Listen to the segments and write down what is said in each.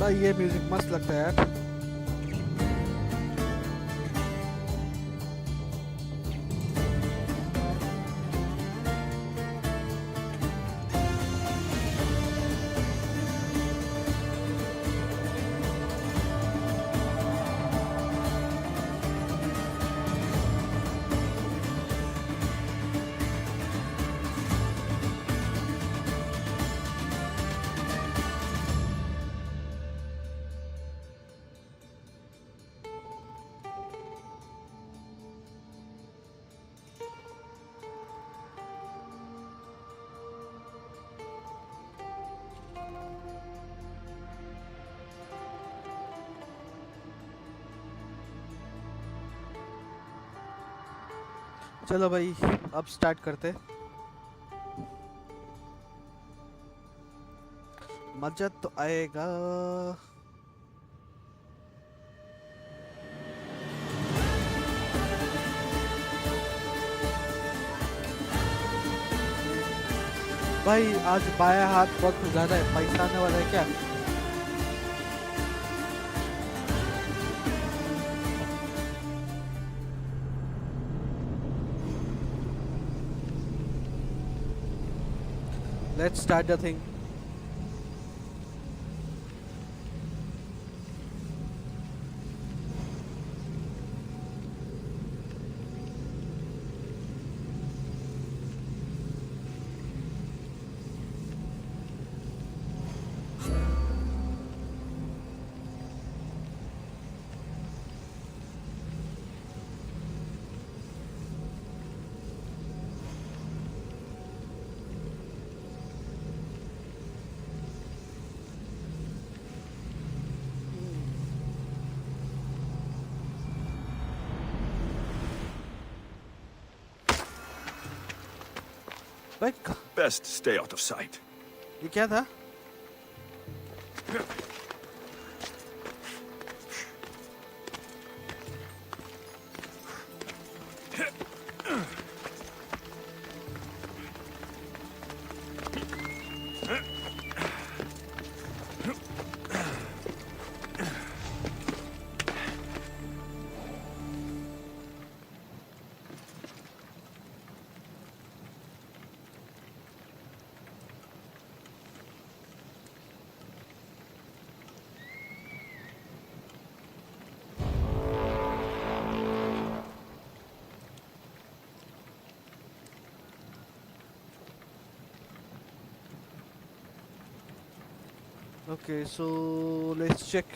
भाई ये म्यूजिक मस्त लगता है यार। चलो भाई, अब स्टार्ट करते। मजा तो आएगा। भाई आज बाया हाथ बहुत ज्यादा है, पैसा आने वाला है क्या? Let's start the thing. भाई Best stay out of sight. ये क्या था? Okay, so let's check.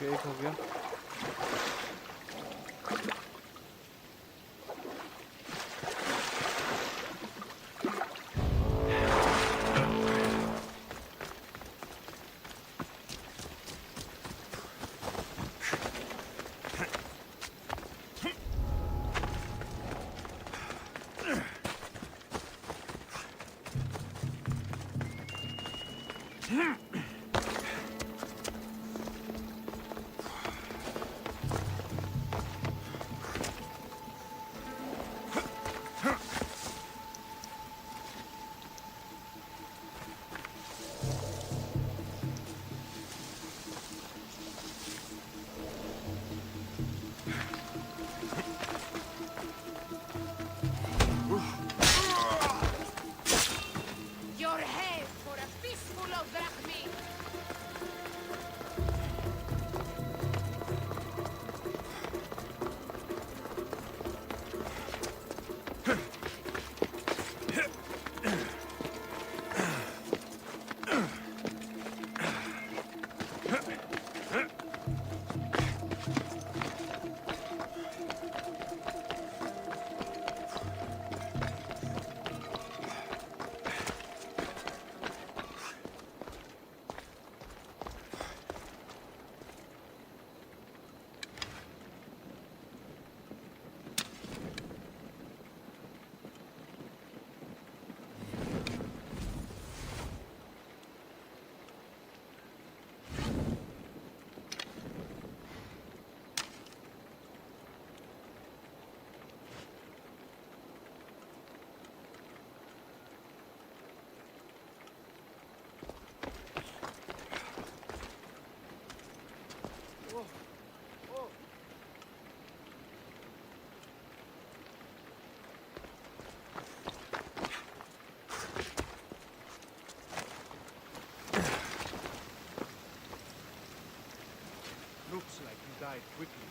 एक हो गया। Your head for a fistful of drachmi! Looks like you died quickly.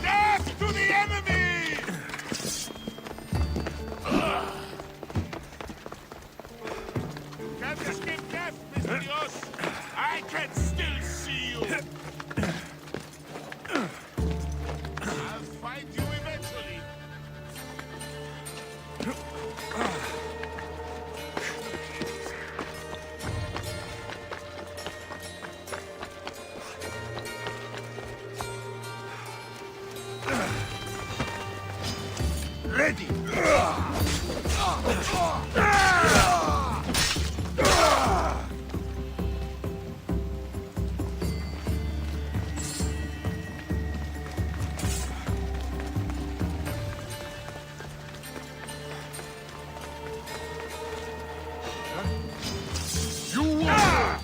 Death to the enemy! Can't escape death, Mr. Dios! I can still see you! I'll find you eventually! Ready! You won!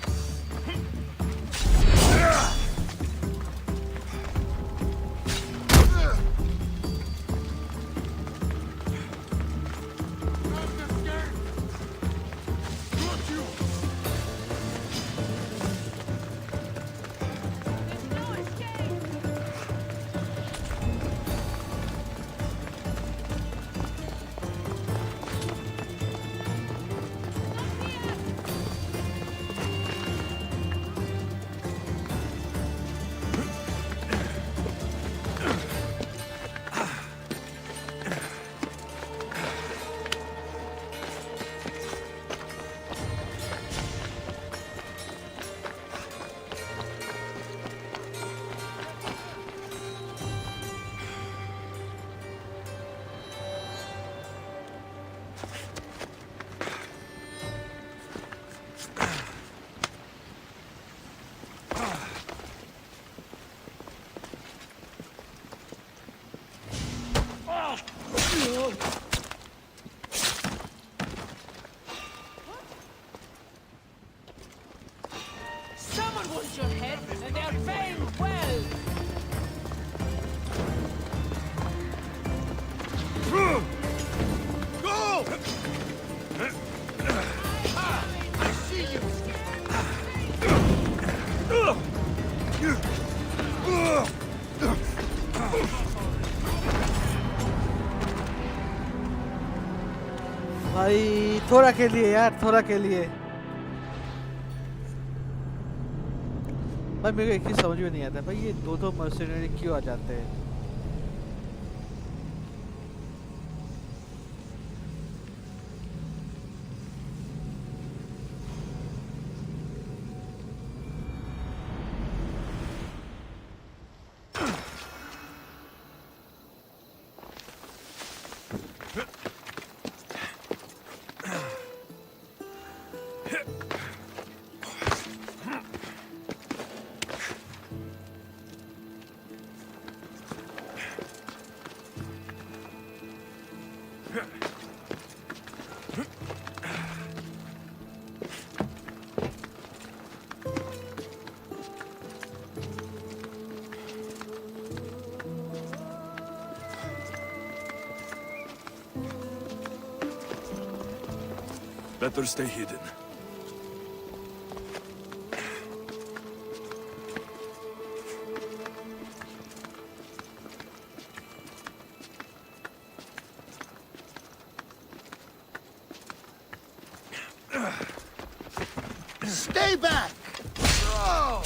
want your head, and they're paying well. Go! I see you! भाई थोड़ा के लिए यार, थोड़ा के लिए। भाई मेरे को एक चीज समझ में नहीं आता भाई, ये दो मर्सिनरी क्यों आ जाते हैं? Better stay hidden. Stay back! Oh!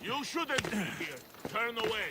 You shouldn't be here. Turn away.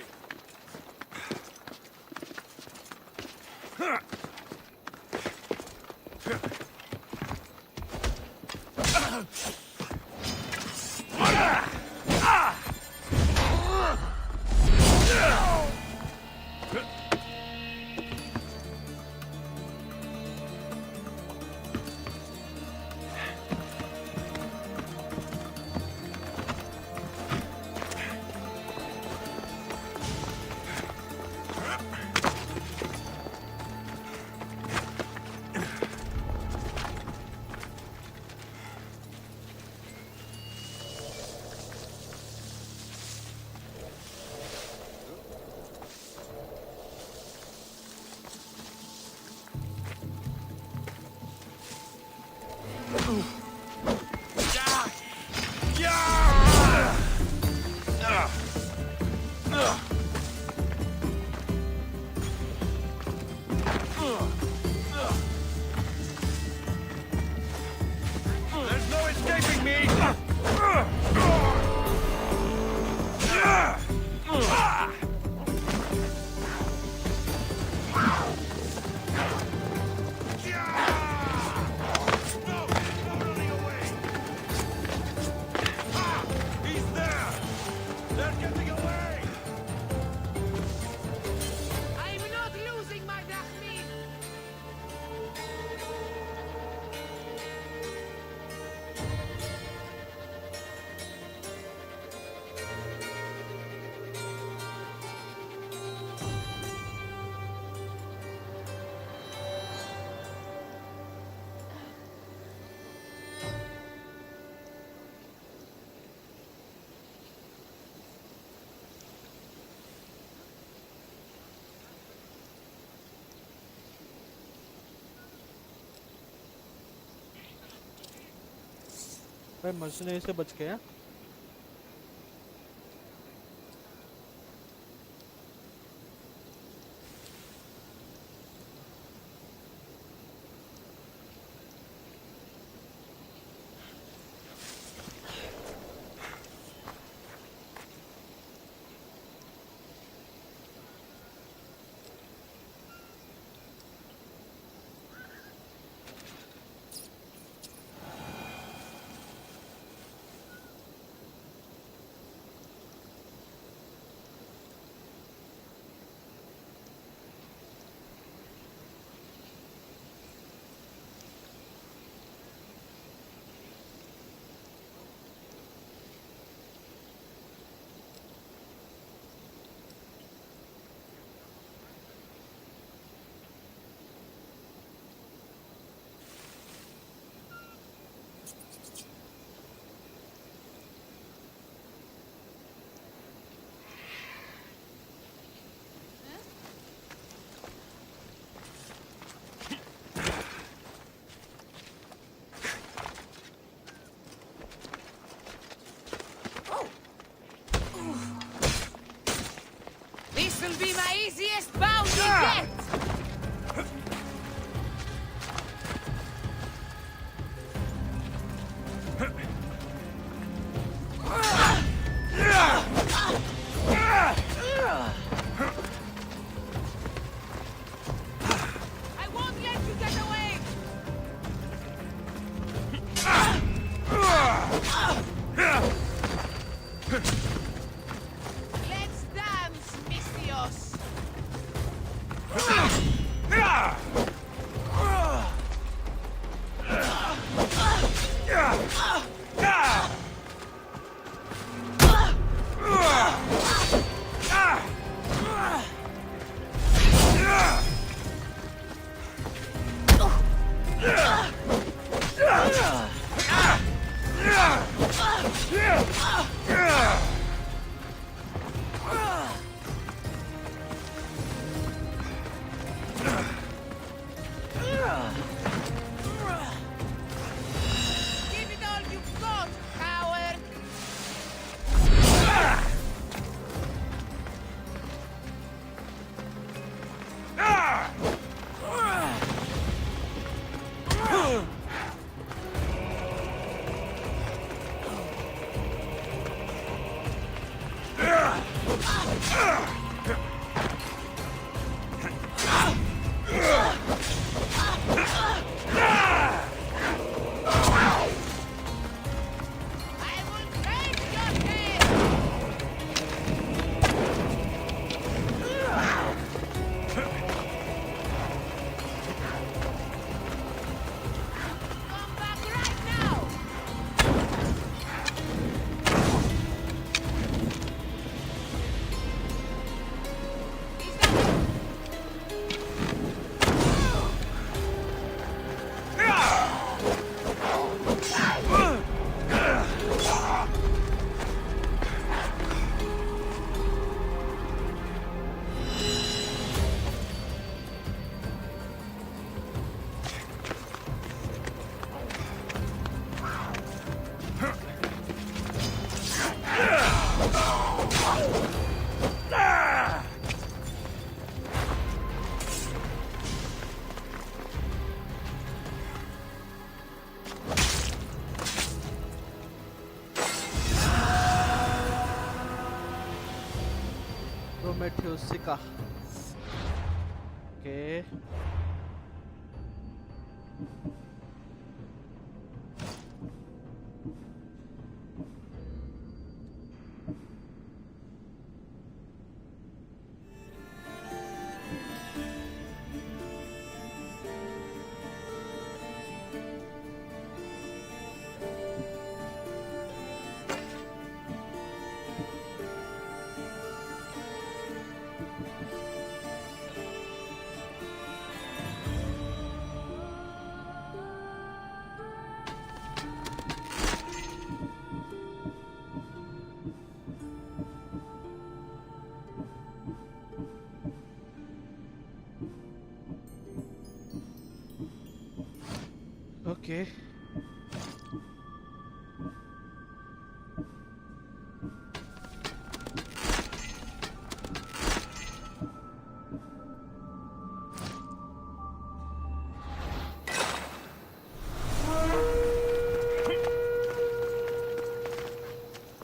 There's no escaping me! He's there! They're getting away! I'm not losing my drachmin. भाई मर्सिनरी से बच गया। will be my easiest bounty yet! I won't let you get away! Let's dance, Mistios! Give it all you've got, coward! I will break your head! Come back right now! Is that Prometheusika. Okay. Okay.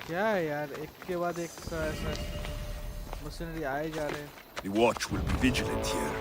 क्या है यार एक के बाद एक सा ऐसा machinery आए जा रहे हैं. The watch will be vigilant here.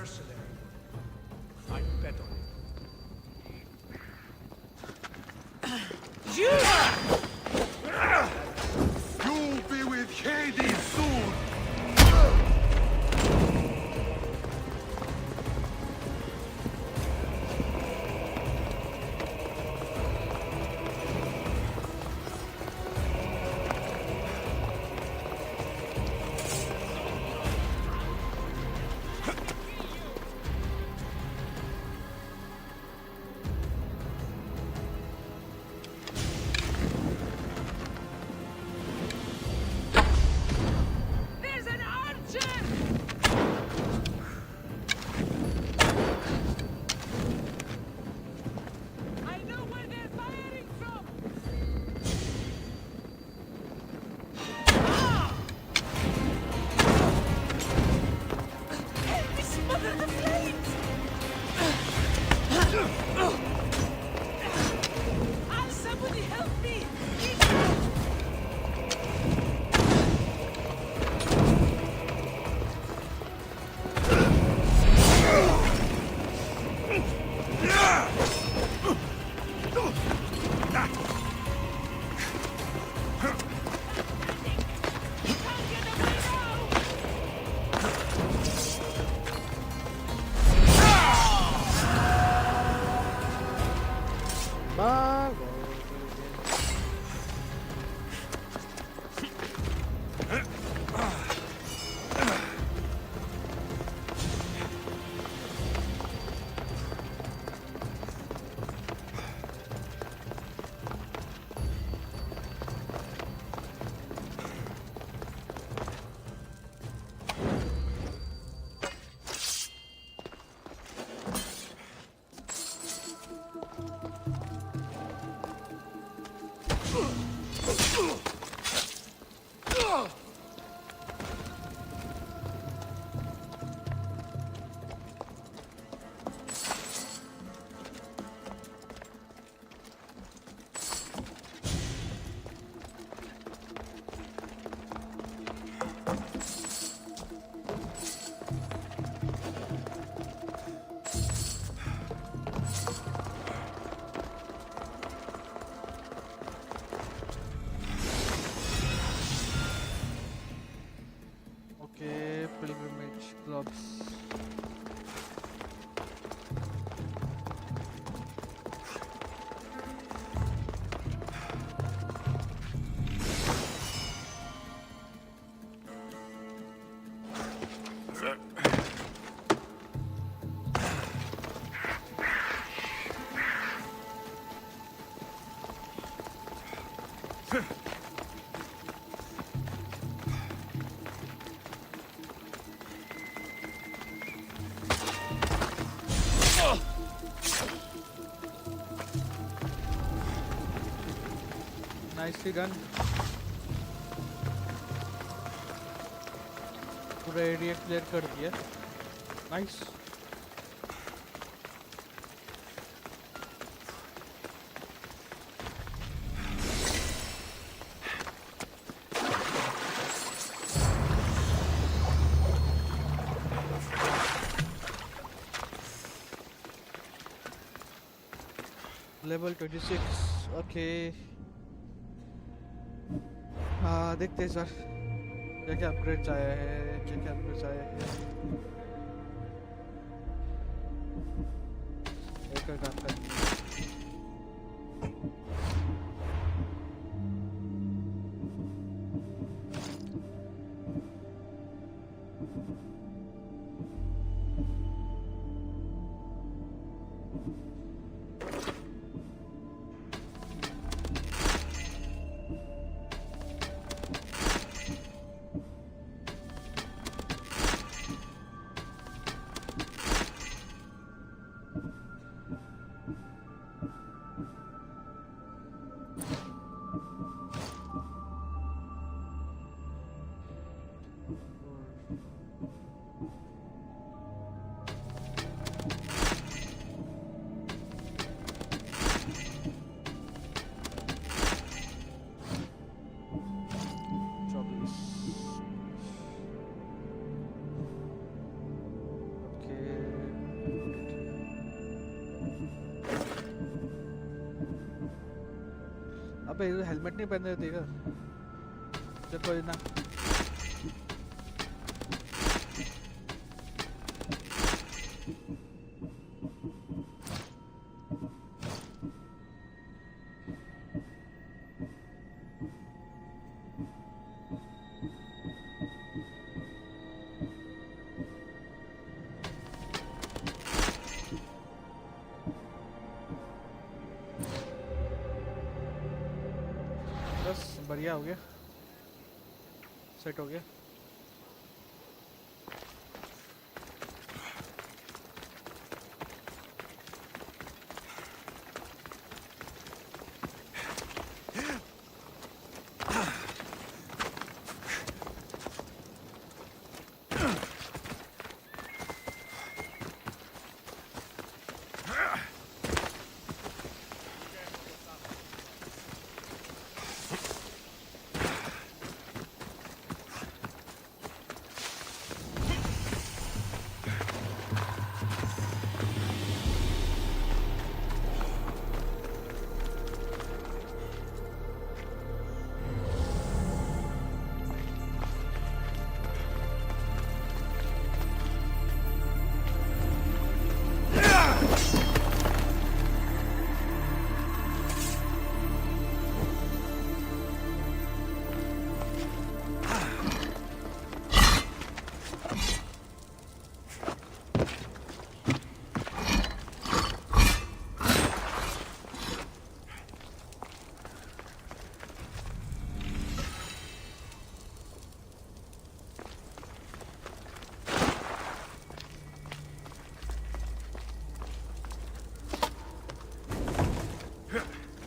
mercenary. I bet on it. You! You'll be with Hades soon! There's an archer! I know where they're firing from! Help me smother the flames! Somebody help me! Okay, pilgrimage clubs. Nicely done. पूरा area clear कर दिया. Nice. Level 26. Okay. हाँ देखते हैं sir क्या क्या upgrades आया है क्या क्या अपग्रेड्स आया है एक काम कर अबे ये हेलमेट नहीं पहने देखा चल कोई ना बस बढ़िया हो गया सेट हो गया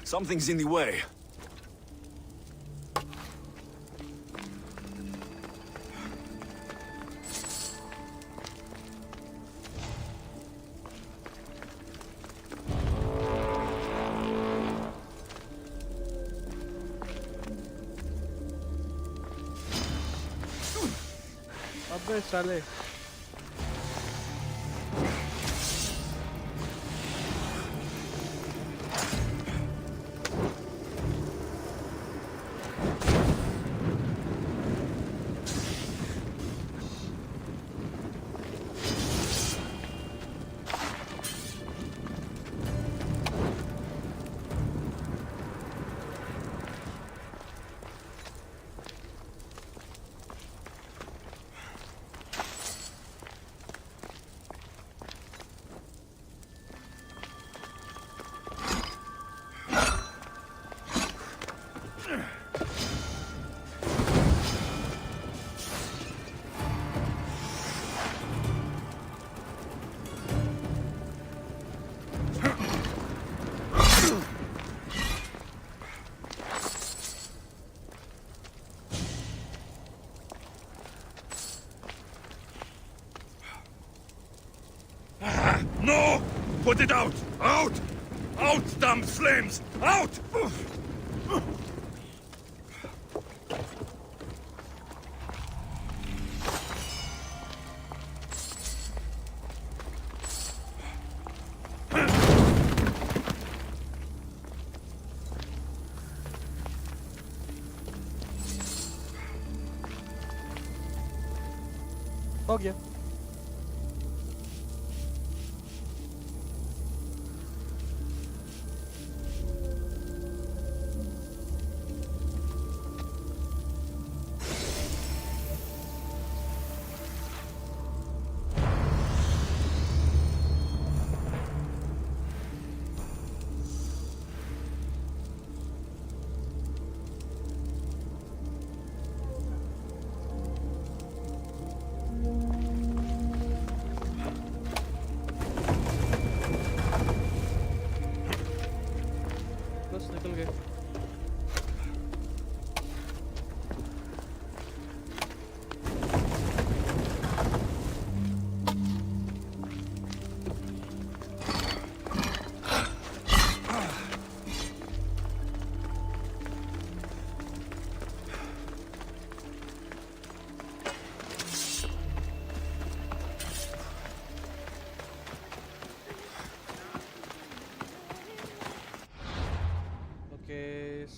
Something's in the way. अबे साले No! Put it out! Out! Out, damn flames! Out! हो गया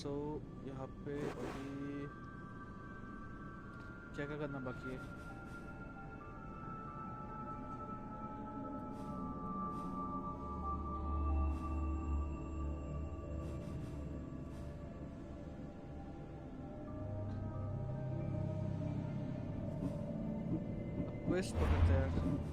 सो यहाँ पे अभी क्या क्या करना बाकी है? क्वेस्ट पकड़ते हैं यार।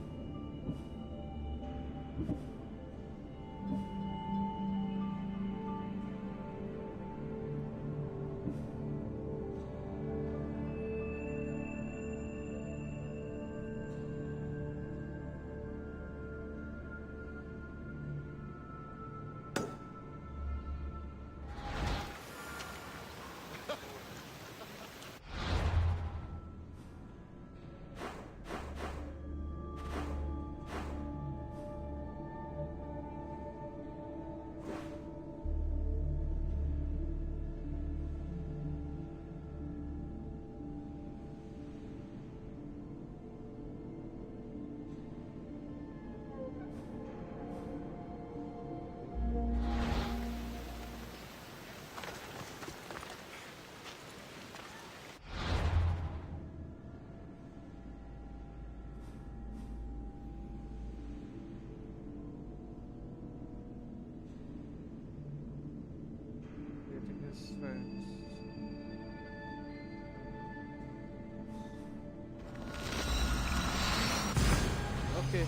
Getting his friends. Okay.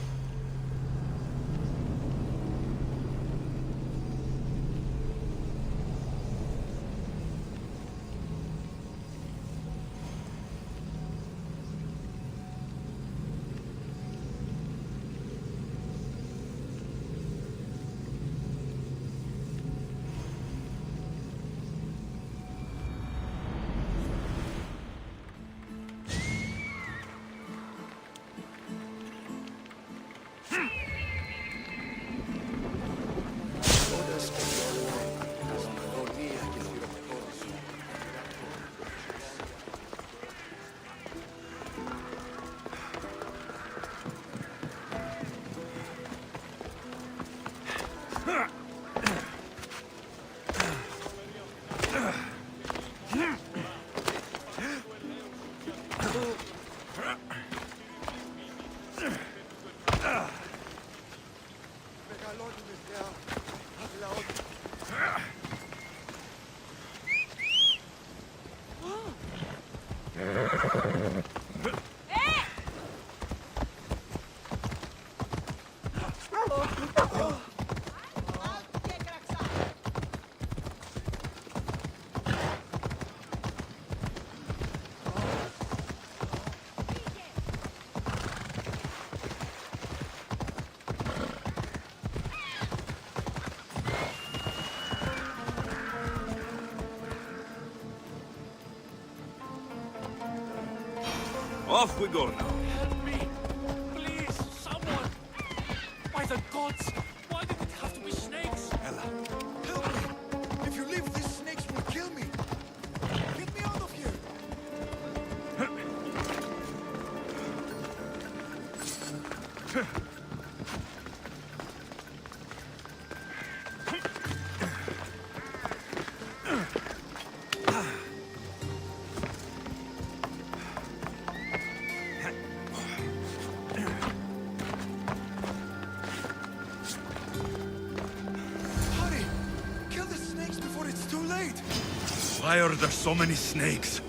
Off we go now. Help me! Please, someone! By the gods! Why did it have to be snakes? Ella, help me! If you leave, these snakes will kill me! Get me out of here! Hurry! Kill the snakes before it's too late! Why are there so many snakes?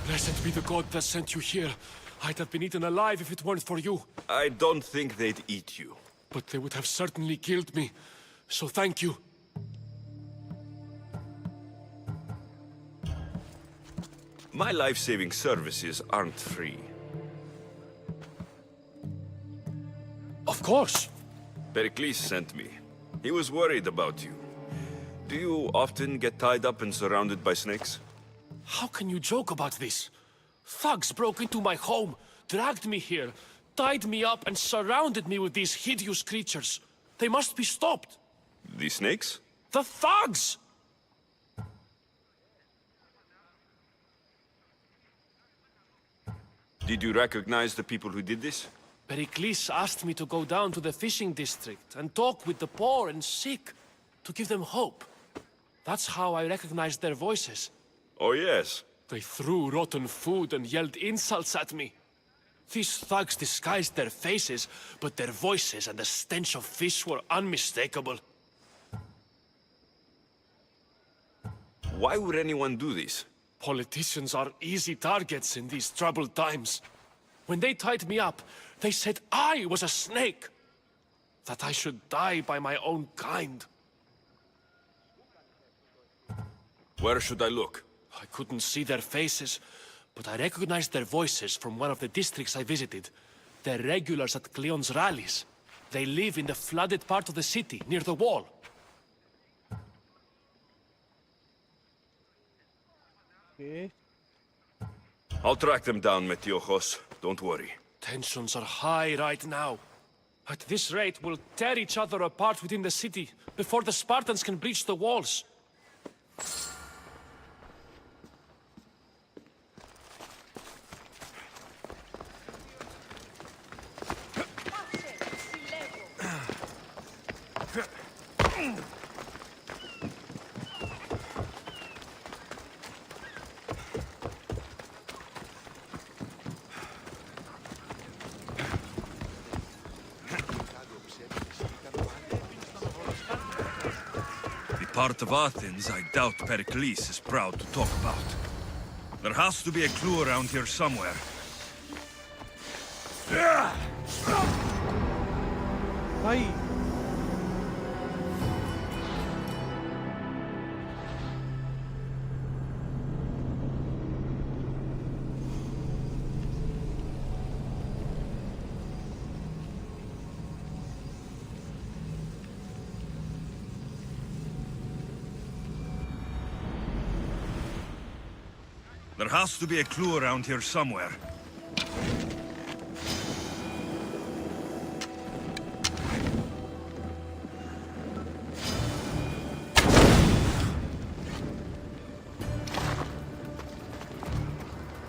Blessed be the god that sent you here. I'd have been eaten alive if it weren't for you. I don't think they'd eat you. But they would have certainly killed me. So thank you. My life-saving services aren't free. Of course. Pericles sent me. He was worried about you. Do you often get tied up and surrounded by snakes? How can you joke about this? Thugs broke into my home, dragged me here, tied me up and surrounded me with these hideous creatures. They must be stopped. The snakes? The thugs! Did you recognize the people who did this? Pericles asked me to go down to the fishing district and talk with the poor and sick, to give them hope. That's how I recognized their voices. Oh, yes. They threw rotten food and yelled insults at me. These thugs disguised their faces, but their voices and the stench of fish were unmistakable. Why would anyone do this? Politicians are easy targets in these troubled times. When they tied me up, they said I was a snake. That I should die by my own kind. Where should I look? I couldn't see their faces, but I recognized their voices from one of the districts I visited. They're regulars at Cleon's rallies. They live in the flooded part of the city, near the wall. Okay. I'll track them down, Metiojos. Don't worry. Tensions are high right now. At this rate, we'll tear each other apart within the city before the Spartans can breach the walls. The part of Athens I doubt Pericles is proud to talk about. There has to be a clue around here somewhere. भाई There has to be a clue around here somewhere.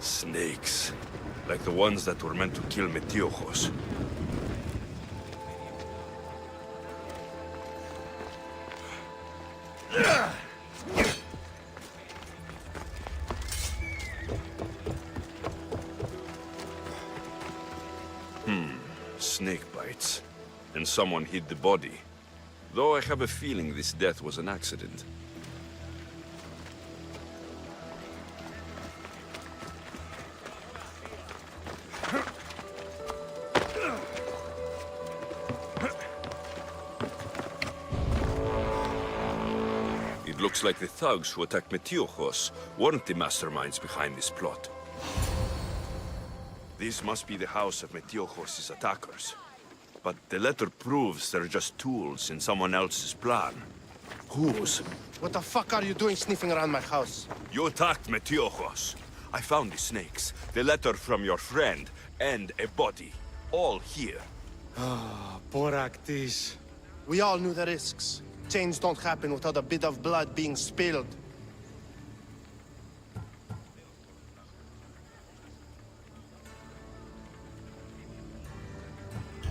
Snakes. Like the ones that were meant to kill Metiojos. Snake bites. And someone hid the body. Though I have a feeling this death was an accident. It looks like the thugs who attacked Metiojos weren't the masterminds behind this plot. This must be the house of Metiojos' attackers. But the letter proves they're just tools in someone else's plan. Whose? What the fuck are you doing sniffing around my house? You attacked Metiojos. I found the snakes, the letter from your friend, and a body. All here. Boraktis. We all knew the risks. Change don't happen without a bit of blood being spilled.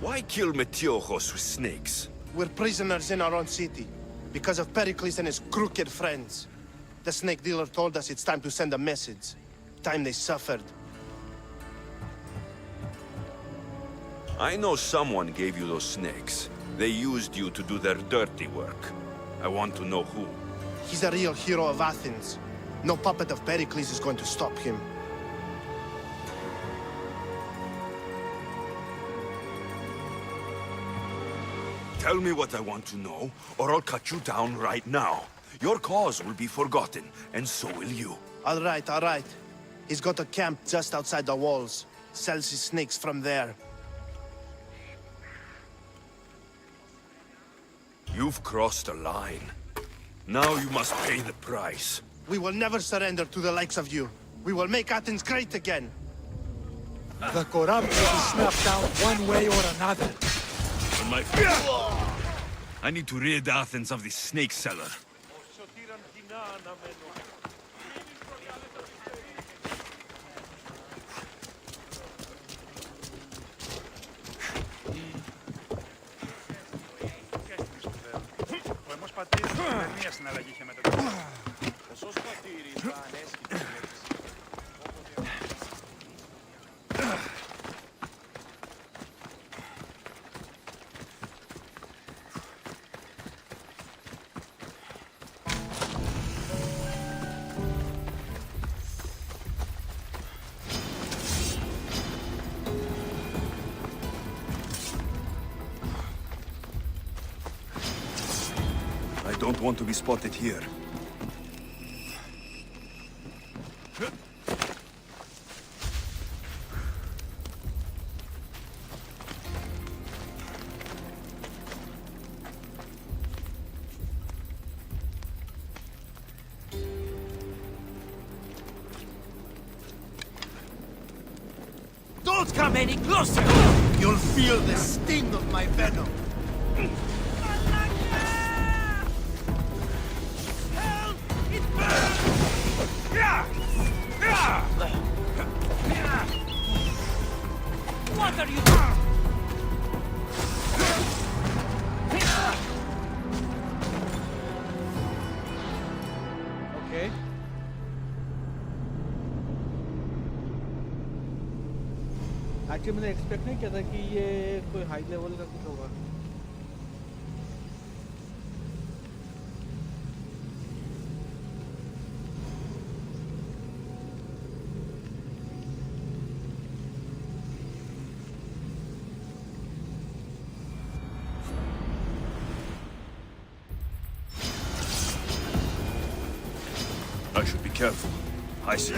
Why kill Metiojos with snakes? We're prisoners in our own city, because of Pericles and his crooked friends. The snake dealer told us it's time to send a message. Time they suffered. I know someone gave you those snakes. They used you to do their dirty work. I want to know who. He's a real hero of Athens. No puppet of Pericles is going to stop him. Tell me what I want to know, or I'll cut you down right now. Your cause will be forgotten, and so will you. All right, all right. He's got a camp just outside the walls. Sells his snakes from there. You've crossed a line. Now you must pay the price. We will never surrender to the likes of you. We will make Athens great again. The corrupt will be snuffed out one way or another. On my I need to rid Athens of this snake seller. I don't want to be spotted here. Don't come any closer! You'll feel the sting of my venom. What are you doing? Okay actually मैंने expect नहीं किया था कि ये कोई high level का कुछ होगा I should be careful. I see.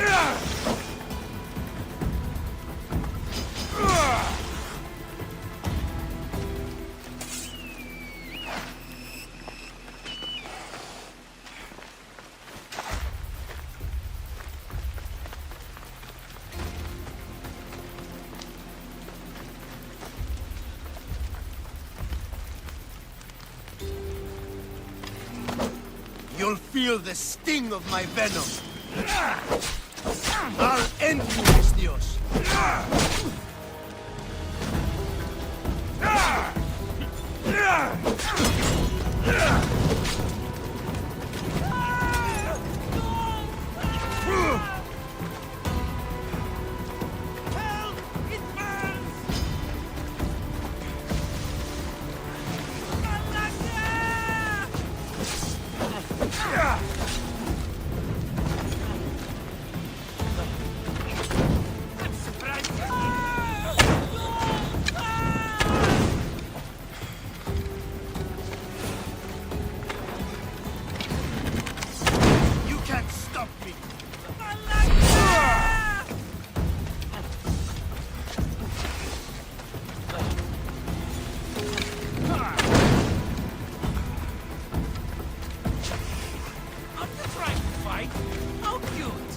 You'll feel the sting of my venom. I'll end you, Istios. You can't stop me. Are you trying to fight? How cute!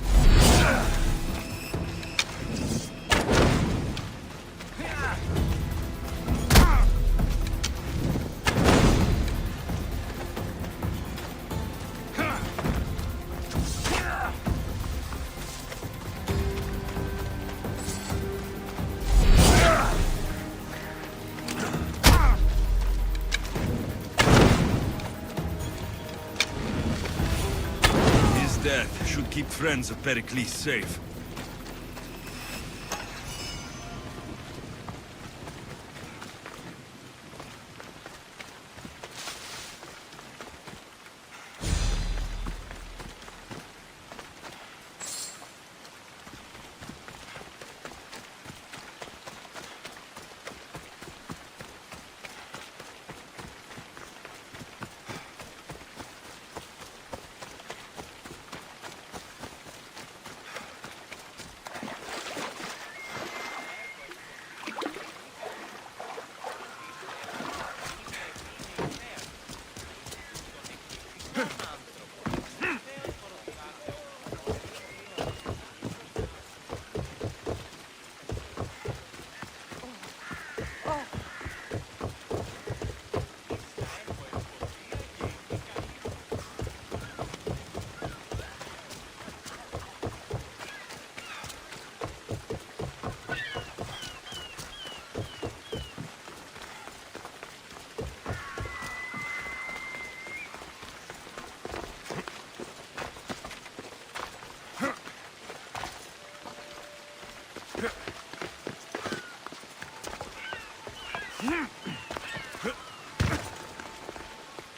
His death should keep friends of Pericles safe.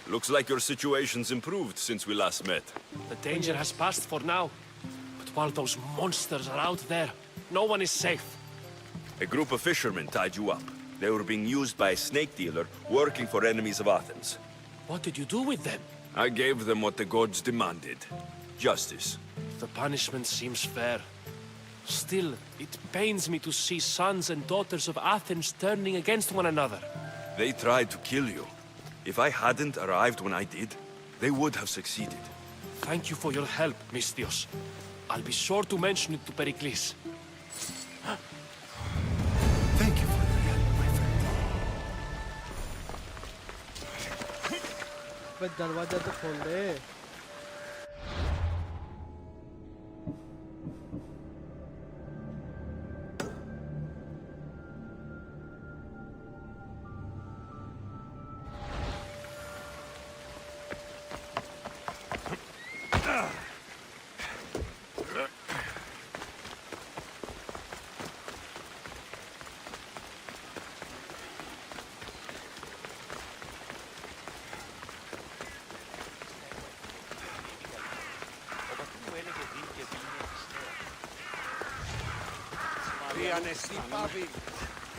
Looks like your situation's improved since we last met. The danger has passed for now. But while those monsters are out there, no one is safe. A group of fishermen tied you up. They were being used by a snake dealer working for enemies of Athens. What did you do with them? I gave them what the gods demanded. Justice. The punishment seems fair. Still, it pains me to see sons and daughters of Athens turning against one another. They tried to kill you. If I hadn't arrived when I did, they would have succeeded. Thank you for your help, Misthios. I'll be sure to mention it to Pericles. Thank you for your help, my friend. बस दरवाजा तो खोल दे।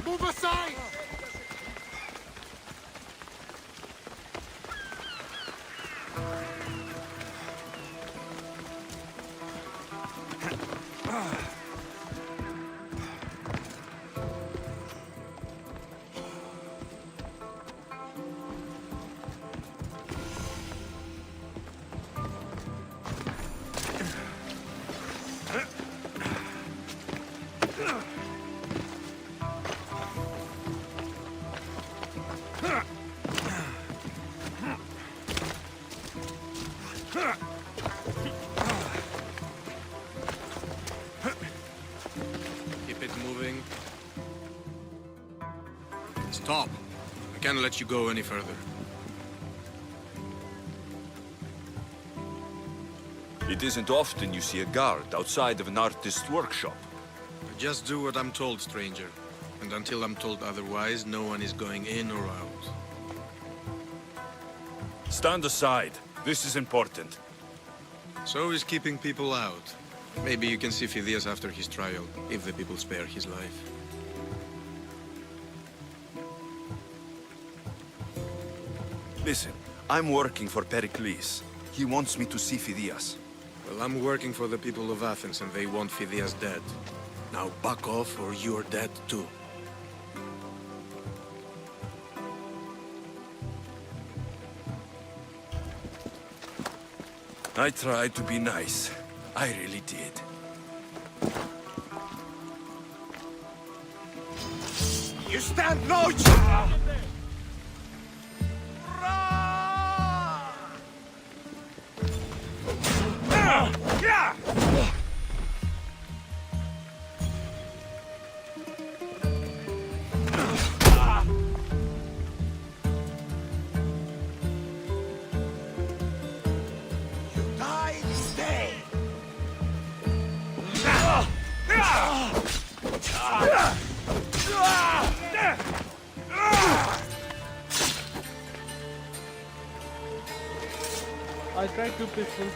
Move aside! Keep it moving. Stop. I can't let you go any further. It isn't often you see a guard outside of an artist's workshop. I just do what I'm told, stranger. And until I'm told otherwise, no one is going in or out. Stand aside. This is important. So is keeping people out. Maybe you can see Phidias after his trial, if the people spare his life. Listen, I'm working for Pericles. He wants me to see Phidias. Well, I'm working for the people of Athens, and they want Phidias dead. Now back off, or you're dead too. I tried to be nice. I really did. You stand no chance! I tried to pistol.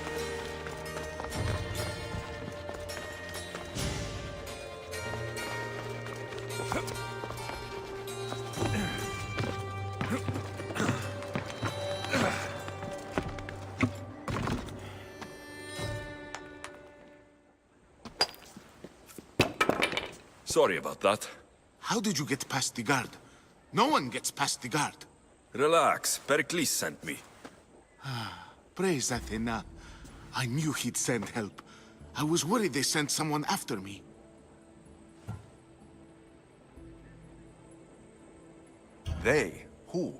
Sorry about that. How did you get past the guard? No one gets past the guard. Relax. Pericles sent me. Praise Athena. I knew he'd send help. I was worried they sent someone after me. They? Who?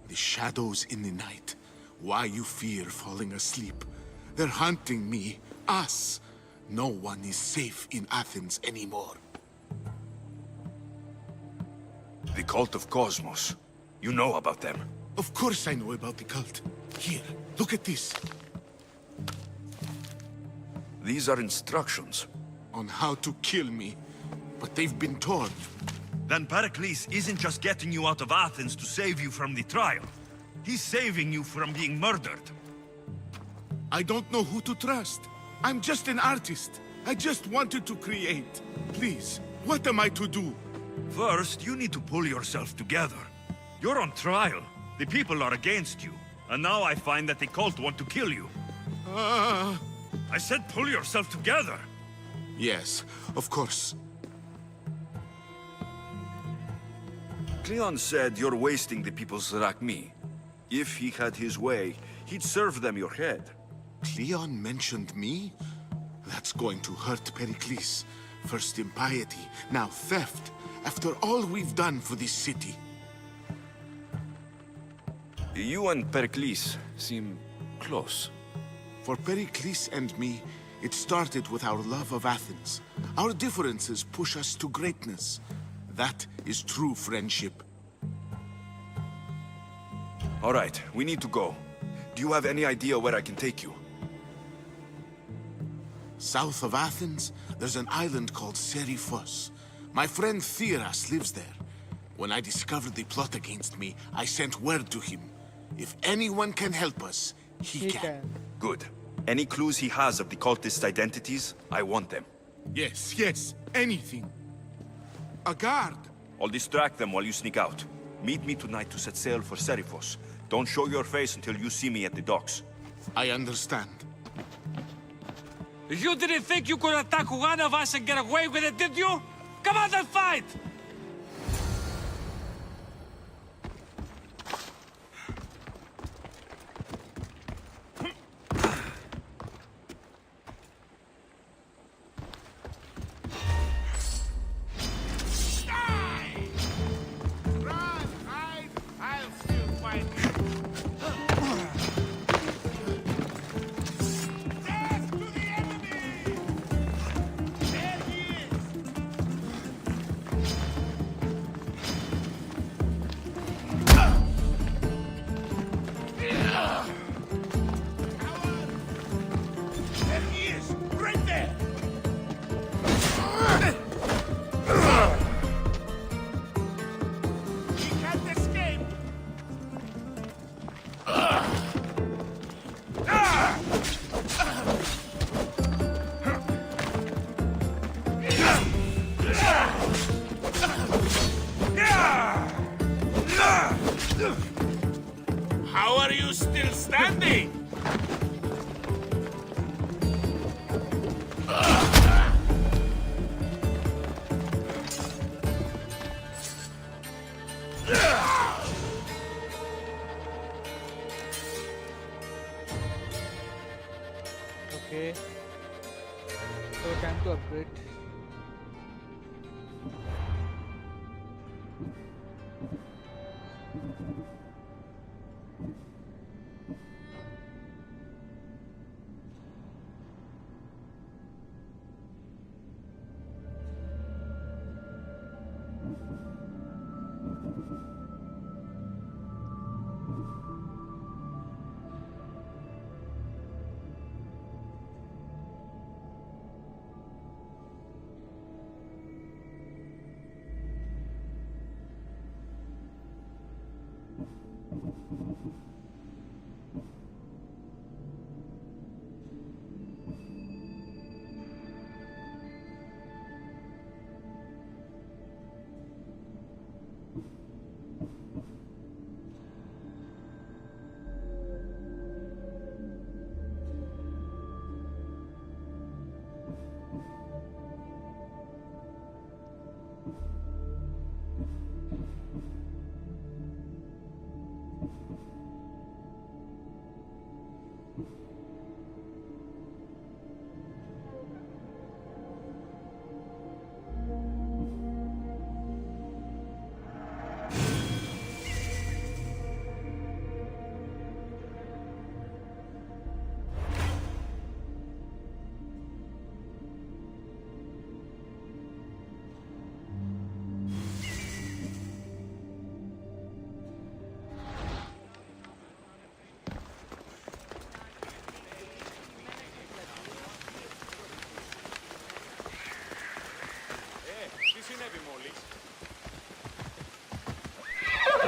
The shadows in the night. Why you fear falling asleep? They're hunting me. Us. No one is safe in Athens anymore. The cult of Cosmos. You know about them. Of course I know about the cult. Here, look at this. These are instructions. On how to kill me. but they've been torn. Then Pericles isn't just getting you out of Athens to save you from the trial. He's saving you from being murdered. I don't know who to trust. I'm just an artist. I just wanted to create. Please, what am I to do? First, you need to pull yourself together. You're on trial. The people are against you. And now I find that the cult want to kill you. I said pull yourself together. Yes, of course. Cleon said you're wasting the people's Zrakmi. If he had his way, he'd serve them your head. Cleon mentioned me? That's going to hurt Pericles. First impiety, now theft. After all we've done for this city. You and Pericles seem close. For Pericles and me, it started with our love of Athens. Our differences push us to greatness. That is true friendship. All right, we need to go. Do you have any idea where I can take you? South of Athens, there's an island called Seriphos. My friend Theras lives there. When I discovered the plot against me, I sent word to him. If anyone can help us, he can. Good. Any clues he has of the cultists' identities, I want them. Yes, yes, anything. A guard. I'll distract them while you sneak out. Meet me tonight to set sail for Seriphos. Don't show your face until you see me at the docks. I understand. You didn't think you could attack one of us and get away with it, did you? Come on and fight! Run, hide! I'll still find you. Death to the enemy! There he is! There he is! Right there! He can't escape! How are you still standing? Okay. So time to upgrade.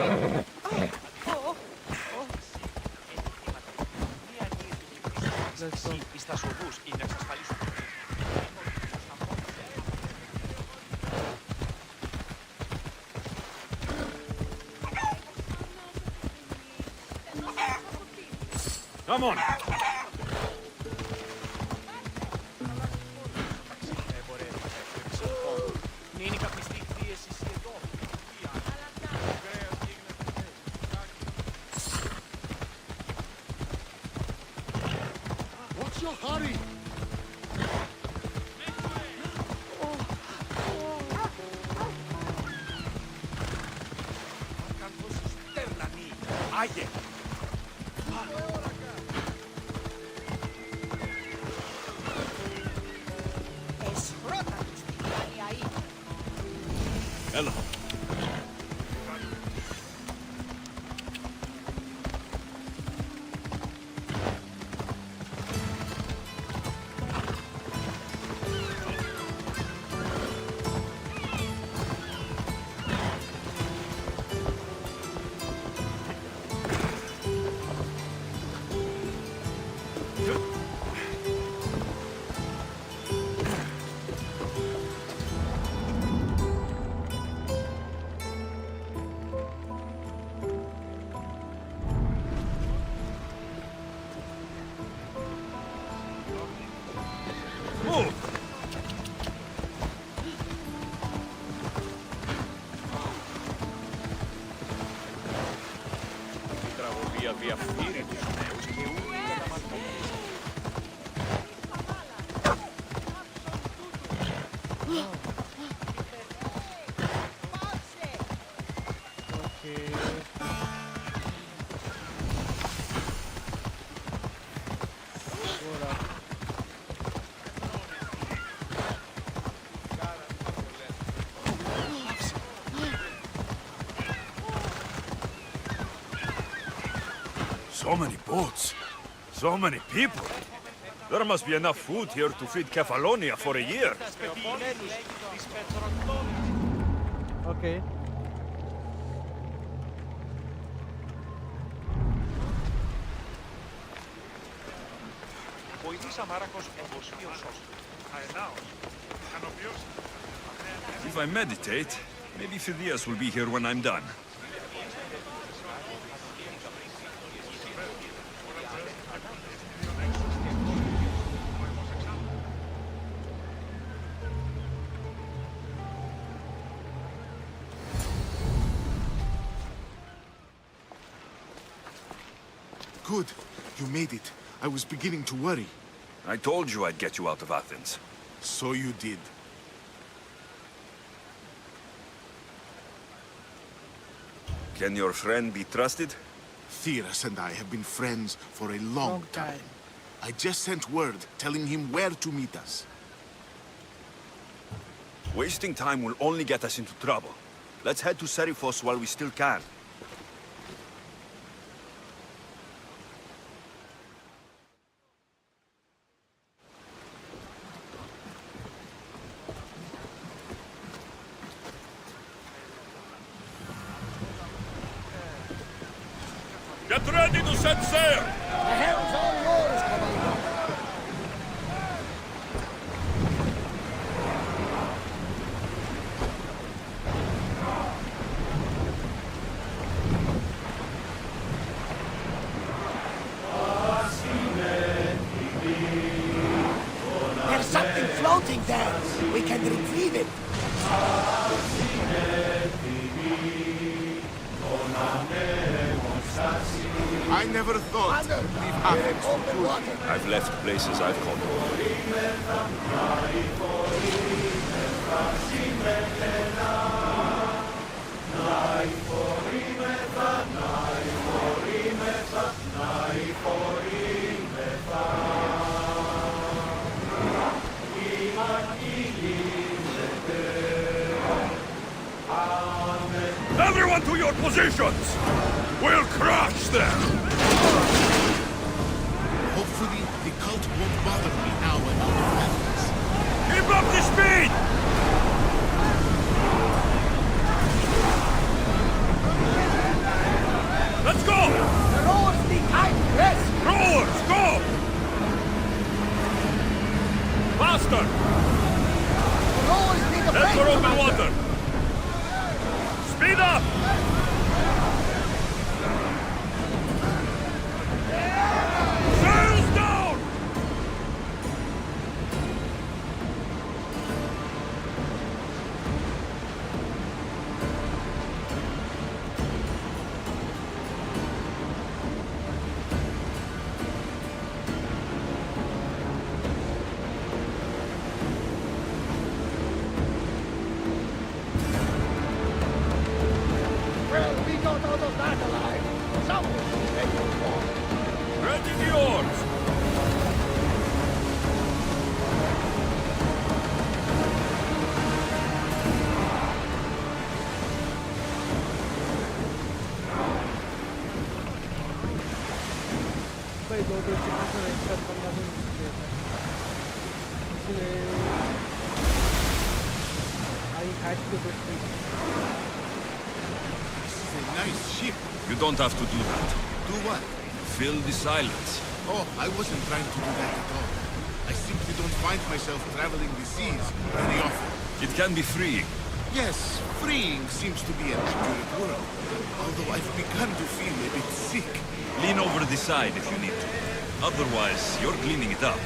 Let's go. Come on! What's your hurry? Hello. Move! Okay. Hold up. So many boats. So many people. There must be enough food here to feed Kefalonia for a year. Okay. If I meditate, maybe Phidias will be here when I'm done. Good. You made it. I was beginning to worry. I told you I'd get you out of Athens. So you did. Can your friend be trusted? Theras and I have been friends for a long time. I just sent word telling him where to meet us. Wasting time will only get us into trouble. Let's head to Serifos while we still can. Get ready to set sail! The hell's all yours, Commander. There's something floating there. We can retrieve it. I never thought Commander, leave we're in Athens for open good. water. I've left places I've called home. Everyone to your positions! We'll crush them! Hopefully, the cult won't bother me now I'm out of Athens. Keep up the speed! Head for open water! Speed up! Sails down! Well, we got out of that alive. Someone should take us home. Ready the oars! भाई दो दो chicken से एक साथ करना भी मुश्किल है इसलिए I had to do it. This is a nice ship. You don't have to do that. Do what? Fill the silence. Oh, I wasn't trying to do that at all. I simply don't find myself traveling the seas very often. It can be freeing. Yes, freeing seems to be an accurate word. Although I've begun to feel a bit sick. Lean over the side if you need to. Otherwise, you're cleaning it up.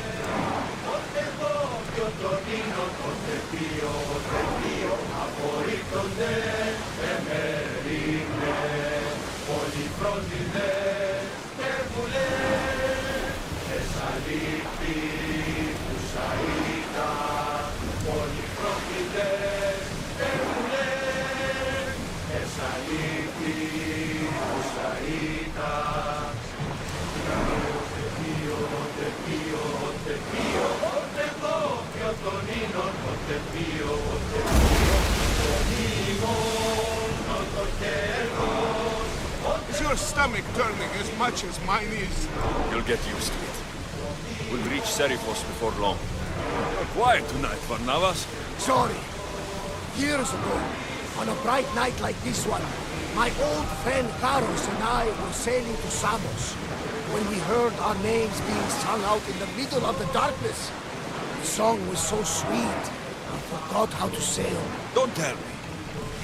Is your stomach turning as much as mine is? You'll get used to it. We'll reach Serifos before long. You're quiet tonight, Varnavas. Sorry. Years ago, on a bright night like this one, my old friend Carlos and I were sailing to Samos when we heard our names being sung out in the middle of the darkness. The song was so sweet, I forgot how to sail. Don't tell me.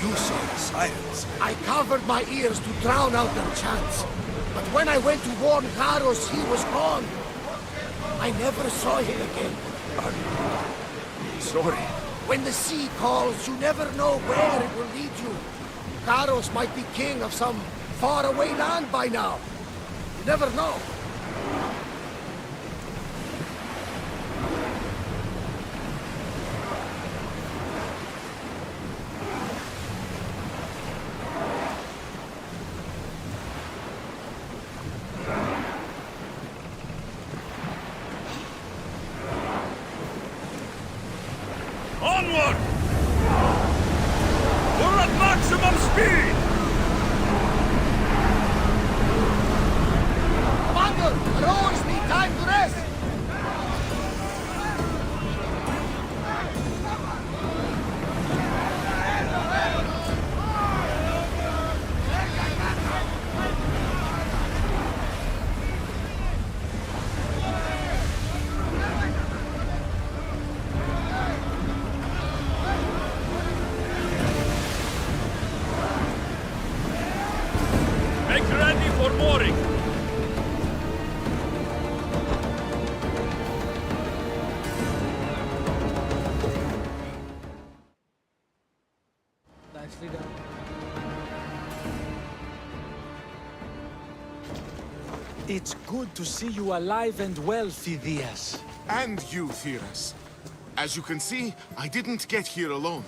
You saw the sirens. I covered my ears to drown out their chants. But when I went to warn Carlos, he was gone. I never saw him again. Sorry. When the sea calls, you never know where it will lead you. Carlos might be king of some faraway land by now. You never know. Onward! We're at maximum speed! Commander, the rowers need time to rest. Make ready for mooring! Nicely done. It's good to see you alive and well, Phidias. And you, Theras. As you can see, I didn't get here alone.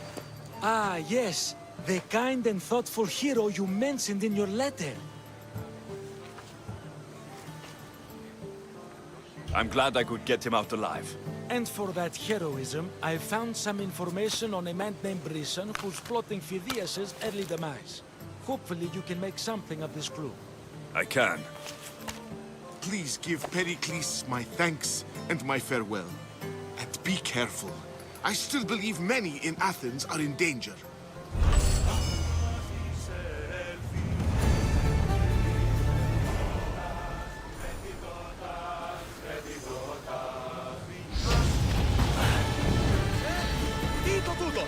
Ah, yes. The kind and thoughtful hero you mentioned in your letter. I'm glad I could get him out alive. And for that heroism, I found some information on a man named Brisson who's plotting Phidias' early demise. Hopefully you can make something of this clue. I can. Please give Pericles my thanks and my farewell. And be careful. I still believe many in Athens are in danger. Dito tutto!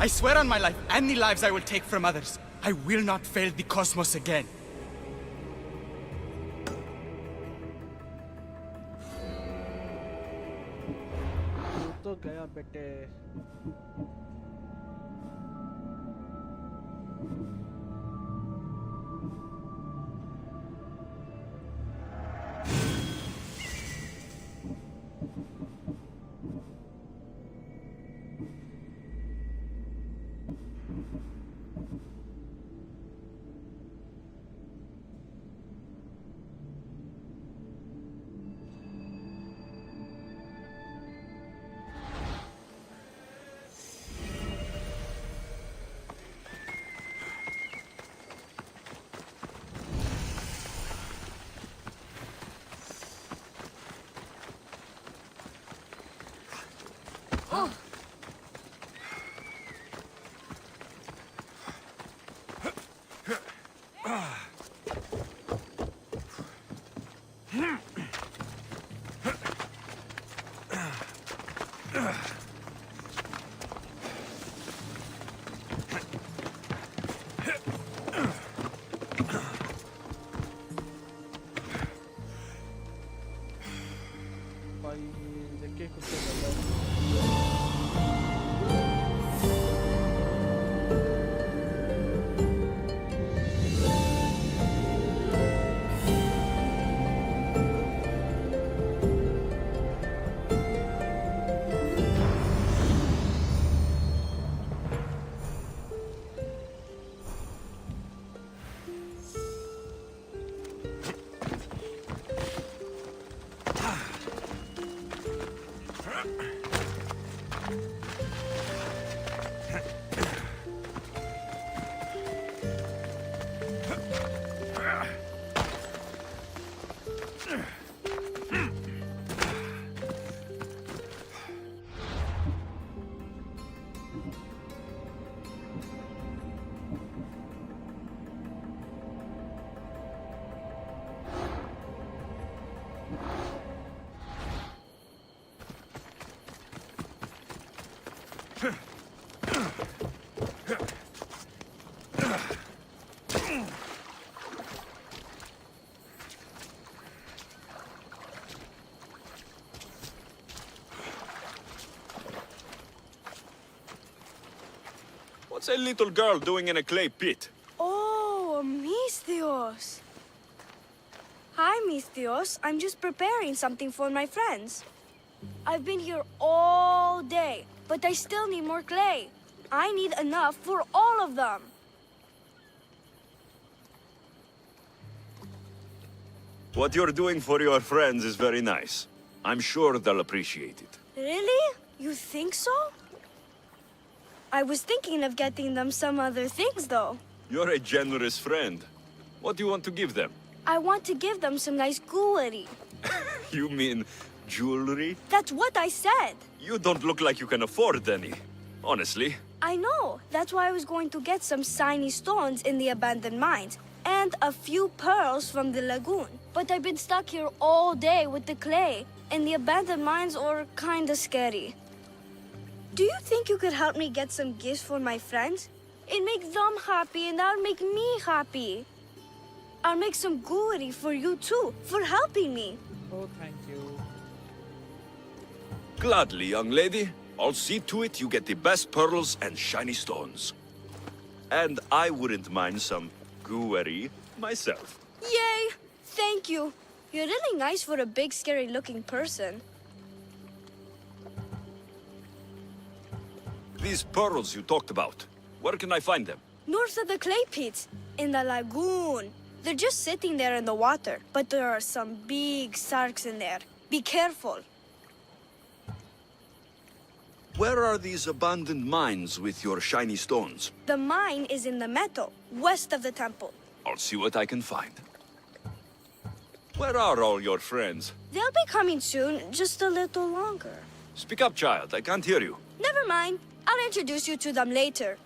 I swear on my life and the lives I will take from others, I will not fail the cosmos again. तू तो गया बेटे. भाई देखे कुत्ते लगा. What's a little girl doing in a clay pit? Oh, Misthios. Hi, Misthios. I'm just preparing something for my friends. I've been here all day, but I still need more clay. I need enough for all of them. What you're doing for your friends is very nice. I'm sure they'll appreciate it. Really? You think so? I was thinking of getting them some other things, though. You're a generous friend. What do you want to give them? I want to give them some nice jewelry. You mean jewelry? That's what I said. You don't look like you can afford any. Honestly. I know. That's why I was going to get some shiny stones in the abandoned mines and a few pearls from the lagoon. But I've been stuck here all day with the clay, and the abandoned mines are kinda scary. Do you think you could help me get some gifts for my friends? It'd make them happy, and that'll make me happy. I'll make some jewelry for you too, for helping me. Oh, thank you. Gladly, young lady. I'll see to it you get the best pearls and shiny stones. And I wouldn't mind some jewelry myself. Yay! Thank you. You're really nice for a big, scary-looking person. These pearls you talked about, where can I find them? North of the clay pits, in the lagoon. They're just sitting there in the water, but there are some big sharks in there. Be careful. Where are these abandoned mines with your shiny stones? The mine is in the meadow, west of the temple. I'll see what I can find. Where are all your friends? They'll be coming soon, just a little longer. Speak up, child. I can't hear you. Never mind. I'll introduce you to them later.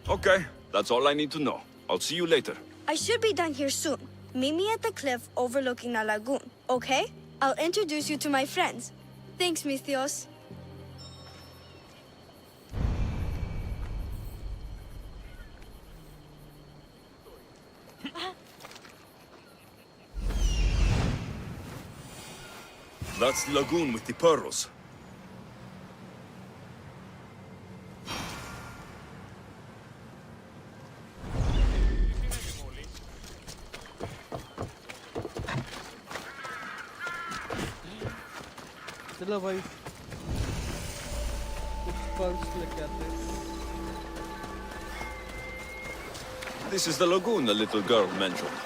Okay, that's all I need to know. I'll see you later. I should be done here soon. Meet me at the cliff overlooking the lagoon, okay? I'll introduce you to my friends. Thanks, Misthios. That's the lagoon with the pearls. चलो भाई कुछ purse लेके आते हैं. This is the lagoon the little girl mentioned.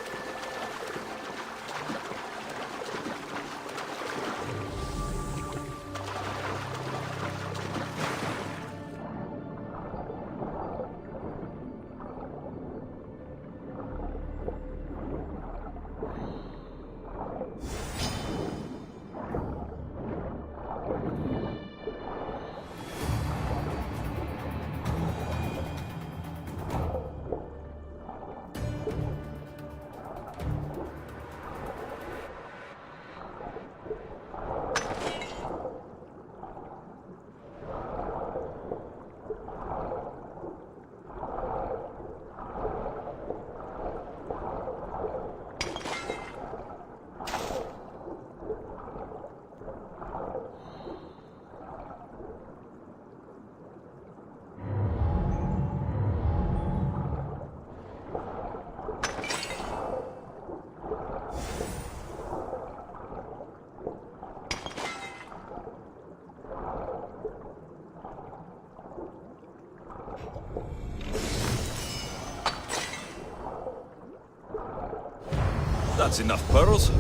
That's enough pearls.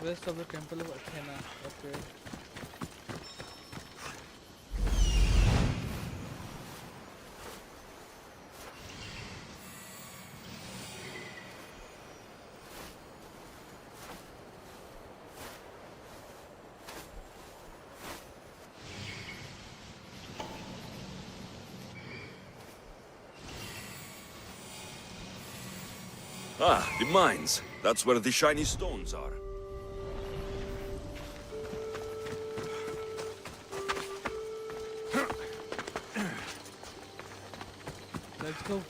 West of the Temple of Athena. Okay. Ah, the mines. That's where the shiny stones are. Let's go.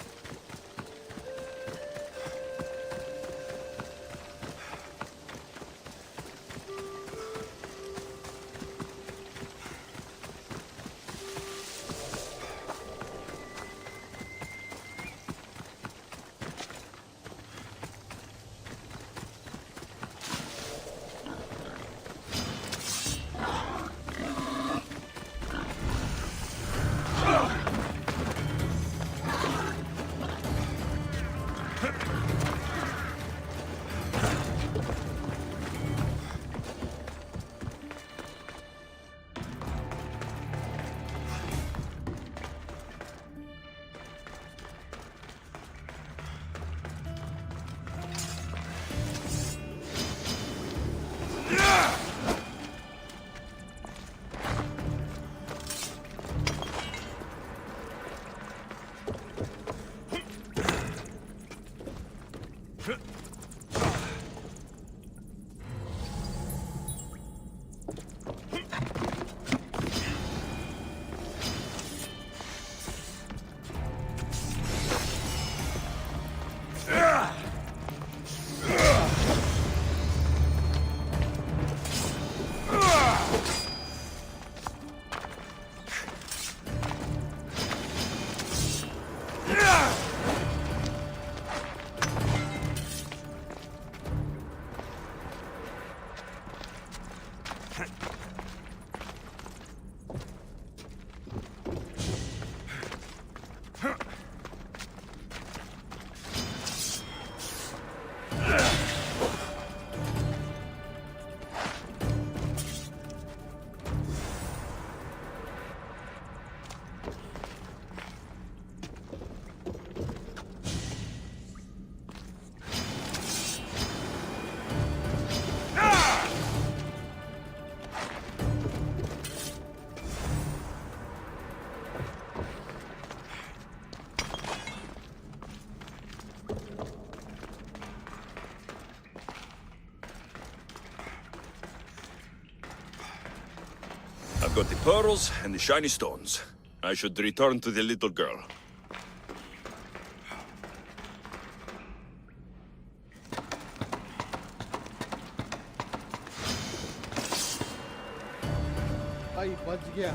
I've got the pearls and the shiny stones. I should return to the little girl. भाई बच गया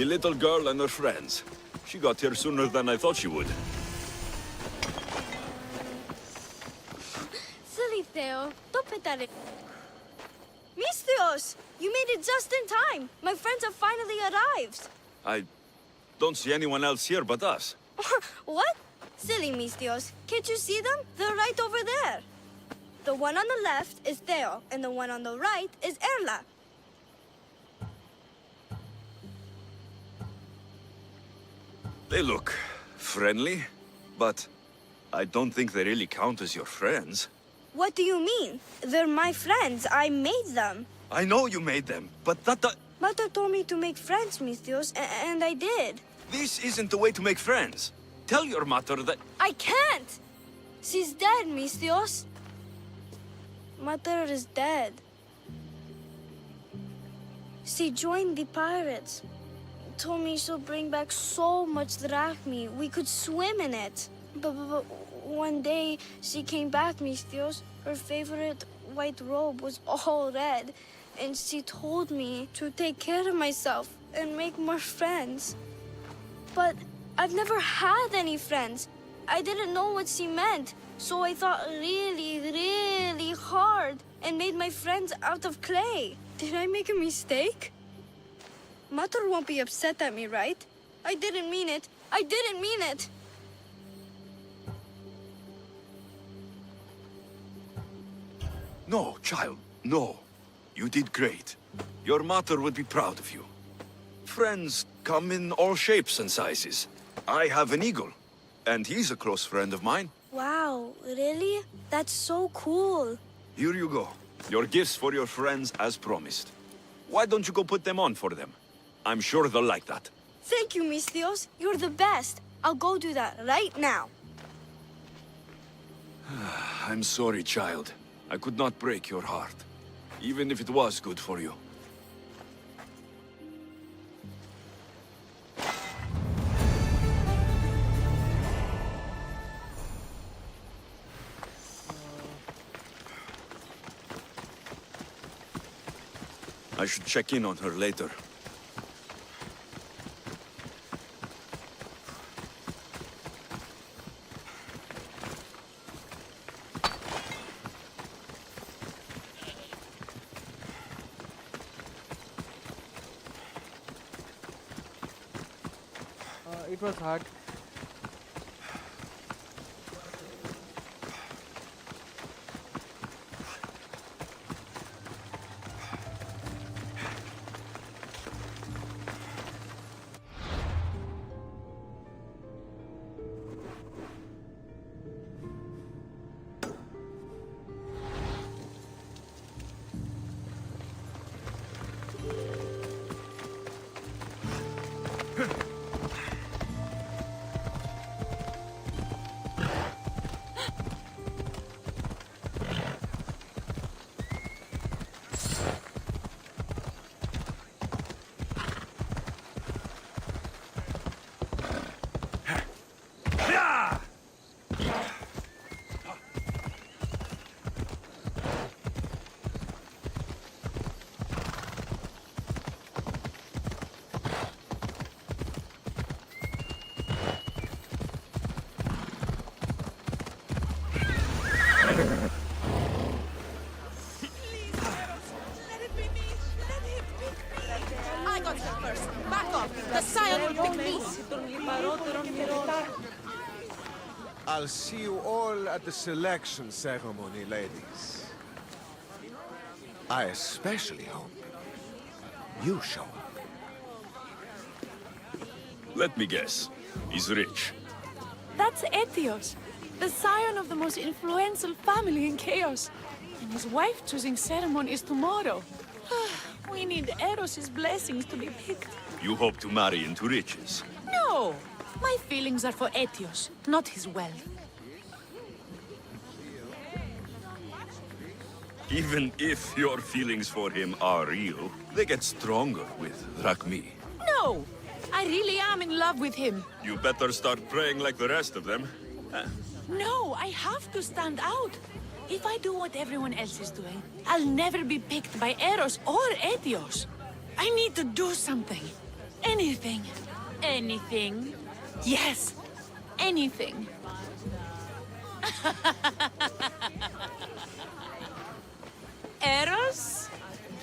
The little girl and her friends. She got here sooner than I thought she would. Silly Theo, don't put that in. Mistios, you made it just in time. My friends have finally arrived. I don't see anyone else here but us. What? Silly Mistios, can't you see them? They're right over there. The one on the left is Theo, and the one on the right is Erla. They look friendly, but I don't think they really count as your friends. What do you mean? They're my friends. I made them. I know you made them, but that... Mother told me to make friends, Mistios, and I did. This isn't the way to make friends. Tell your mother that... I can't! She's dead, Mistios. Mother is dead. She joined the pirates. Told me she'll bring back so much drachmi, we could swim in it. But one day, she came back, Mistios. Her favorite white robe was all red. And she told me to take care of myself and make more friends. But I've never had any friends. I didn't know what she meant. So I thought really, really hard and made my friends out of clay. Did I make a mistake? Mother won't be upset at me, right? I didn't mean it. I didn't mean it. No, child, no. You did great. Your mother would be proud of you. Friends come in all shapes and sizes. I have an eagle, and he's a close friend of mine. Wow, really? That's so cool. Here you go. Your gifts for your friends as promised. Why don't you go put them on for them? I'm sure they'll like that. Thank you, Mistios. You're the best. I'll go do that right now. I'm sorry, child. I could not break your heart, even if it was good for you. I should check in on her later. It was hard. I'll see you all at the selection ceremony, ladies. I especially hope you show up. Let me guess. He's rich. That's Etios, the scion of the most influential family in Chaos. And his wife-choosing ceremony is tomorrow. We need Eros's blessings to be picked. You hope to marry into riches. No! My feelings are for Etios, not his wealth. Even if your feelings for him are real, they get stronger with Drachmi. No! I really am in love with him. You better start praying like the rest of them. No, I have to stand out. If I do what everyone else is doing, I'll never be picked by Eros or Etios. I need to do something. Anything. Anything? Yes, anything. Eros?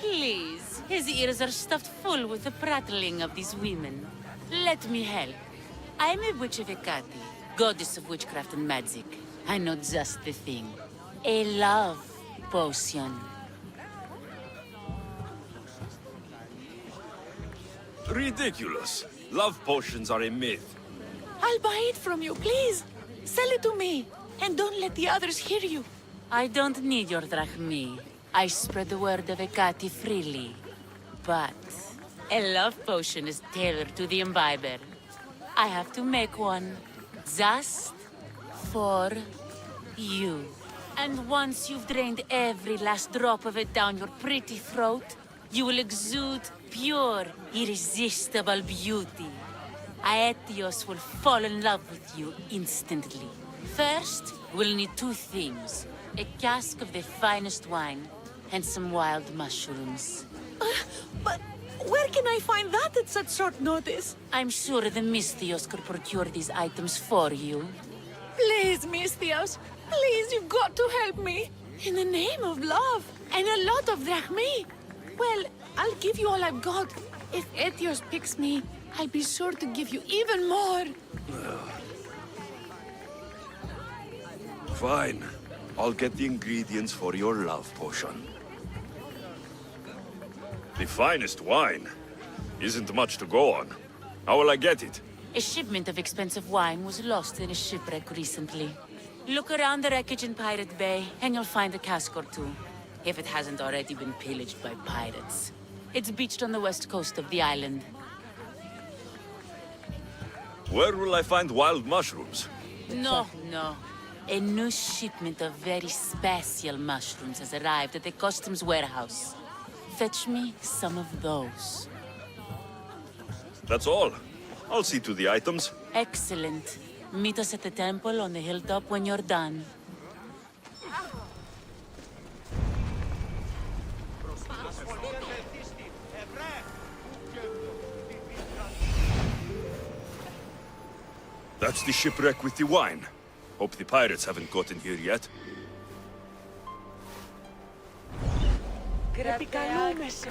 Please. His ears are stuffed full with the prattling of these women. Let me help. I'm a witch of Hecate, goddess of witchcraft and magic. I know just the thing. A love potion. Ridiculous. Love potions are a myth. I'll buy it from you, please. Sell it to me. And don't let the others hear you. I don't need your drachmi. I spread the word of Hecate freely. But a love potion is tailored to the imbiber. I have to make one just for you. And once you've drained every last drop of it down your pretty throat, you will exude pure, irresistible beauty. Aetios will fall in love with you instantly. First, we'll need two things. A cask of the finest wine, and some wild mushrooms. But where can I find that at such short notice? I'm sure the Mystios could procure these items for you. Please, Mystios. Please, you've got to help me. In the name of love. And a lot of drachmi. Well, I'll give you all I've got. If Etios picks me, I'll be sure to give you even more. Fine. I'll get the ingredients for your love potion. The finest wine? Isn't much to go on. How will I get it? A shipment of expensive wine was lost in a shipwreck recently. Look around the wreckage in Pirate Bay, and you'll find a cask or two. If it hasn't already been pillaged by pirates. It's beached on the west coast of the island. Where will I find wild mushrooms? No. A new shipment of very special mushrooms has arrived at the customs warehouse. Fetch me some of those. That's all. I'll see to the items. Excellent. Meet us at the temple on the hilltop when you're done. That's the shipwreck with the wine. Hope the pirates haven't gotten here yet. Επικαλούμεσαι.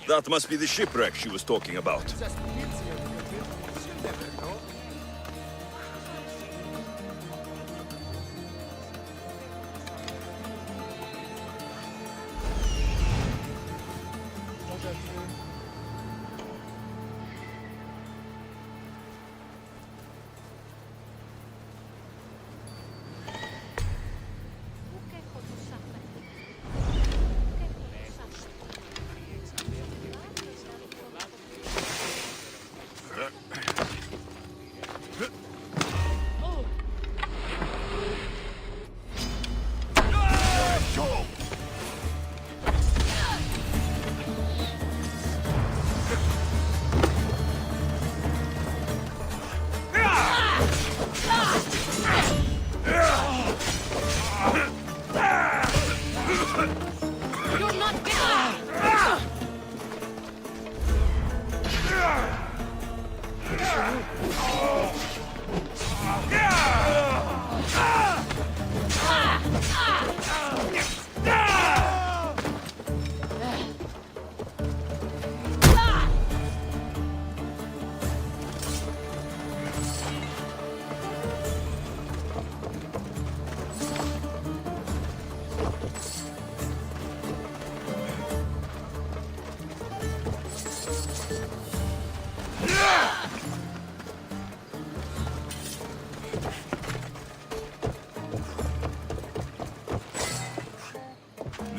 That must be the shipwreck she was talking about.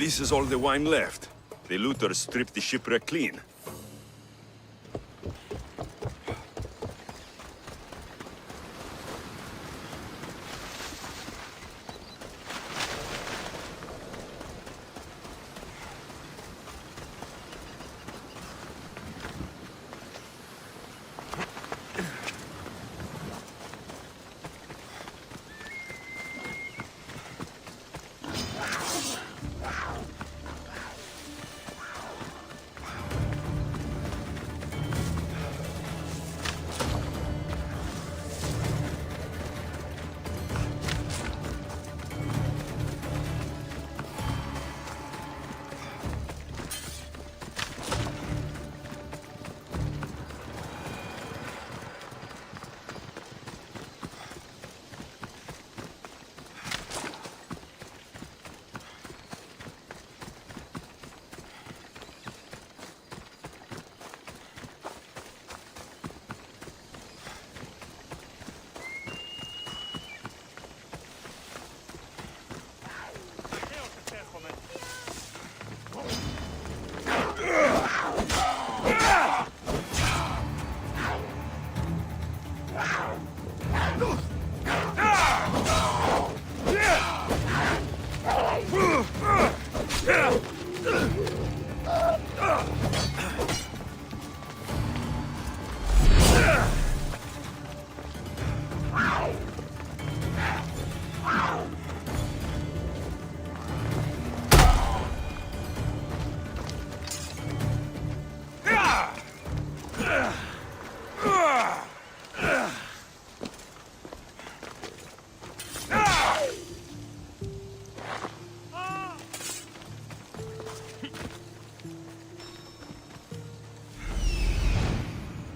This is all the wine left. The looters stripped the shipwreck clean.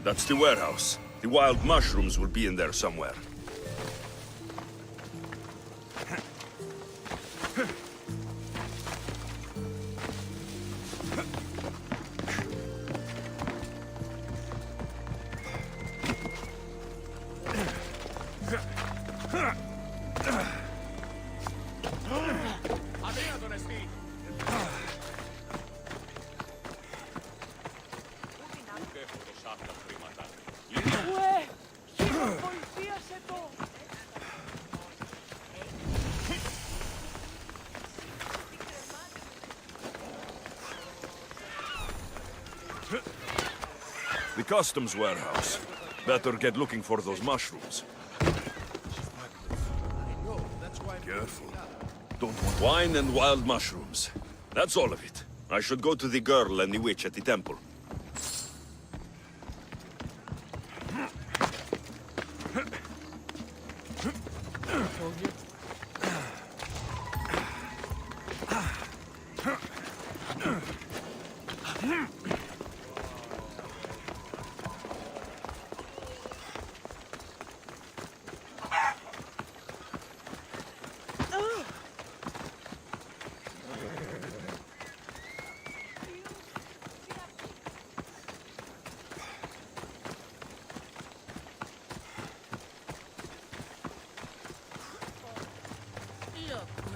That's the warehouse. The wild mushrooms will be in there somewhere. The customs warehouse. Better get looking for those mushrooms. Careful. Don't want wine and wild mushrooms. That's all of it. I should go to the girl and the witch at the temple.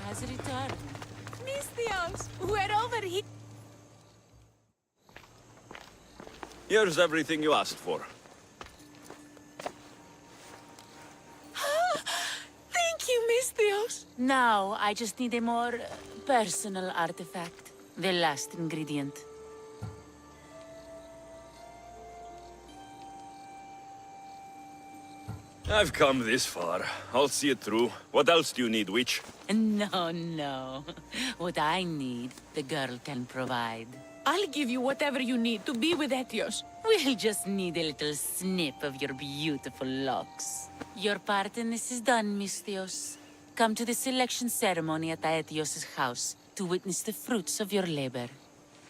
Has returned. Mistios, we're over here. Here's everything you asked for. Thank you, Mistios. Now, I just need a more personal artifact. The last ingredient. I've come this far. I'll see it through. What else do you need, witch? No, no. What I need, the girl can provide. I'll give you whatever you need to be with Etios. We'll just need a little snip of your beautiful locks. Your part in this is done, Mistios. Come to the selection ceremony at Aetios' house to witness the fruits of your labor.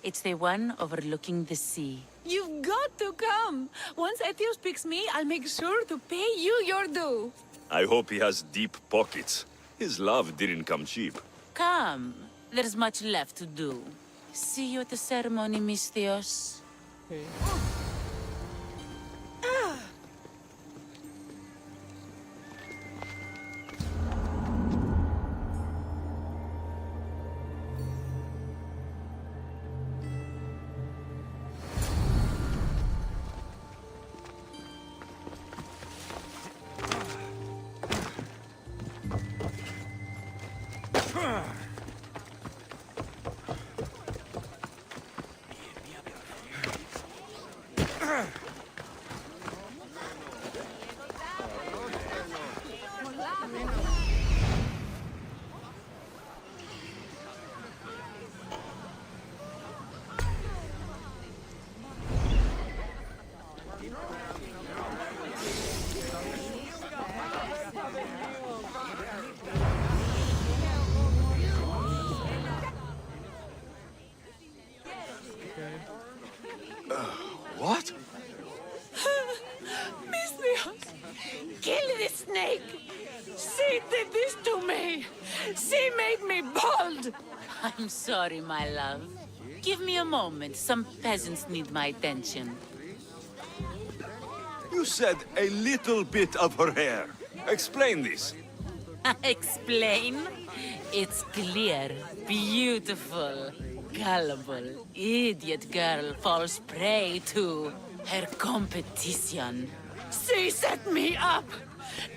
It's the one overlooking the sea. You've got to come. Once Etios picks me, I'll make sure to pay you your due. I hope he has deep pockets. His love didn't come cheap. Come. There's much left to do. See you at the ceremony, Mistios. Okay. What? Misthios! Kill this snake! She did this to me! She made me bald! I'm sorry, my love. Give me a moment. Some peasants need my attention. You said a little bit of her hair. Explain this. Explain? It's clear, beautiful, gullible, idiot girl falls prey to her competition. She set me up!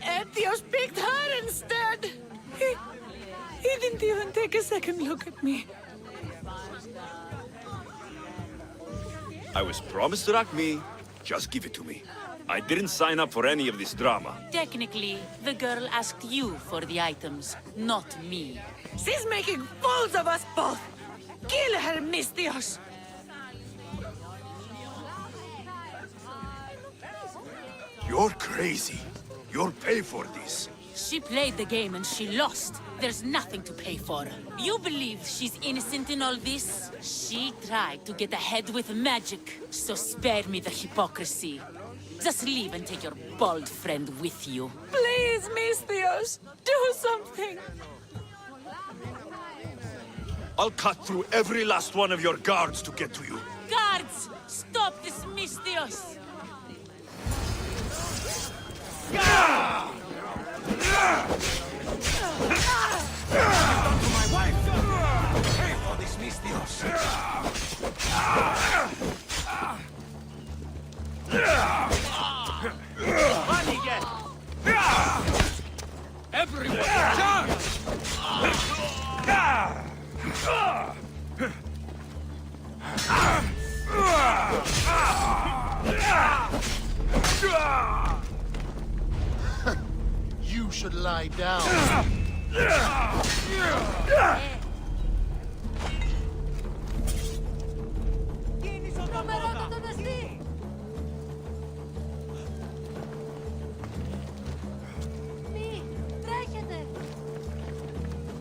Etios picked her instead! He didn't even take a second look at me. I was promised Rakmi. Just give it to me. I didn't sign up for any of this drama. Technically, the girl asked you for the items, not me. She's making fools of us both! Kill her, Misthios! You're crazy. You'll pay for this. She played the game and she lost. There's nothing to pay for. You believe she's innocent in all this? She tried to get ahead with magic, so spare me the hypocrisy. Just leave and take your bald friend with you. Please, Misthios, do something! I'll cut through every last one of your guards to get to you. Guards! Stop this Misthios! Done to my wife! Pay for this, Misthios! Money yet! Everyone, charge! You should lie down.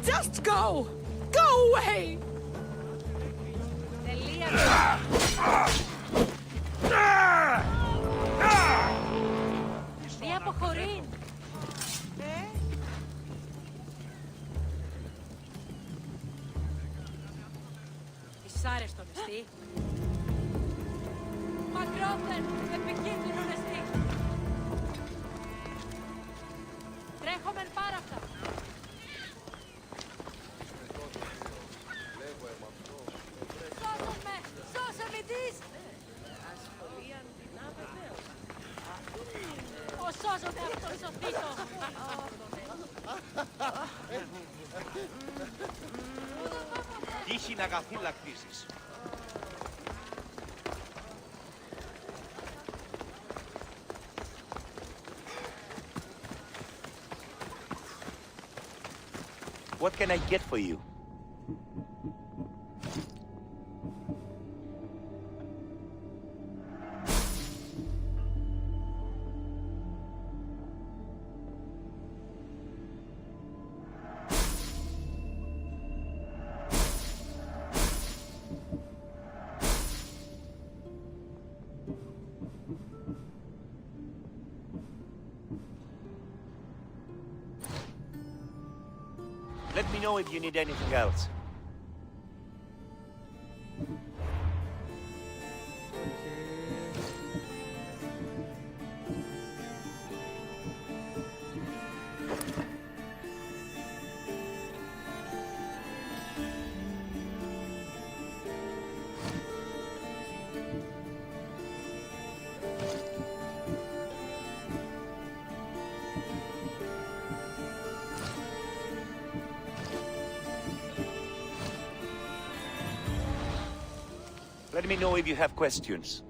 Just go! Go away! Τι αποχωρεί! Δυσάρεστο νηστή. Μακρόφερ, επικίνδυνο νηστή. Τρέχομεν πάρα αυτά. Σώσε με! Σώσε με της! Ο σώζομαι από τον σωθήτο. Τύχη να καθήλακτήσεις. What can I get for you? Let me know if you need anything else. Let me know if you have questions.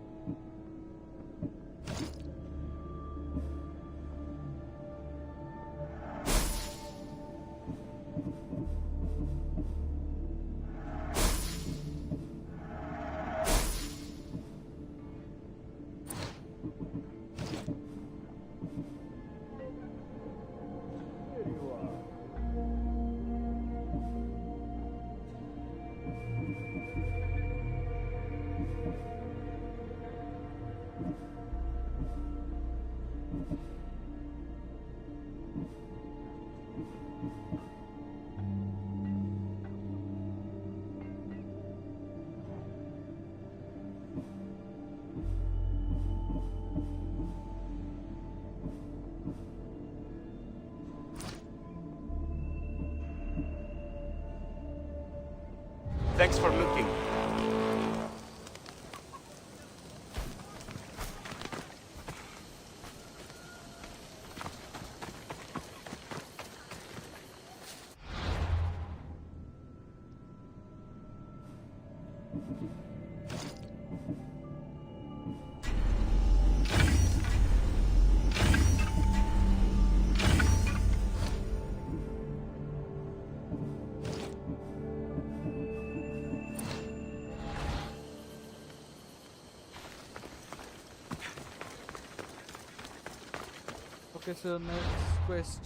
Thanks for looking. Okay, so next quest.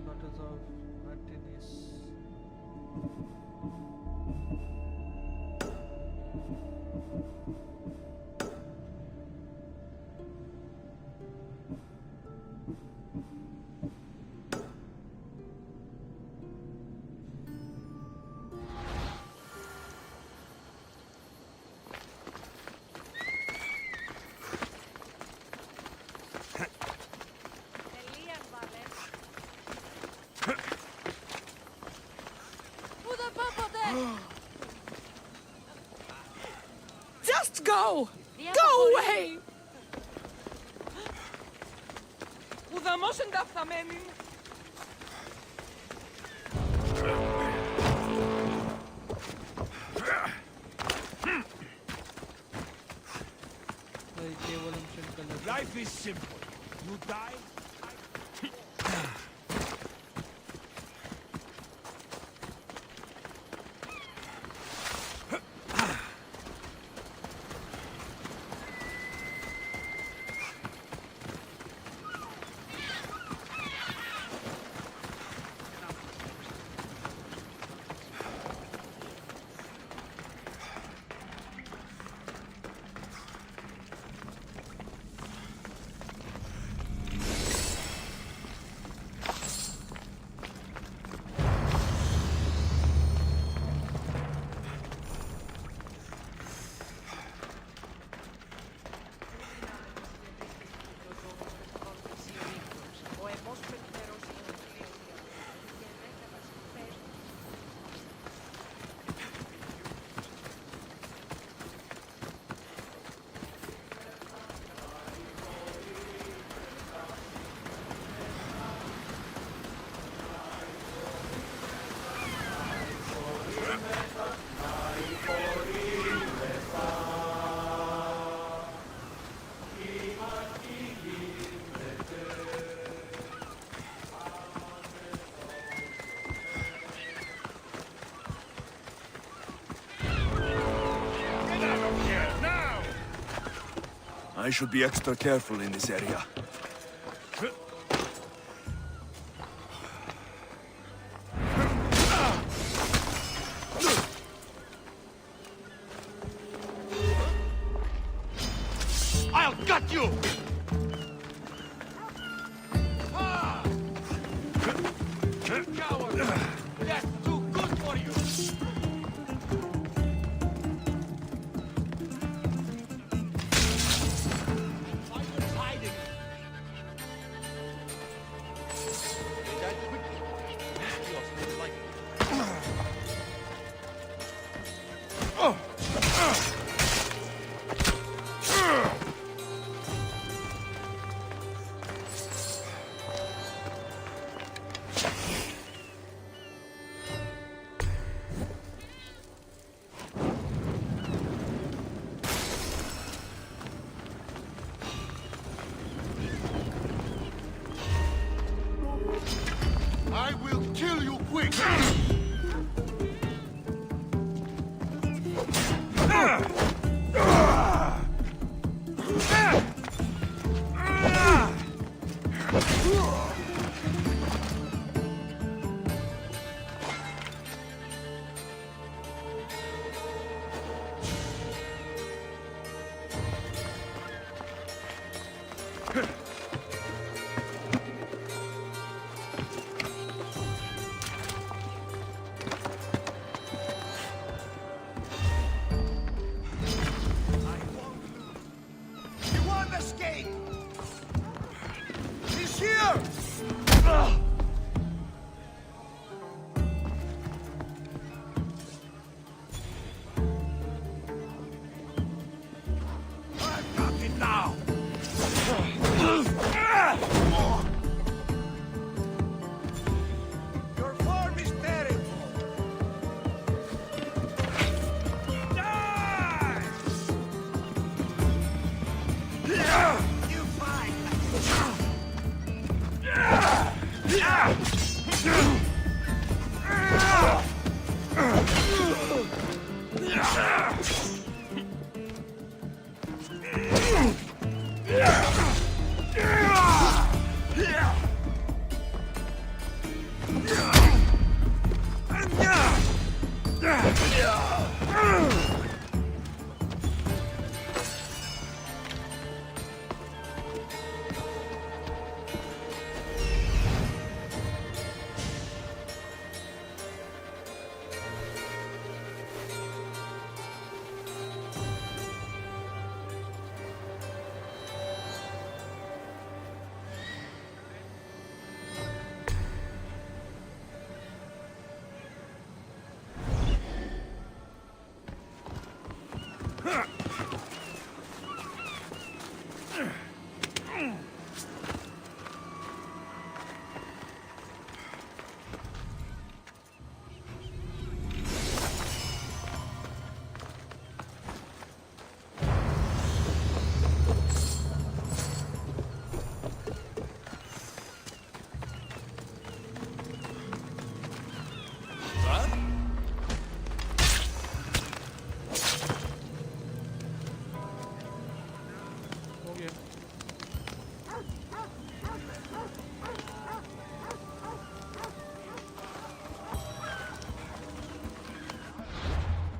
Daughters of Martinez. Just go! Go away! Ουδαμός ενταφθαμένην. Life is simple. You die. I should be extra careful in this area. I'll gut you! Coward! That's too good for you!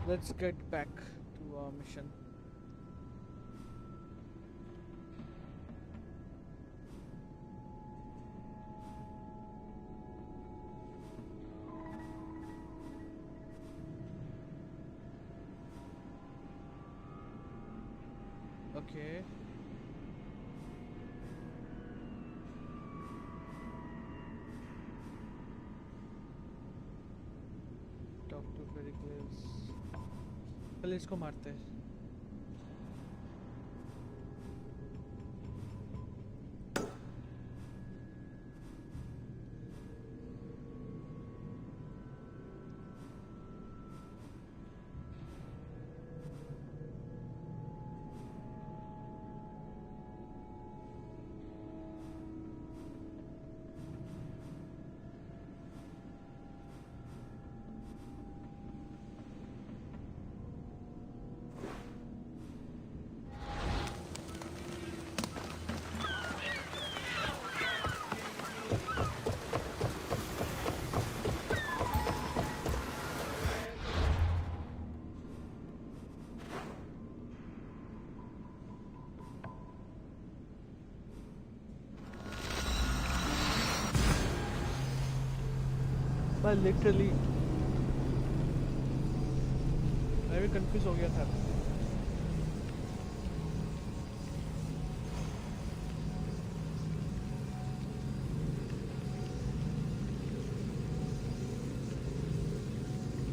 Let's get back to our mission. Okay. Talk to Pericles. पहले इसको मारते हैं. But literally मैं भी confuse हो गया था.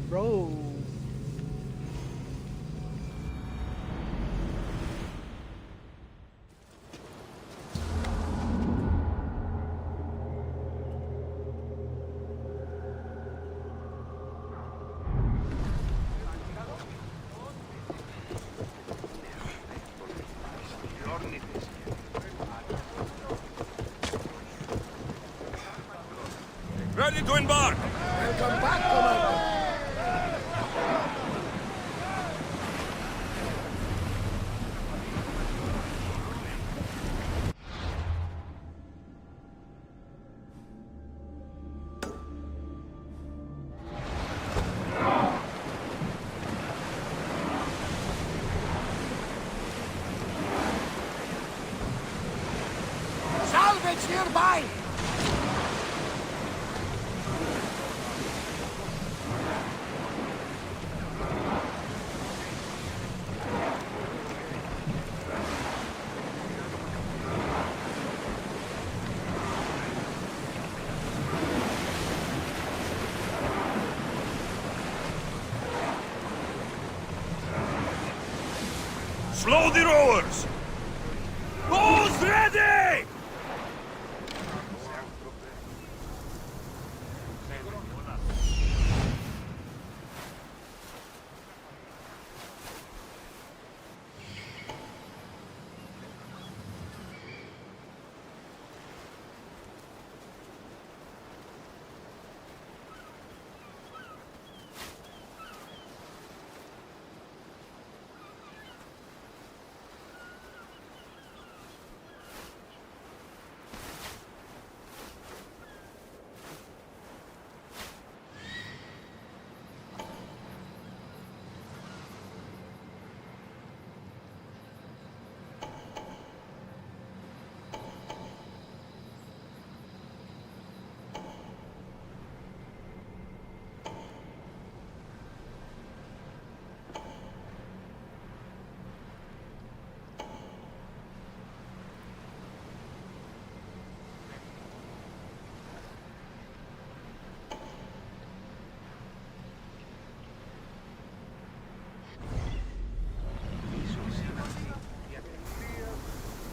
Bro. Ready to embark! Welcome back, Commander. Salvage nearby! Slow the rowers! Bows ready!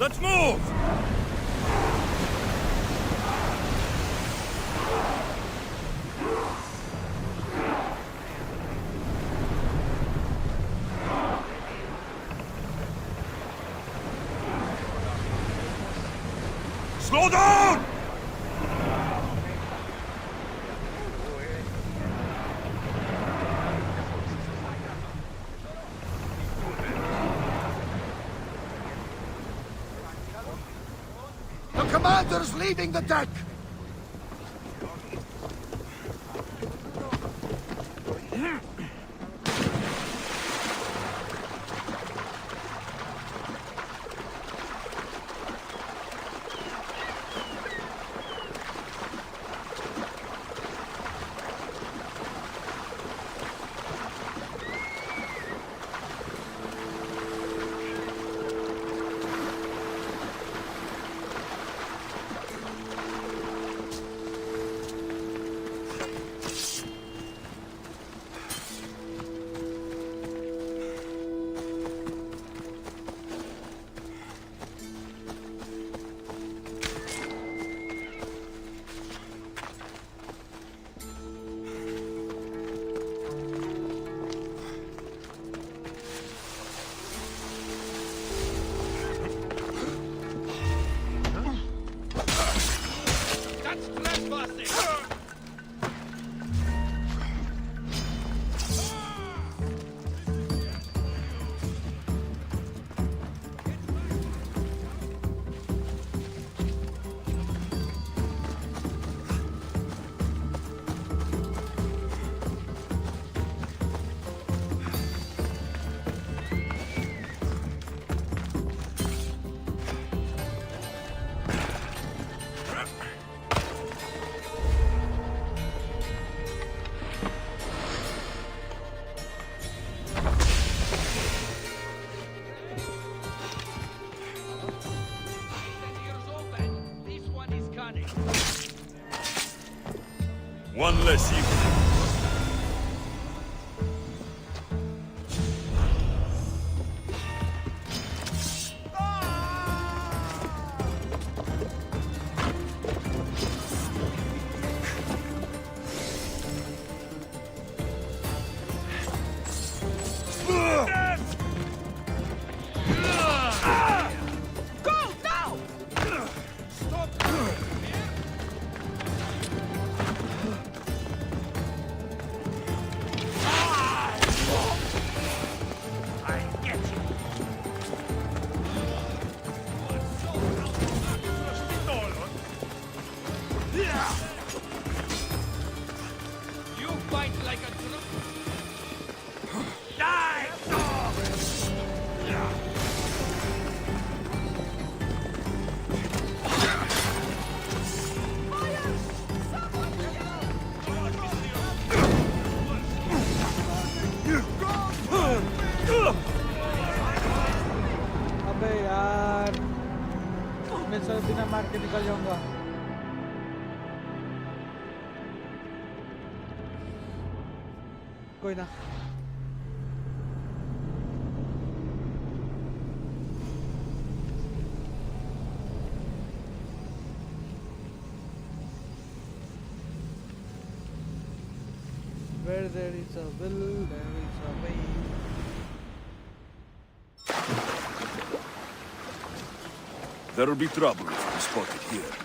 Let's move! Slow down! The commander's leaving the deck! One less evil. You fight like a drum. अबे यार मैं sir बिना मार के निकल जाऊंगा कोई ना Where there is a will, there is a way. There'll be trouble if I'm spotted here.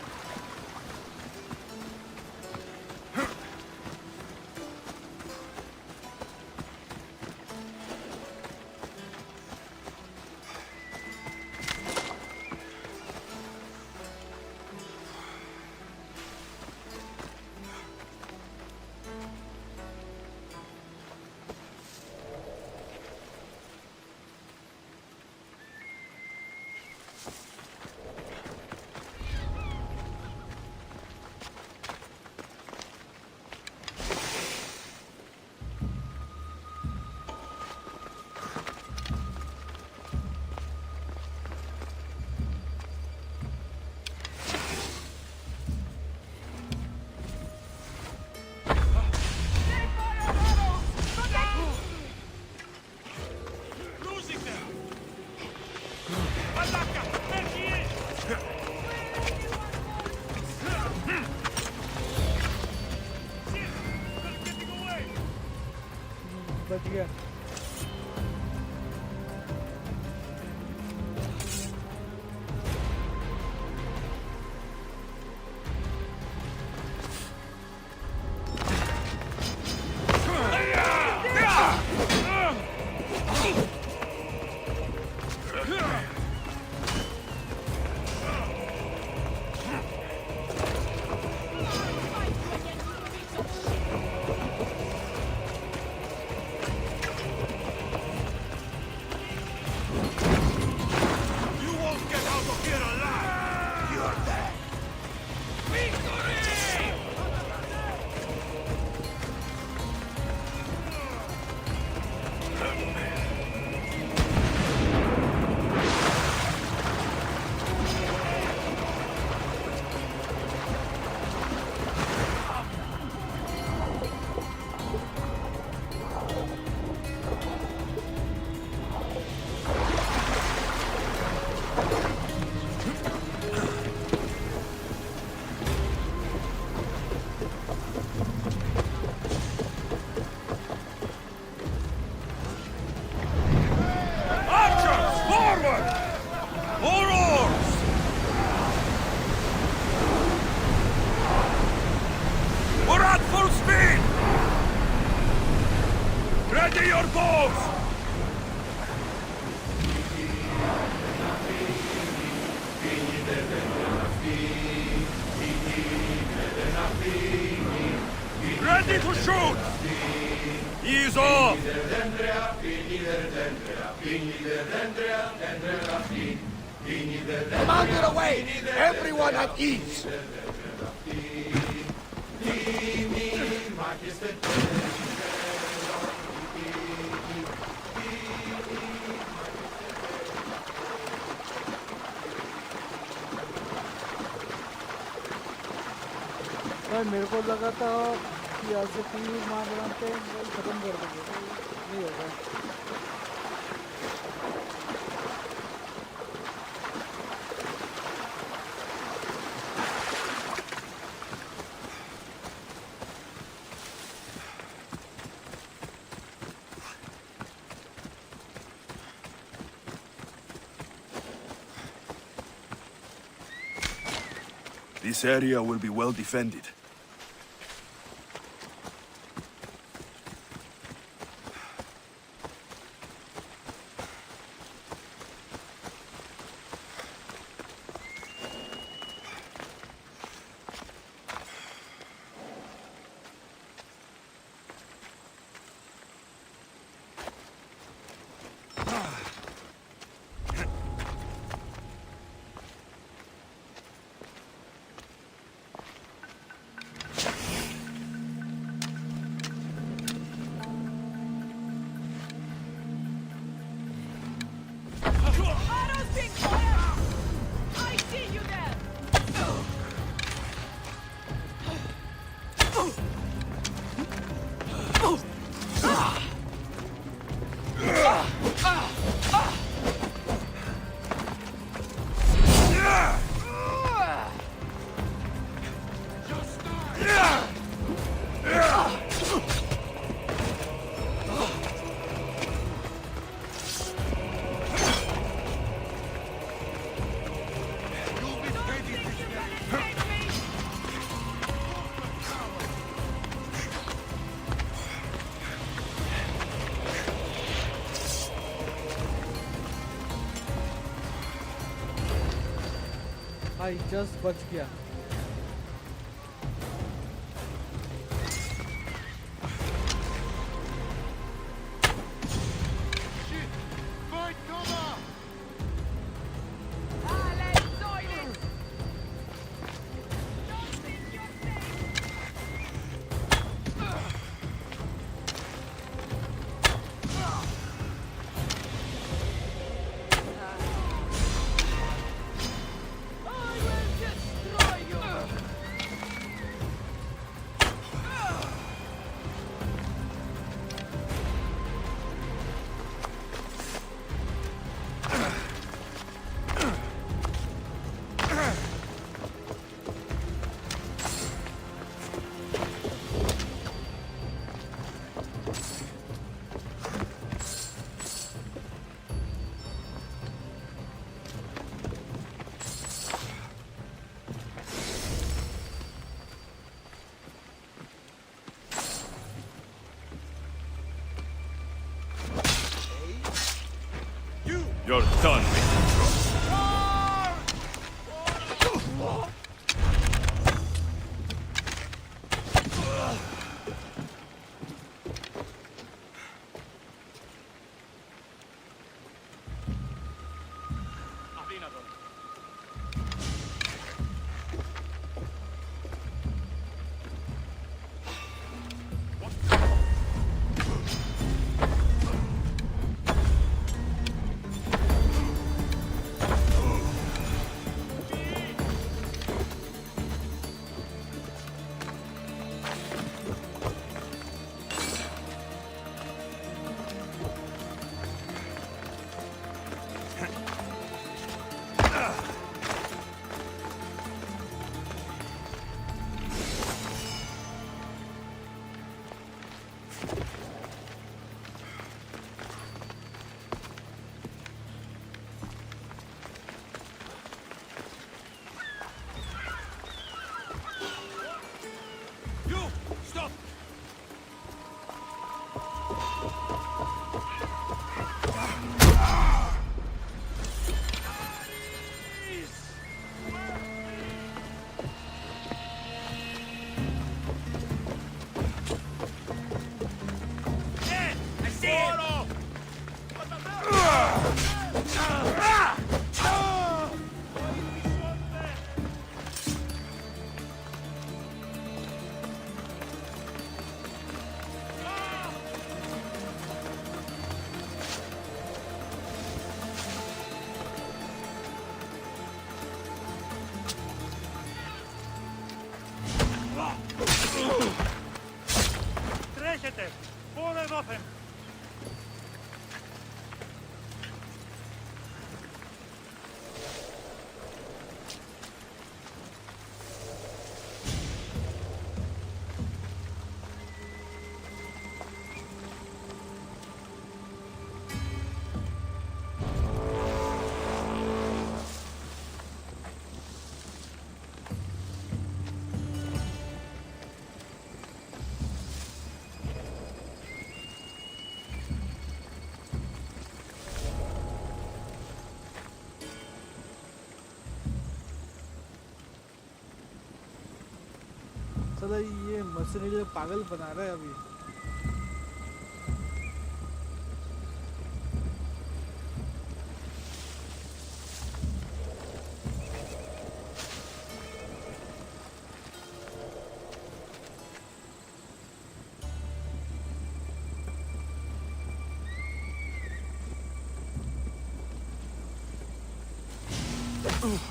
your bows! Ready to shoot! Ease off! Commander away! Everyone at ease! भाई मेरे को लगा था कि ऐसे तीर मारते हैं खत्म कर देंगे, नहीं होगा। This area will be well defended. भाई जस्ट बच गया। You're done, Mr. मतलब ये मशीनरी पागल बना रहा है अभी।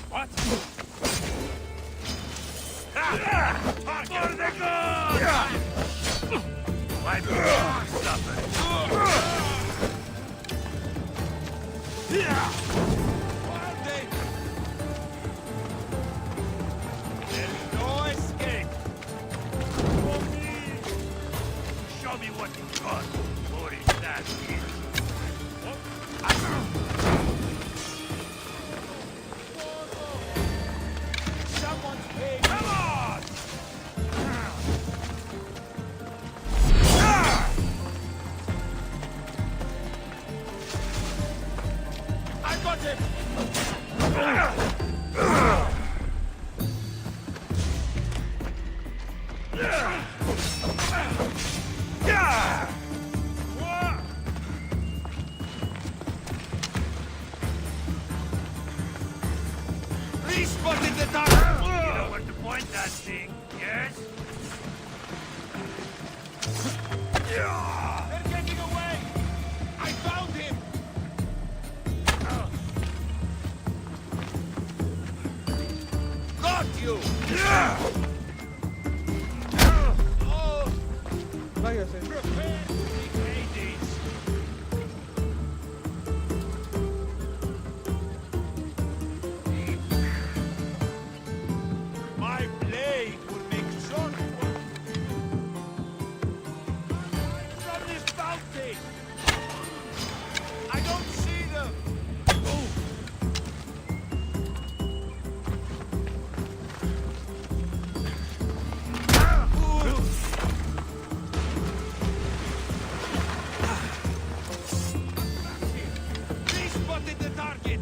What? Why do you suffer? There's no escape. Show me what you got, or is that it? Someone's paying. Come on! I got him! Respotted the target! You know where to point that thing, yes? They're getting away! I found him! Got you! Oh! भाई ऐसे Prepare to be Hades! My blade will make short work. From this bounty! I don't see them! Respotted the target!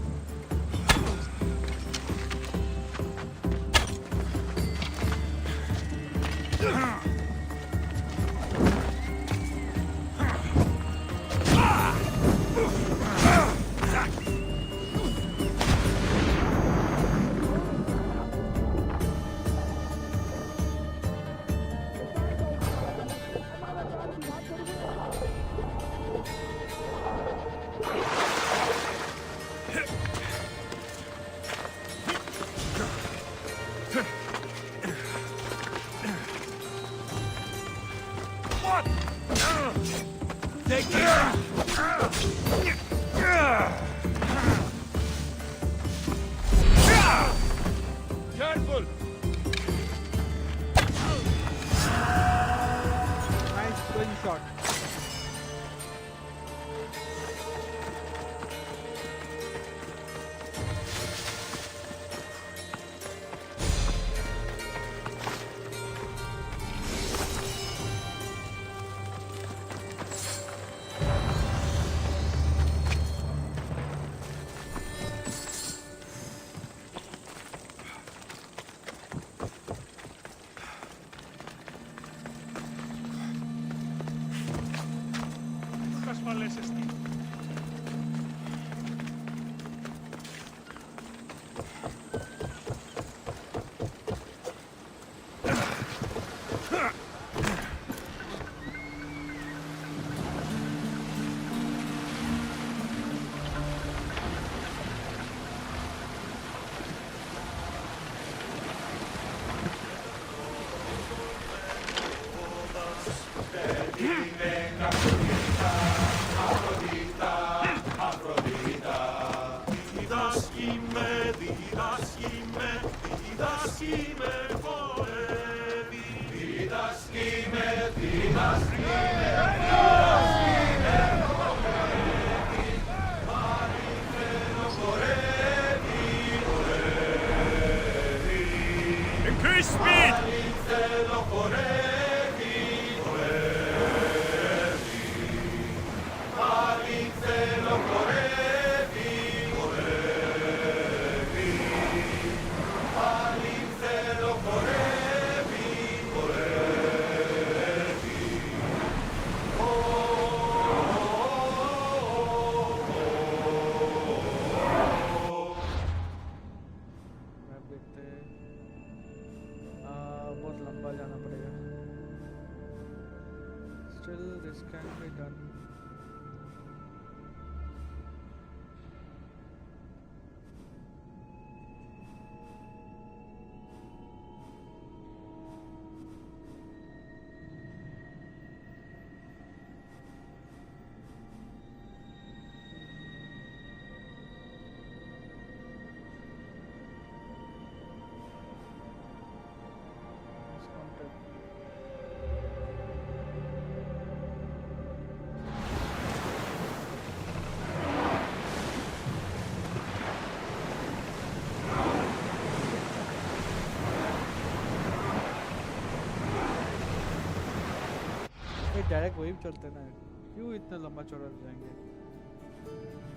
What? Take it! Direct वही चलते ना, क्यों इतना लंबा चौड़ा जाएंगे?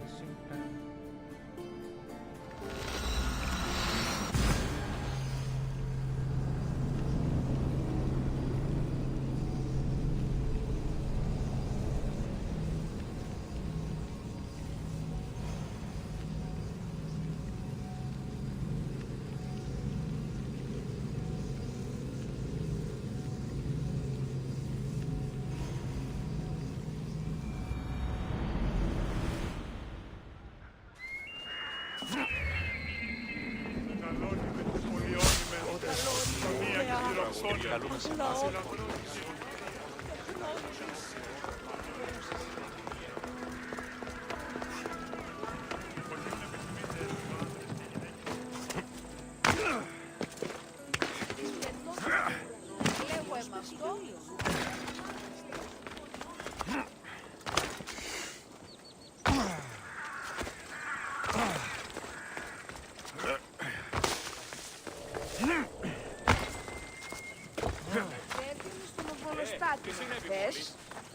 Missing time.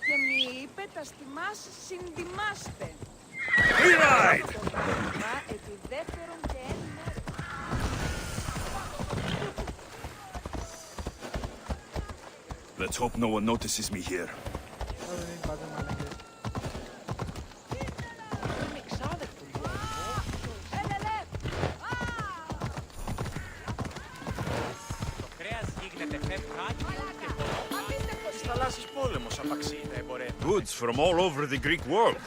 Και μη είπε τα στιμάς συντιμάστε. Ride! Επί δεύτερον και εν μέρος. Let's hope no one notices me here. Goods from all over the Greek world.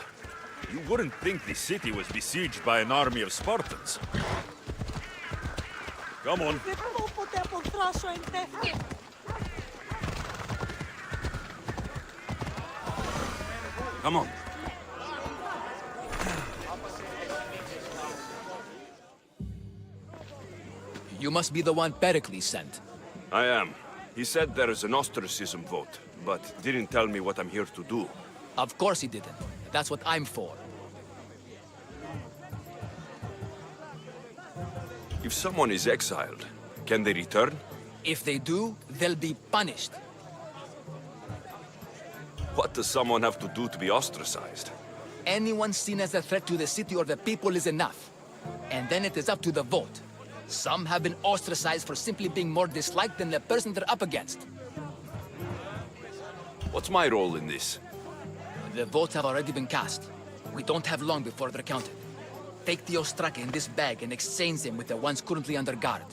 You wouldn't think the city was besieged by an army of Spartans. Come on. Come on. You must be the one Pericles sent. I am. He said there is an ostracism vote, but didn't tell me what I'm here to do. Of course he didn't. That's what I'm for. If someone is exiled, can they return? If they do, they'll be punished. What does someone have to do to be ostracized? Anyone seen as a threat to the city or the people is enough. And then it is up to the vote. Some have been ostracized for simply being more disliked than the person they're up against. What's my role in this? The votes have already been cast. We don't have long before they're counted. Take the ostraka in this bag and exchange them with the ones currently under guard.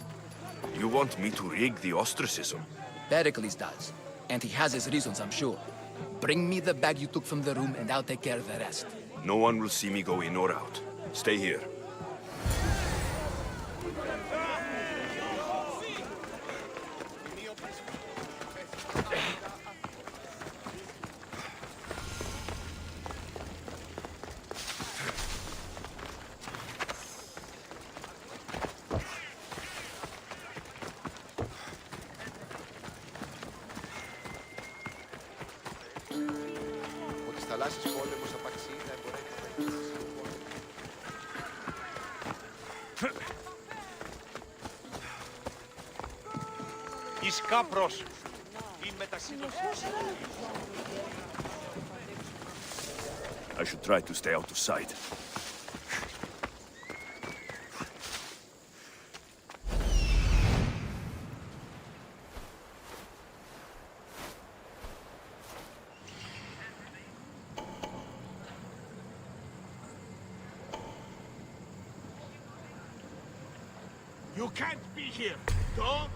You want me to rig the ostracism? Pericles does. And he has his reasons, I'm sure. Bring me the bag you took from the room and I'll take care of the rest. No one will see me go in or out. Stay here. Εις κάπρος. I should try to stay out of sight. You can't be here. Don't.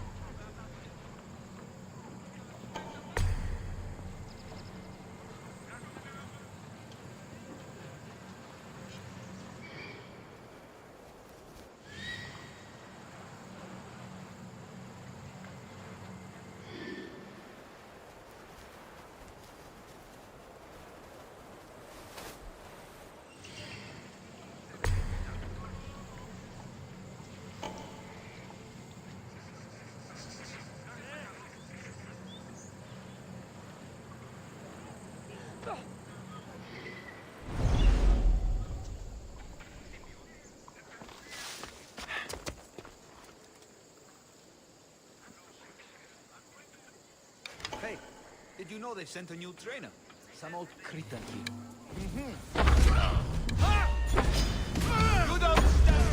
Did you know they sent a new trainer? Some old cretin here. You don't stand!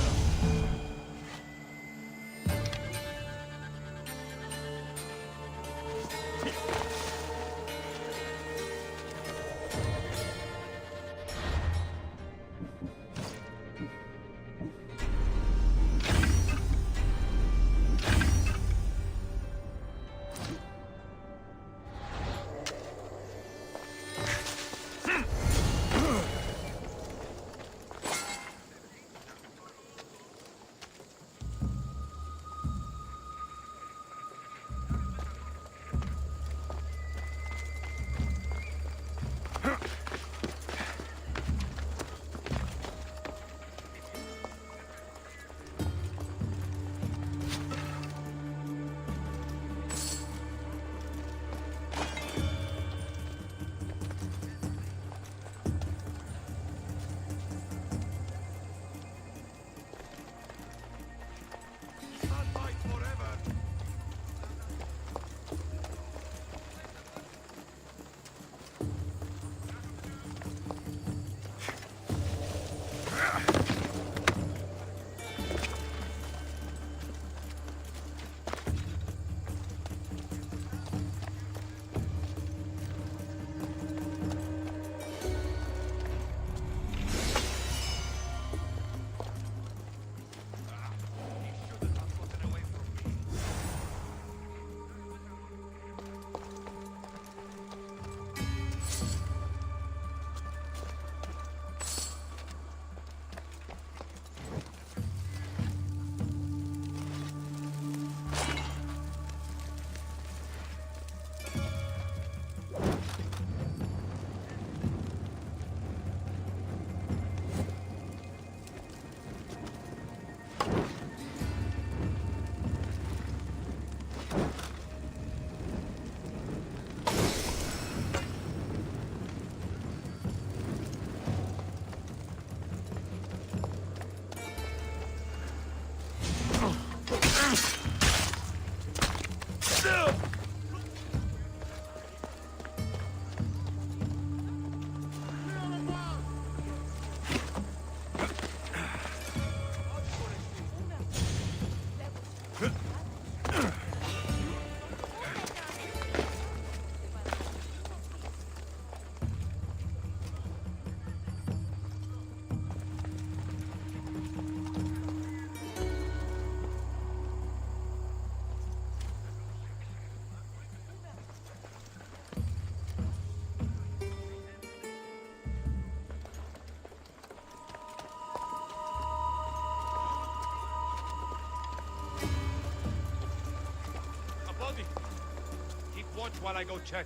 Watch while I go check.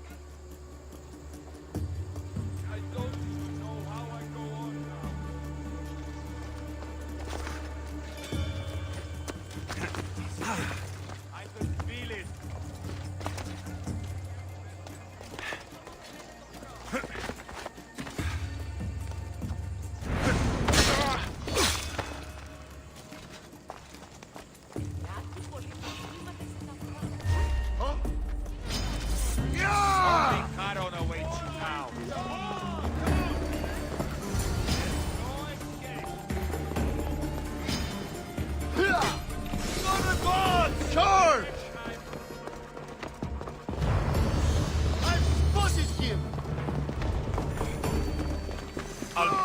I don't even know how I go on now. I can feel it.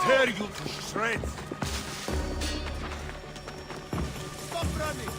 Tear you to shreds! Stop running!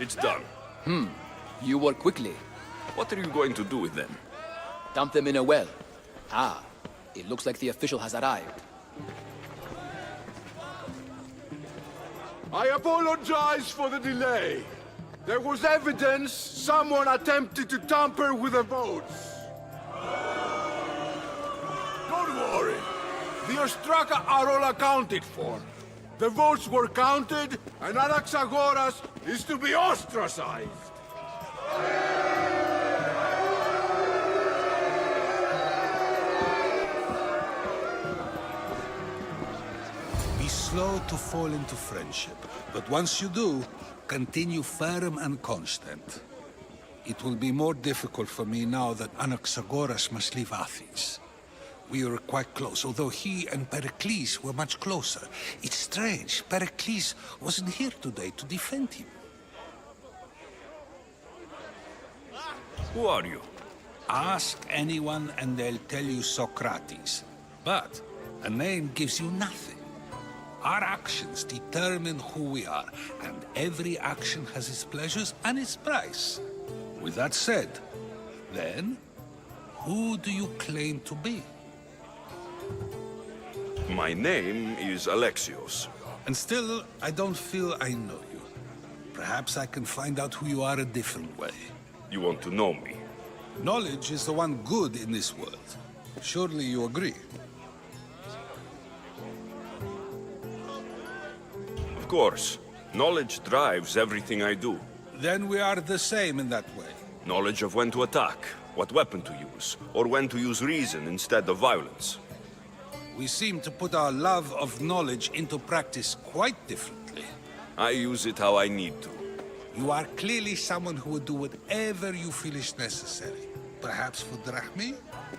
It's done. You work quickly. What are you going to do with them? Dump them in a well. Ah, it looks like the official has arrived. I apologize for the delay. There was evidence someone attempted to tamper with the votes. Don't worry. The Ostraka are all accounted for. The votes were counted, and Anaxagoras is to be ostracized. Be slow to fall into friendship, but once you do, continue firm and constant. It will be more difficult for me now that Anaxagoras must leave Athens. We were quite close, although he and Pericles were much closer. It's strange, Pericles wasn't here today to defend him. Who are you? Ask anyone and they'll tell you Socrates. But a name gives you nothing. Our actions determine who we are, and every action has its pleasures and its price. With that said, then, who do you claim to be? My name is Alexios. And still, I don't feel I know you. Perhaps I can find out who you are a different way. You want to know me? Knowledge is the one good in this world. Surely you agree? Of course. Knowledge drives everything I do. Then we are the same in that way. Knowledge of when to attack, what weapon to use, or when to use reason instead of violence. We seem to put our love of knowledge into practice quite differently. I use it how I need to. You are clearly someone who would do whatever you feel is necessary. Perhaps for drachmi,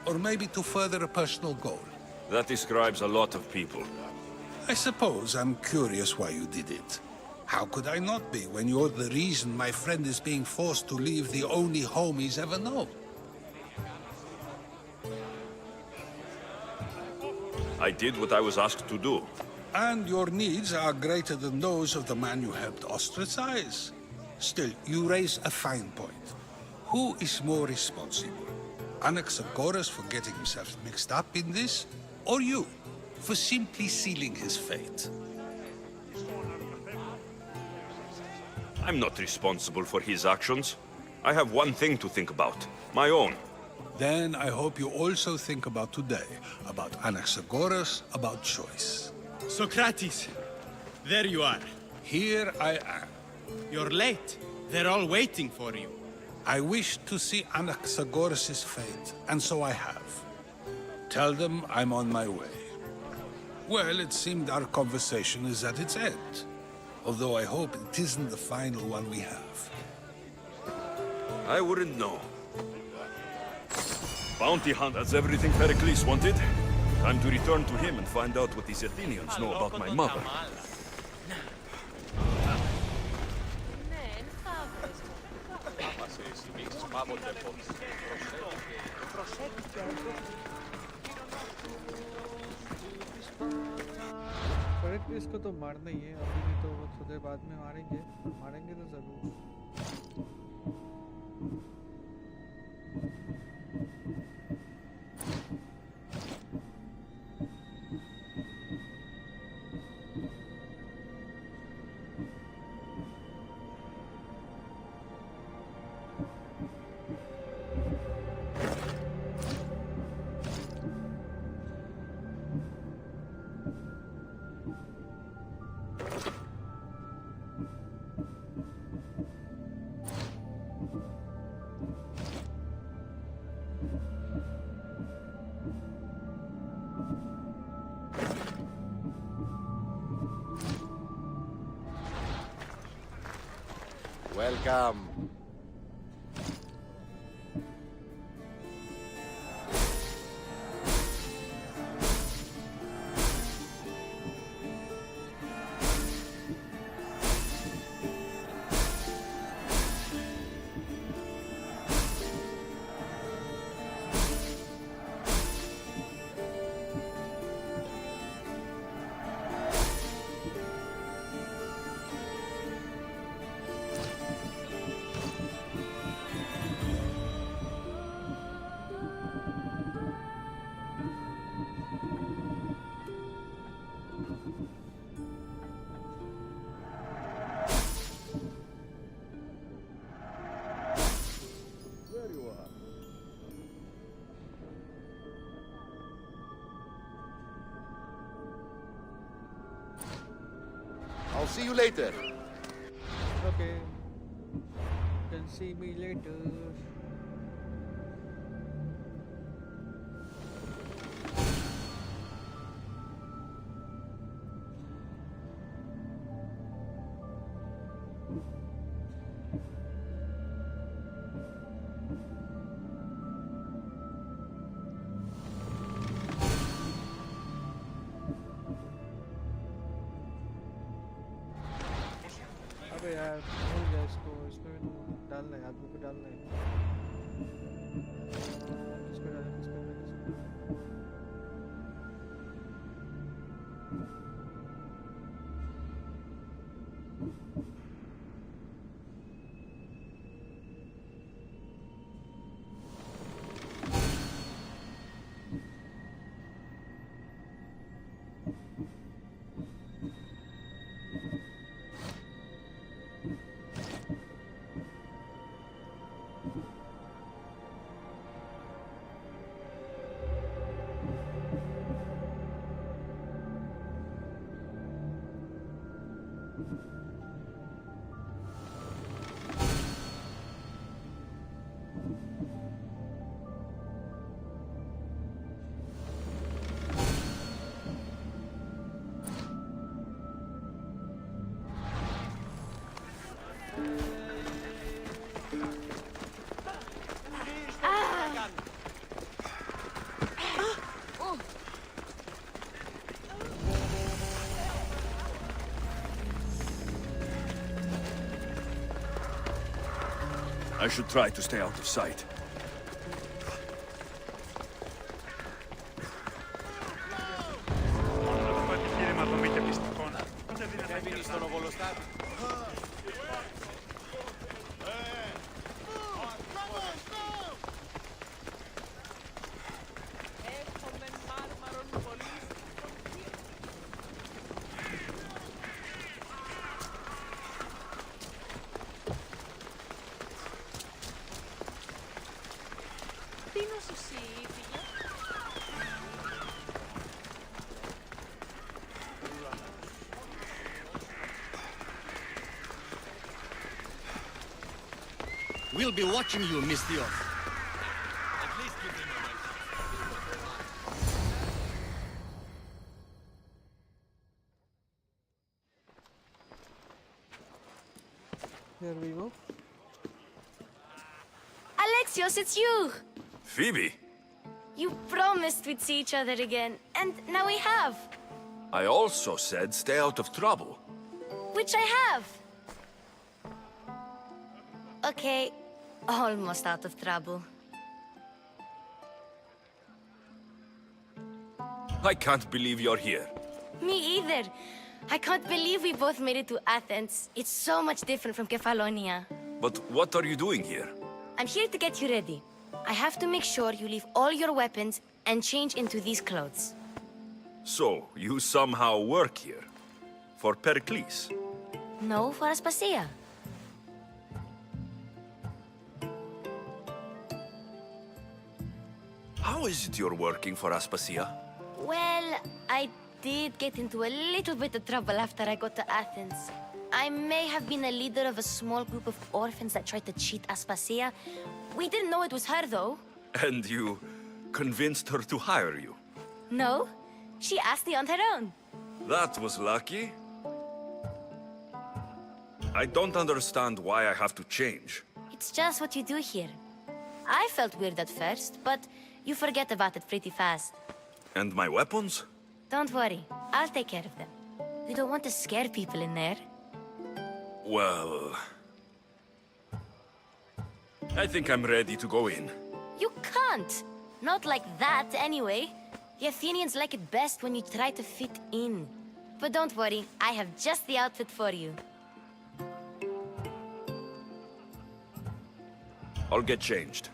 or maybe to further a personal goal. That describes a lot of people. I suppose I'm curious why you did it. How could I not be when you're the reason my friend is being forced to leave the only home he's ever known? I did what I was asked to do. And your needs are greater than those of the man you helped ostracize. Still, you raise a fine point. Who is more responsible? Anaxagoras for getting himself mixed up in this, or you, for simply sealing his fate? I'm not responsible for his actions. I have one thing to think about, my own. Then I hope you also think about today, about Anaxagoras, about choice. Socrates, there you are. Here I am. You're late. They're all waiting for you. I wish to see Anaxagoras' fate, and so I have. Tell them I'm on my way. Well, it seemed our conversation is at its end. Although I hope it isn't the final one we have. I wouldn't know. Bounty hunt has everything Pericles wanted. Time to return to him and find out what these Athenians know about my mother. Pericles को तो मारना ही है, अभी नहीं तो वो थोड़े बाद में मारेंगे तो जरूर. Welcome. I'll see you later. Okay. You can see me later. अबे यार भूल गया इसमें डालना है, आदमी को डालना है। किसको डालें, किसको डालें, किसको I should try to stay out of sight. We'll be watching you, Miss Dios. Here we go. Alexios, it's you! Phoebe, You promised we'd see each other again, and now we have. I also said stay out of trouble. Which I have. Okay, almost out of trouble. I can't believe you're here. Me either. I can't believe we both made it to Athens. It's so much different from Kefalonia. But what are you doing here? I'm here to get you ready. I have to make sure you leave all your weapons and change into these clothes. So, you somehow work here? For Pericles? No, for Aspasia. How is it you're working for Aspasia? Well, I did get into a little bit of trouble after I got to Athens. I may have been a leader of a small group of orphans that tried to cheat Aspasia. We didn't know it was her, though. And you convinced her to hire you? No, she asked me on her own. That was lucky. I don't understand why I have to change. It's just what you do here. I felt weird at first, but you forget about it pretty fast. And my weapons? Don't worry, I'll take care of them. You don't want to scare people in there. Well... I think I'm ready to go in. You can't! Not like that, anyway. The Athenians like it best when you try to fit in. But don't worry, I have just the outfit for you. I'll get changed.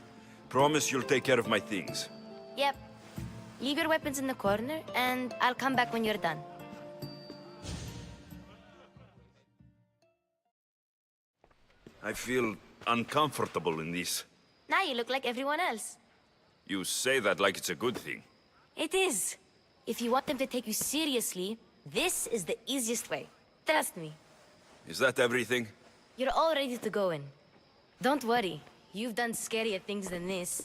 Promise you'll take care of my things. Yep. Leave your weapons in the corner, and I'll come back when you're done. I feel uncomfortable in this. Now you look like everyone else. You say that like it's a good thing. It is. If you want them to take you seriously, this is the easiest way. Trust me. Is that everything? You're all ready to go in. Don't worry. You've done scarier things than this.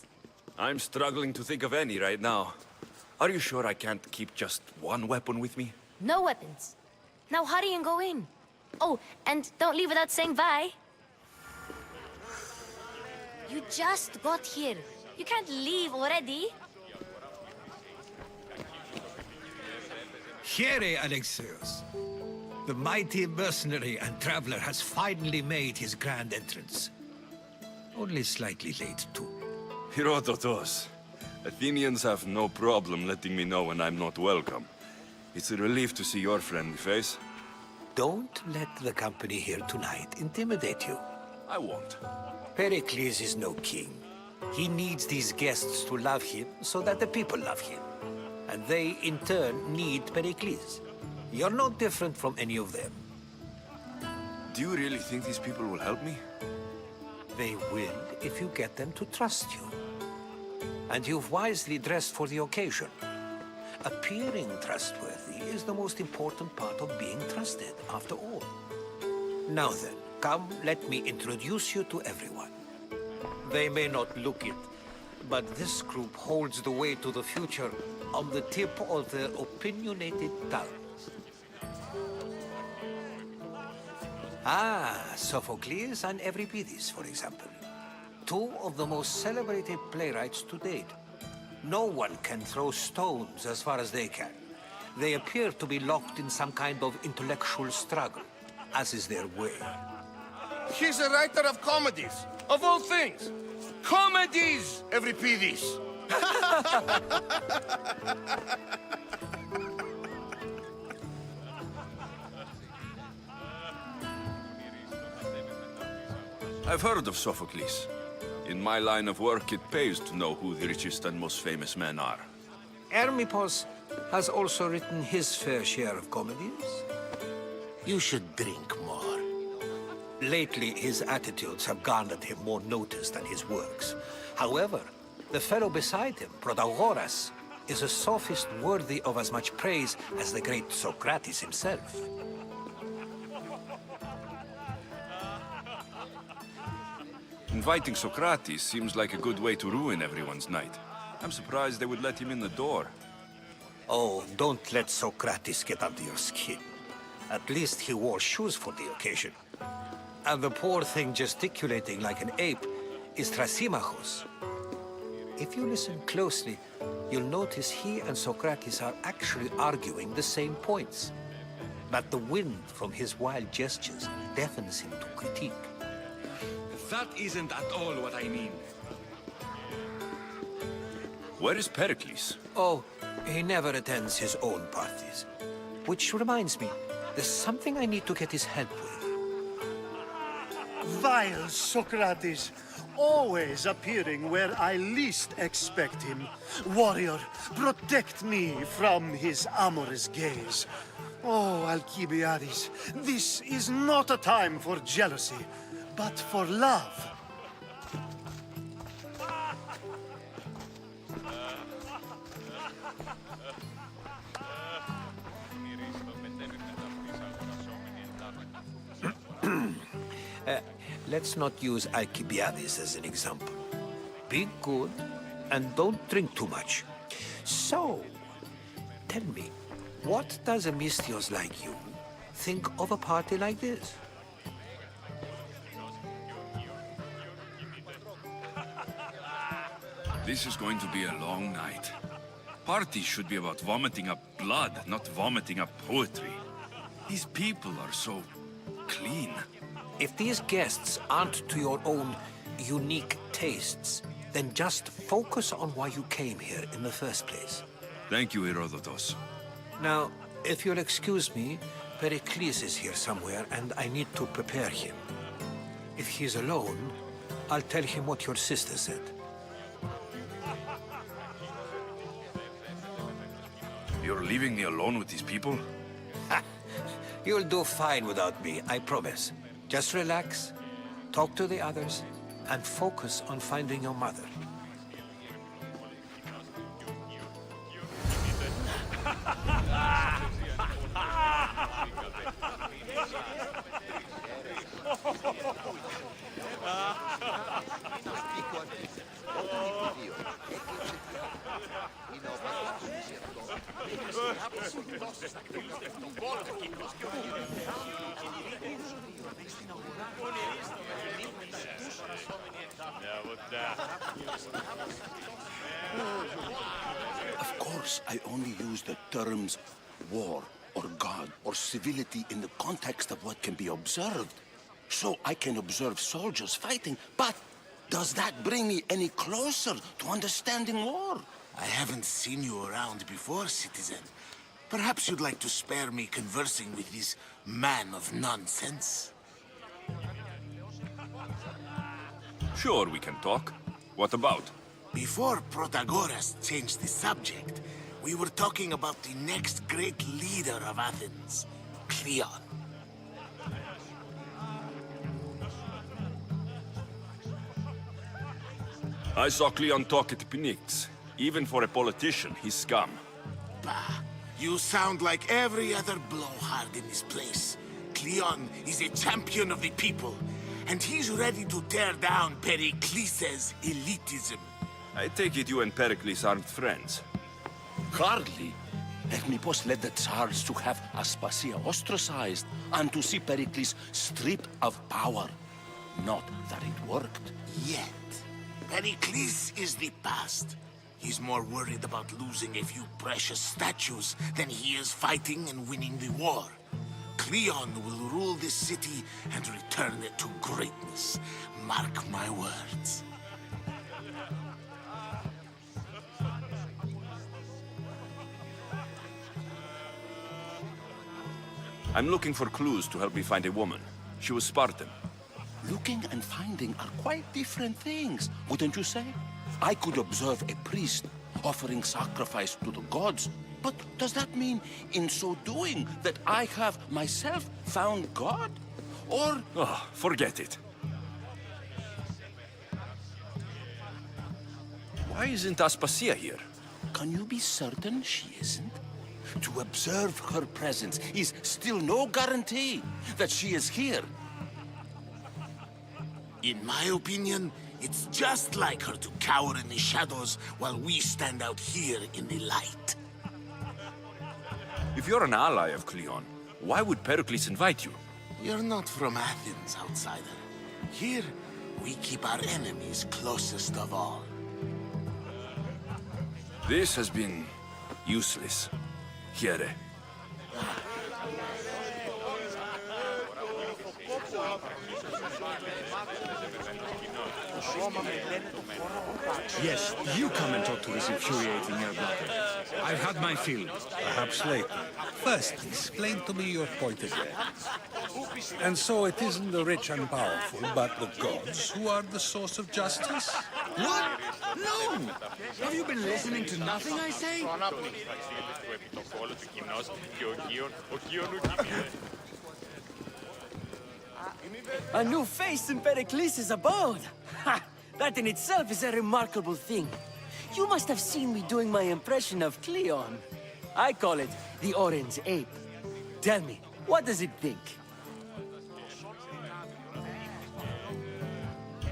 I'm struggling to think of any right now. Are you sure I can't keep just one weapon with me? No weapons. Now hurry and go in. Oh, and don't leave without saying bye. You just got here. You can't leave already. Here, Alexios. The mighty mercenary and traveler has finally made his grand entrance. Only slightly late, too. Herodotos. Athenians have no problem letting me know when I'm not welcome. It's a relief to see your friendly face. Don't let the company here tonight intimidate you. I won't. Pericles is no king. He needs these guests to love him so that the people love him. And they, in turn, need Pericles. You're no different from any of them. Do you really think these people will help me? They will if you get them to trust you. And you've wisely dressed for the occasion. Appearing trustworthy is the most important part of being trusted, after all. Now then, come, let me introduce you to everyone. They may not look it, but this group holds the way to the future on the tip of their opinionated tongues. Sophocles and Euripides, for example. Two of the most celebrated playwrights to date. No one can throw stones as far as they can. They appear to be locked in some kind of intellectual struggle, as is their way. He's a writer of comedies, of all things. Comedies, Euripides. I've heard of Sophocles. In my line of work, it pays to know who the richest and most famous men are. Hermippos has also written his fair share of comedies. You should drink more. Lately, his attitudes have garnered him more notice than his works. However, the fellow beside him, Protagoras, is a sophist worthy of as much praise as the great Socrates himself. Inviting Socrates seems like a good way to ruin everyone's night. I'm surprised they would let him in the door. Oh, don't let Socrates get under your skin. At least he wore shoes for the occasion. And the poor thing gesticulating like an ape is Thrasymachos. If you listen closely, you'll notice he and Socrates are actually arguing the same points. But the wind from his wild gestures deafens him to critique. That isn't at all what I mean. Where is Pericles? Oh, he never attends his own parties. Which reminds me, there's something I need to get his help with. Vile Socrates, always appearing where I least expect him. Warrior, protect me from his amorous gaze. Oh, Alcibiades, this is not a time for jealousy, but for love. Let's not use Alcibiades as an example. Be good and don't drink too much. So, tell me, what does a Mystios like you think of a party like this? This is going to be a long night. Parties should be about vomiting up blood, not vomiting up poetry. These people are so clean. If these guests aren't to your own unique tastes, then just focus on why you came here in the first place. Thank you, Herodotos. Now, if you'll excuse me, Pericles is here somewhere, and I need to prepare him. If he's alone, I'll tell him what your sister said. You're leaving me alone with these people? You'll do fine without me, I promise. Just relax, talk to the others, and focus on finding your mother. Of course, I only use the terms war or God or civility in the context of what can be observed. So I can observe soldiers fighting, but does that bring me any closer to understanding war? I haven't seen you around before, citizen. Perhaps you'd like to spare me conversing with this man of nonsense? Sure, we can talk. What about? Before Protagoras changed the subject, we were talking about the next great leader of Athens, Cleon. I saw Cleon talk at Phoenix. Even for a politician, he's scum. Bah, you sound like every other blowhard in this place. Cleon is a champion of the people, and he's ready to tear down Pericles' elitism. I take it you and Pericles aren't friends. Hardly. Hermippos led the Tsars to have Aspasia ostracized and to see Pericles stripped of power. Not that it worked. Yet. Pericles is the past. He's more worried about losing a few precious statues than he is fighting and winning the war. Cleon will rule this city and return it to greatness. Mark my words. I'm looking for clues to help me find a woman. She was Spartan. Looking and finding are quite different things, wouldn't you say? I could observe a priest offering sacrifice to the gods, but does that mean, in so doing, that I have myself found God? Or... Oh, forget it. Why isn't Aspasia here? Can you be certain she isn't? To observe her presence is still no guarantee that she is here. In my opinion, it's just like her to cower in the shadows while we stand out here in the light. If you're an ally of Cleon, why would Pericles invite you? You're not from Athens, outsider. Here, we keep our enemies closest of all. This has been useless. Here. Yes, you come and talk to this infuriating airbrother. I've had my fill. Perhaps later. First, explain to me your point again. And so it isn't the rich and powerful, but the gods who are the source of justice? What? No! Have you been listening to nothing I say? A new face in Pericles' abode! Ha! That in itself is a remarkable thing. You must have seen me doing my impression of Cleon. I call it the Orange Ape. Tell me, what does it think?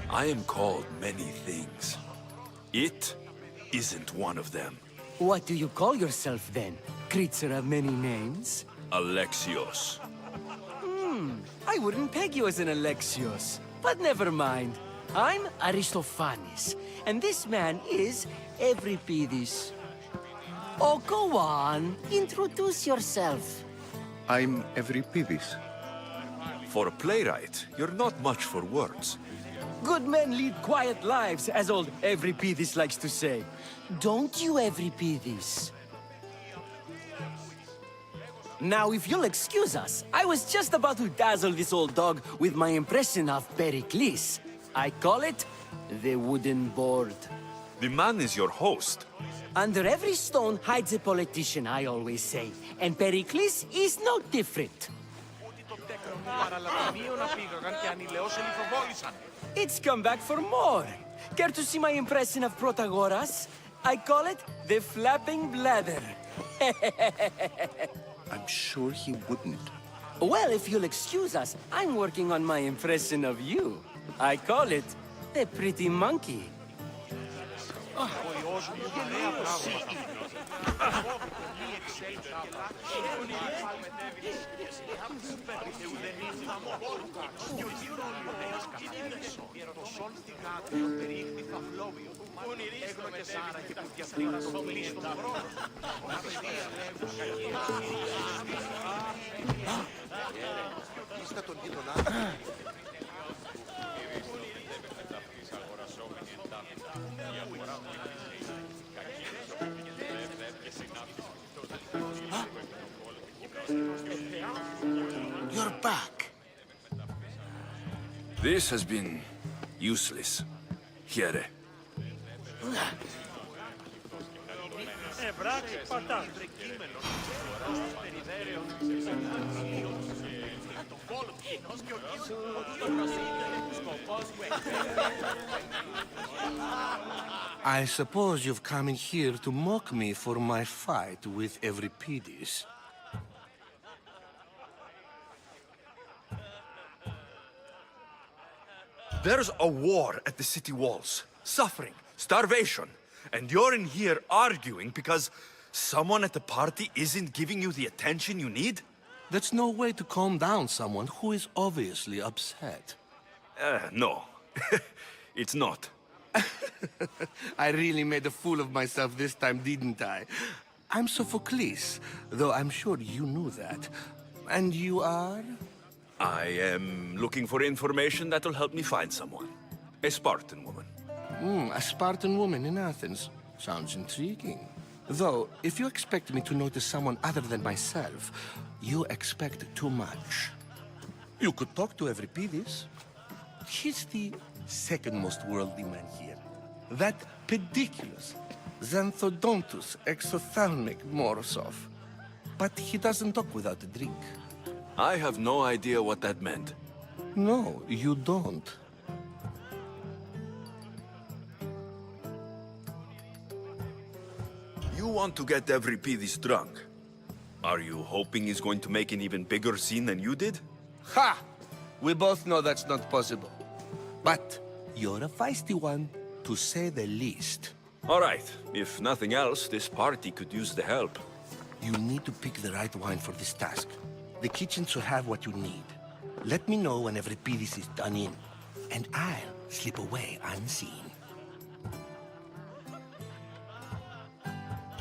I am called many things. It isn't one of them. What do you call yourself then? Creature of many names? Alexios. I wouldn't peg you as an Alexios. But never mind. I'm Aristophanes, and this man is Euripides. Oh, go on. Introduce yourself. I'm Euripides. For a playwright, you're not much for words. Good men lead quiet lives, as old Euripides likes to say. Don't you, Euripides? Now, if you'll excuse us, I was just about to dazzle this old dog with my impression of Pericles. I call it the wooden board. The man is your host. Under every stone hides a politician, I always say. And Pericles is no different. It's come back for more. Care to see my impression of Protagoras? I call it the flapping bladder. I'm sure he wouldn't. Well, if you'll excuse us, I'm working on my impression of you. I call it the pretty monkey. You're back. This has been useless. Here. I suppose you've come in here to mock me for my fight with Euripides. There's a war at the city walls. Suffering, starvation. And you're in here arguing because someone at the party isn't giving you the attention you need? That's no way to calm down someone who is obviously upset. No. It's not. I really made a fool of myself this time, didn't I? I'm Sophocles, though I'm sure you knew that. And you are? I am looking for information that'll help me find someone. A Spartan woman. A Spartan woman in Athens. Sounds intriguing. Though, if you expect me to notice someone other than myself, you expect too much. You could talk to Euripides. He's the second most worldly man here. That pediculous, xanthodontus exophthalmic Morosov. But he doesn't talk without a drink. I have no idea what that meant. No, you don't. You want to get Euripides drunk. Are you hoping he's going to make an even bigger scene than you did? Ha! We both know that's not possible. But you're a feisty one, to say the least. All right. If nothing else, this party could use the help. You need to pick the right wine for this task. The kitchen should have what you need. Let me know when Euripides is done in, and I'll slip away unseen.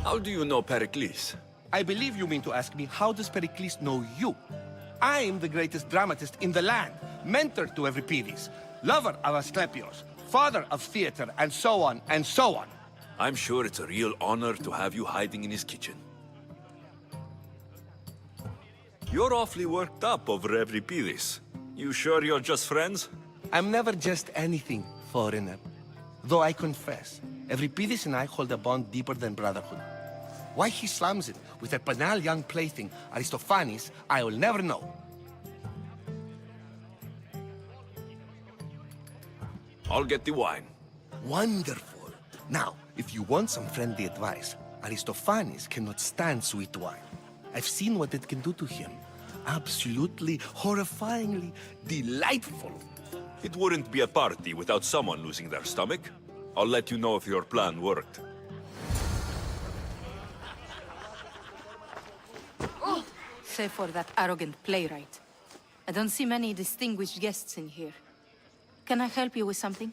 How do you know Pericles? I believe you mean to ask me, how does Pericles know you? I'm the greatest dramatist in the land, mentor to Euripides, lover of Asclepios, father of theater, and so on, and so on. I'm sure it's a real honor to have you hiding in his kitchen. You're awfully worked up over Euripides. You sure you're just friends? I'm never just anything, foreigner. Though I confess, Euripides and I hold a bond deeper than brotherhood. Why he slams it with a banal young plaything, Aristophanes, I will never know. I'll get the wine. Wonderful. Now, if you want some friendly advice, Aristophanes cannot stand sweet wine. I've seen what it can do to him. Absolutely, horrifyingly delightful. It wouldn't be a party without someone losing their stomach. I'll let you know if your plan worked. Save for that arrogant playwright. I don't see many distinguished guests in here. Can I help you with something?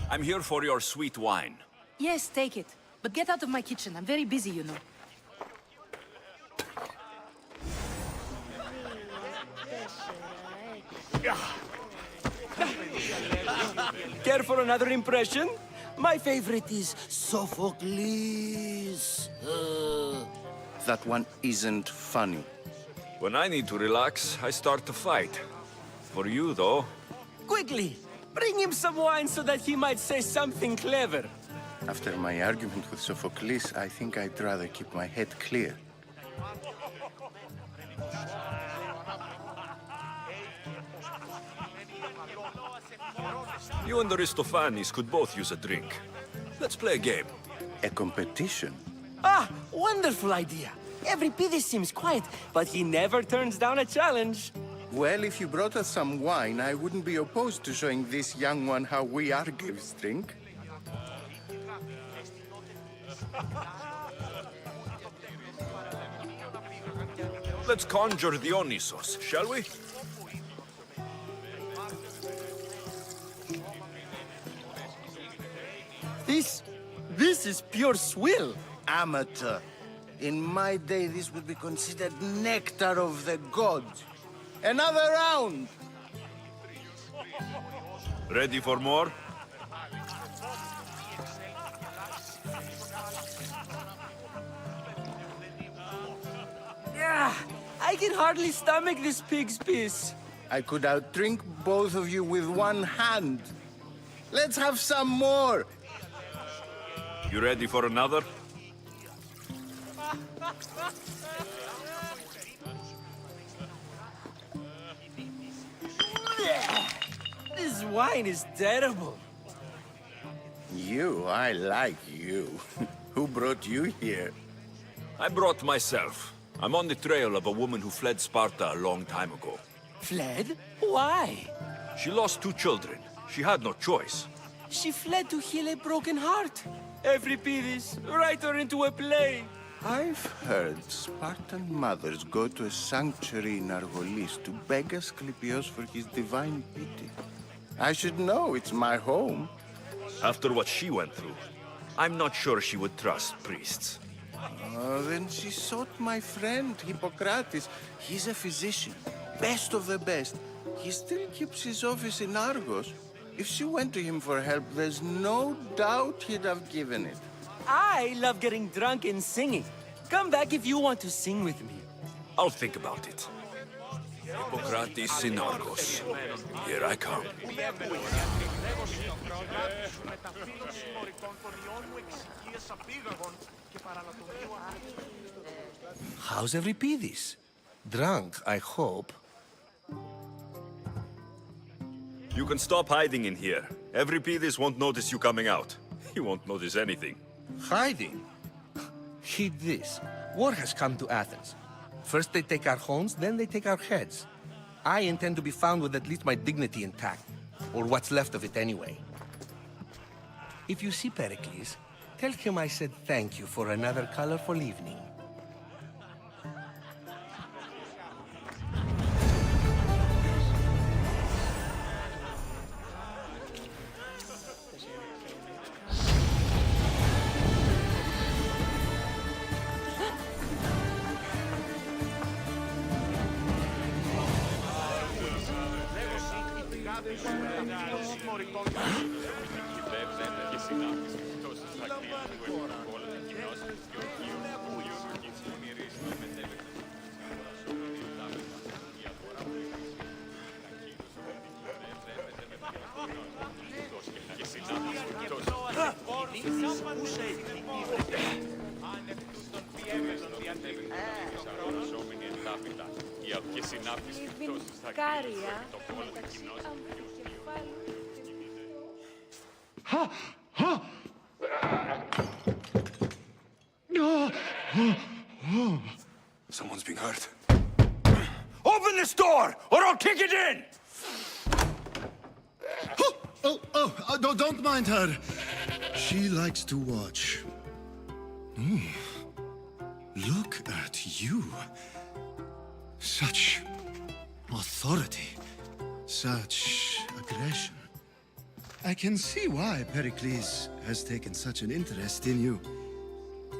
I'm here for your sweet wine. Yes, take it. But get out of my kitchen. I'm very busy, you know. Care for another impression? My favorite is Sophocles. That one isn't funny. When I need to relax, I start to fight. For you, though... Quickly! Bring him some wine so that he might say something clever. After my argument with Sophocles, I think I'd rather keep my head clear. You and Aristophanes could both use a drink. Let's play a game. A competition? Ah, wonderful idea. Euripides seems quiet, but he never turns down a challenge. Well, if you brought us some wine, I wouldn't be opposed to showing this young one how we Argives drink. Let's conjure Dionysos, shall we? This is pure swill. Amateur. In my day, this would be considered nectar of the gods. Another round! Ready for more? Yeah, I can hardly stomach this pig's piss. I could outdrink both of you with one hand. Let's have some more! You ready for another? This wine is terrible. I like you. Who brought you here? I brought myself. I'm on the trail of a woman who fled Sparta a long time ago. Fled? Why? She lost 2 children. She had no choice. She fled to heal a broken heart. Euripides, write her into a play. I've heard Spartan mothers go to a sanctuary in Argolis to beg Asclepios for his divine pity. I should know, it's my home. After what she went through, I'm not sure she would trust priests. Then she sought my friend, Hippocrates. He's a physician, best of the best. He still keeps his office in Argos. If she went to him for help, there's no doubt he'd have given it. I love getting drunk and singing. Come back if you want to sing with me. I'll think about it. Hippocrates in Argos. Here I come. How's Euripides? Drunk, I hope. You can stop hiding in here. Euripides won't notice you coming out. He won't notice anything. Hiding? Heed this. War has come to Athens. First they take our homes, then they take our heads. I intend to be found with at least my dignity intact. Or what's left of it anyway. If you see Pericles, tell him I said thank you for another colorful evening. Someone's being hurt. Open this door, or I'll kick it in! Don't mind her. She likes to watch. Look at you. Such authority. Such aggression. I can see why Pericles has taken such an interest in you.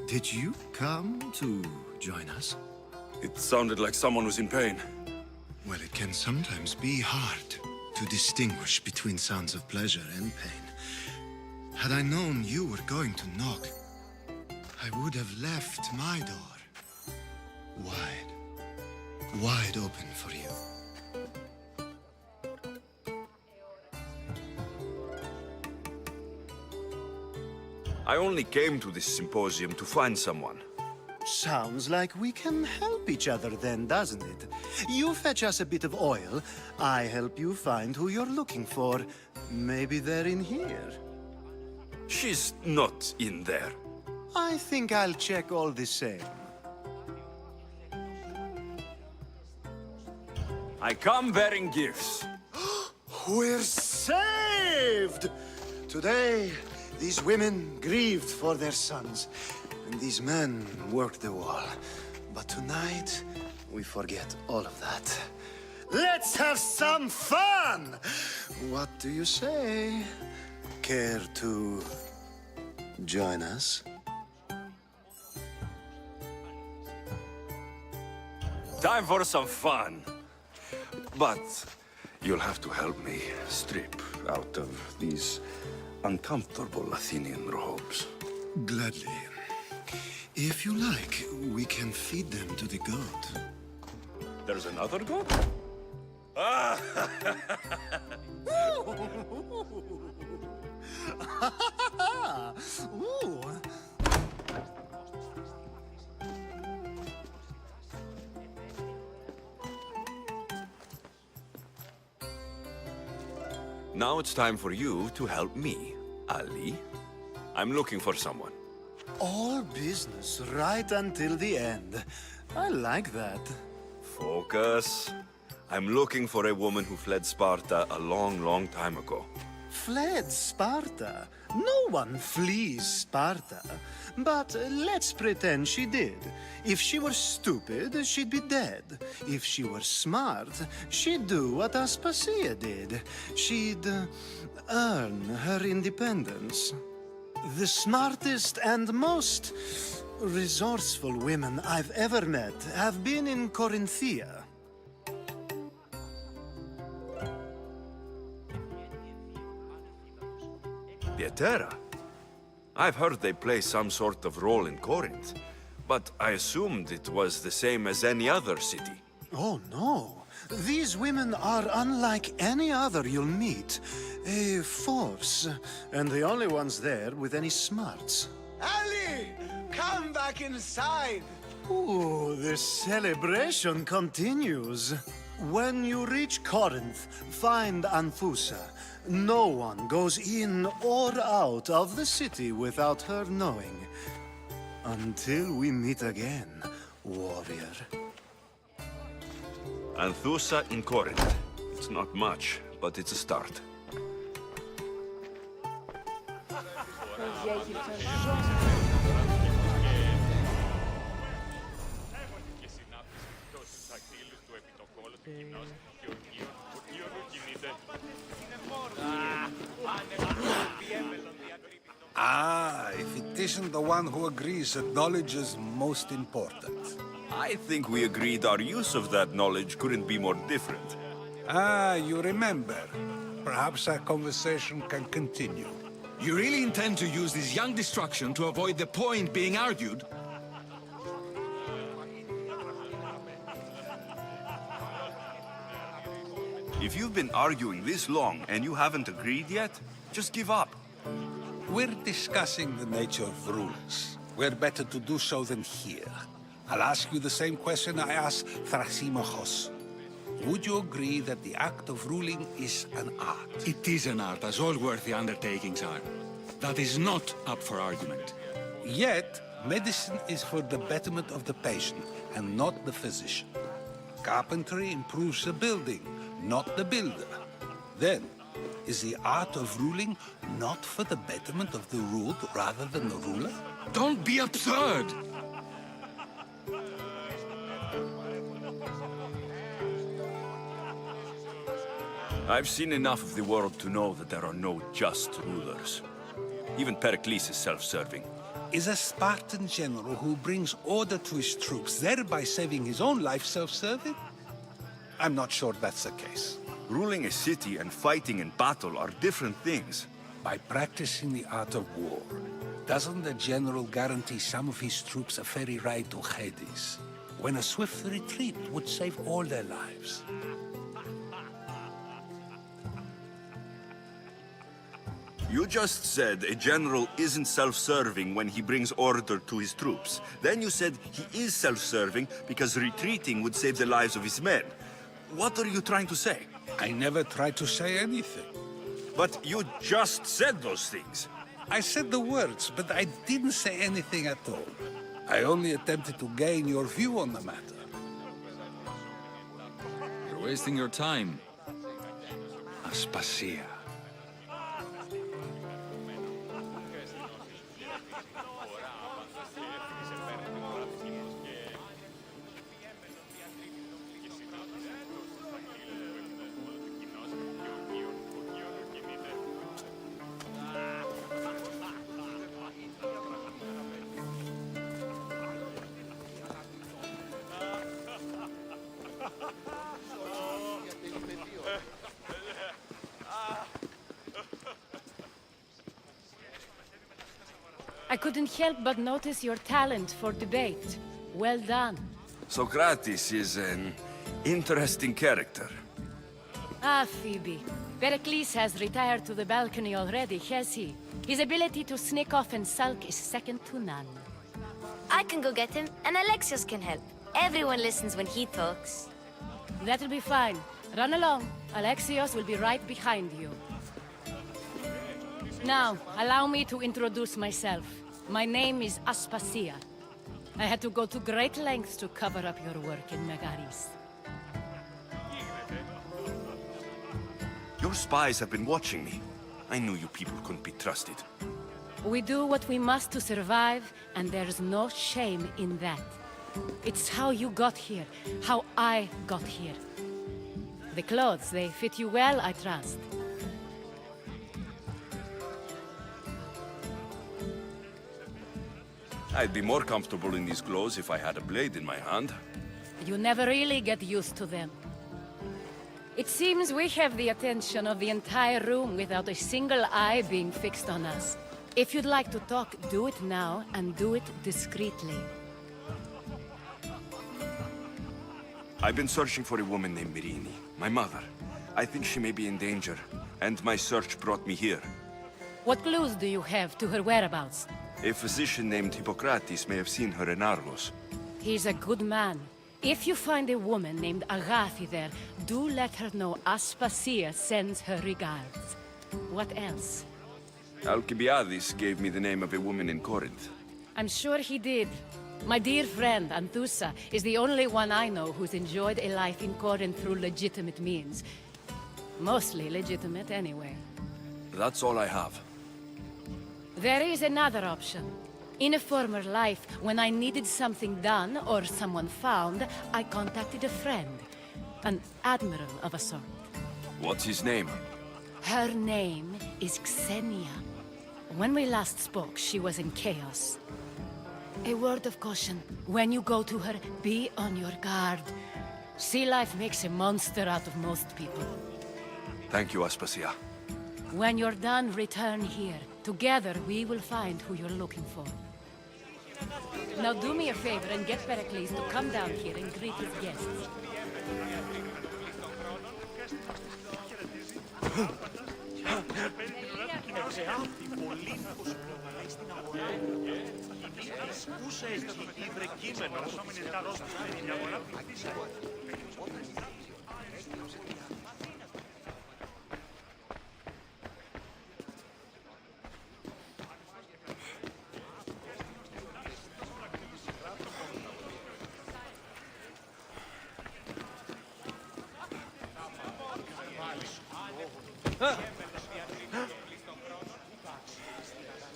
Did you come to join us? It sounded like someone was in pain. Well, it can sometimes be hard to distinguish between sounds of pleasure and pain. Had I known you were going to knock, I would have left my door wide open for you. I only came to this symposium to find someone. Sounds like we can help each other then, doesn't it? You fetch us a bit of oil, I help you find who you're looking for. Maybe they're in here. She's not in there. I think I'll check all the same. I come bearing gifts. We're saved! Today, these women grieved for their sons, and these men worked the wall. But tonight, we forget all of that. Let's have some fun! What do you say? Care to join us? Time for some fun. But you'll have to help me strip out of these uncomfortable Athenian robes. Gladly. If you like, we can feed them to the god. There's another god? Ooh. Now it's time for you to help me, Ali. I'm looking for someone. All business right until the end. I like that. Focus. I'm looking for a woman who fled Sparta a long, long time ago. Fled Sparta? No one flees Sparta. But let's pretend she did. If she were stupid, she'd be dead. If she were smart, she'd do what Aspasia did. She'd earn her independence. The smartest and most resourceful women I've ever met have been in Corinthia. Pietera? I've heard they play some sort of role in Corinth, but I assumed it was the same as any other city. Oh, no. These women are unlike any other you'll meet. A force, and the only ones there with any smarts. Ali! Come back inside! Ooh, the celebration continues. When you reach Corinth, find Anthusa. No one goes in or out of the city without her knowing. Until we meet again, warrior. Anthusa in Corinth. It's not much, but it's a start. Ah, if it isn't the one who agrees that knowledge is most important. I think we agreed our use of that knowledge couldn't be more different. Ah, you remember. Perhaps our conversation can continue. You really intend to use this young destruction to avoid the point being argued? If you've been arguing this long and you haven't agreed yet, just give up. We're discussing the nature of rulers. Where better to do so than here? I'll ask you the same question I asked Thrasymachos. Would you agree that the act of ruling is an art? It is an art, as all worthy undertakings are. That is not up for argument. Yet, medicine is for the betterment of the patient, and not the physician. Carpentry improves the building, not the builder. Then, is the art of ruling not for the betterment of the ruled rather than the ruler? Don't be absurd! I've seen enough of the world to know that there are no just rulers. Even Pericles is self-serving. Is a Spartan general who brings order to his troops, thereby saving his own life, self-serving? I'm not sure that's the case. Ruling a city and fighting in battle are different things. By practicing the art of war, doesn't the general guarantee some of his troops a ferry ride to Hades, when a swift retreat would save all their lives? You just said a general isn't self-serving when he brings order to his troops. Then you said he is self-serving because retreating would save the lives of his men. What are you trying to say? I never tried to say anything. But you just said those things. I said the words, but I didn't say anything at all. I only attempted to gain your view on the matter. wasting your time. Aspasia. I couldn't help but notice your talent for debate. Well done. Socrates is an interesting character. Ah, Phoebe. Pericles has retired to the balcony already, has he? His ability to sneak off and sulk is second to none. I can go get him, and Alexios can help. Everyone listens when he talks. That'll be fine. Run along. Alexios will be right behind you. Now, allow me to introduce myself. My name is Aspasia. I had to go to great lengths to cover up your work in Megaris. Your spies have been watching me. I knew you people couldn't be trusted. We do what we must to survive, and there's no shame in that. It's how you got here, how I got here. The clothes, they fit you well, I trust. I'd be more comfortable in these clothes if I had a blade in my hand. You never really get used to them. It seems we have the attention of the entire room without a single eye being fixed on us. If you'd like to talk, do it now, and do it discreetly. I've been searching for a woman named Mirini, my mother. I think she may be in danger, and my search brought me here. What clues do you have to her whereabouts? A physician named Hippocrates may have seen her in Argos. He's a good man. If you find a woman named Agathi there, do let her know Aspasia sends her regards. What else? Alcibiades gave me the name of a woman in Corinth. I'm sure he did. My dear friend, Anthusa, is the only one I know who's enjoyed a life in Corinth through legitimate means. Mostly legitimate, anyway. That's all I have. There is another option. In a former life, when I needed something done or someone found, I contacted a friend. An admiral of a sort. What's his name? Her name is Xenia. When we last spoke, she was in chaos. A word of caution. When you go to her, be on your guard. Sea life makes a monster out of most people. Thank you, Aspasia. When you're done, return here. Together, we will find who you're looking for. Now do me a favor and get Pericles to come down here and greet his guests.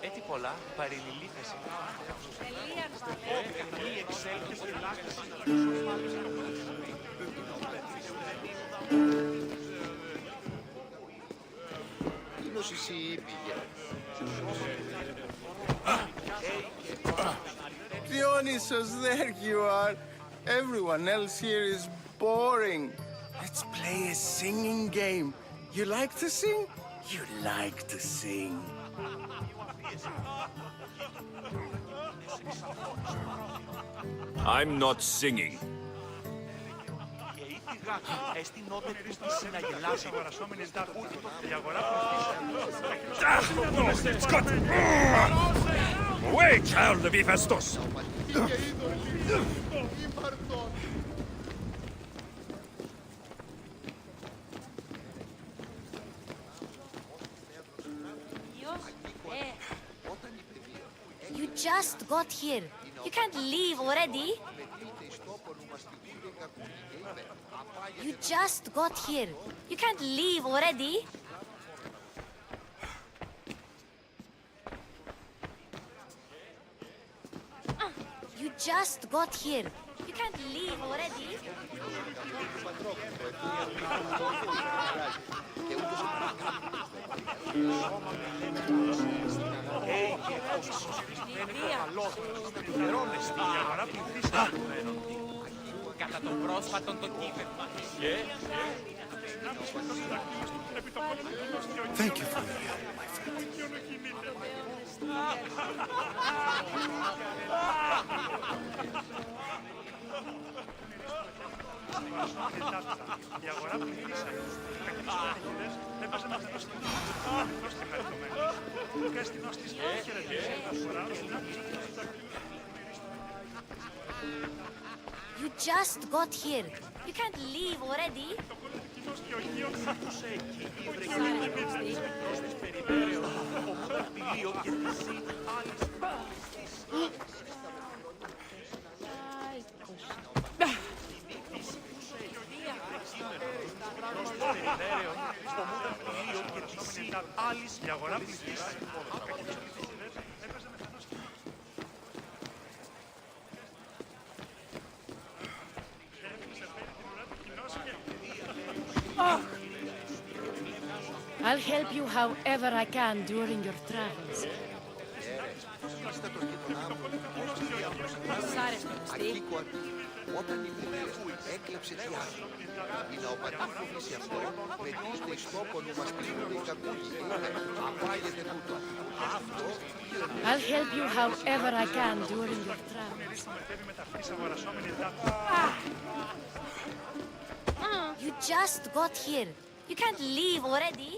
Έτσι πολλά παρελιλήθεση. Μη εξέλθει Dionysus, there you are. Everyone else here is boring. Let's play a singing game. You like to sing? You like to sing. I'm not singing. Away, child of Hephaestus! just got here. You can't leave already. You just got here. You can't leave already. You just got here. You can't leave already. Κατά τον πρόσφατον το κείμενο. Thank you for your help, my friend. Η αγορά πληθύσανε. Έπασε να δώσει την δώστε χαριτωμένος. Και στην ώστης χαιρετήσε τα φορά. You just got here. You can't leave already. Η αγορά πληθύσανε. I'll help you however I can during your travels. Όταν η Βουλία έκλεψε τη άλλη, η ναοπατή φοβήσει αυτό, πετύχει εις τόπον που μας πλήρωνε οι κακούγοι. Απάγεται τούτο. Αυτό... I'll help you however I can during your travels. You just got here. You can't leave already.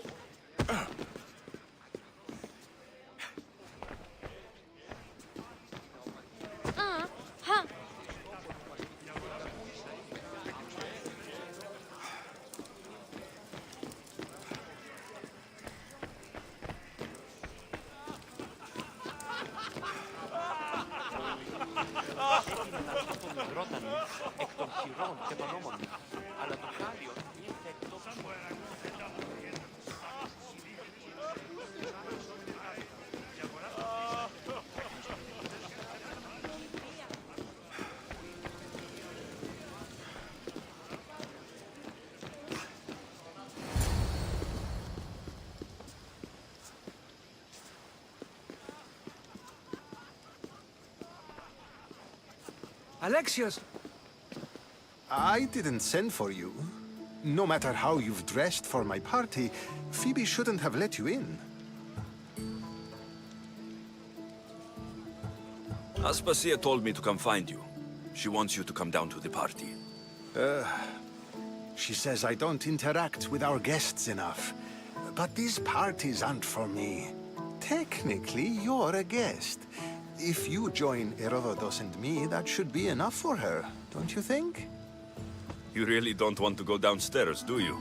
Εκ των χειρών και των ώμων. Αλλά το χάλιο ήρθε εκτός μου. Alexios! I didn't send for you. No matter how you've dressed for my party, Phoebe shouldn't have let you in. Aspasia told me to come find you. She wants you to come down to the party. She says I don't interact with our guests enough. But these parties aren't for me. Technically, you're a guest. If you join Herodotus and me, that should be enough for her, don't you think? You really don't want to go downstairs, do you?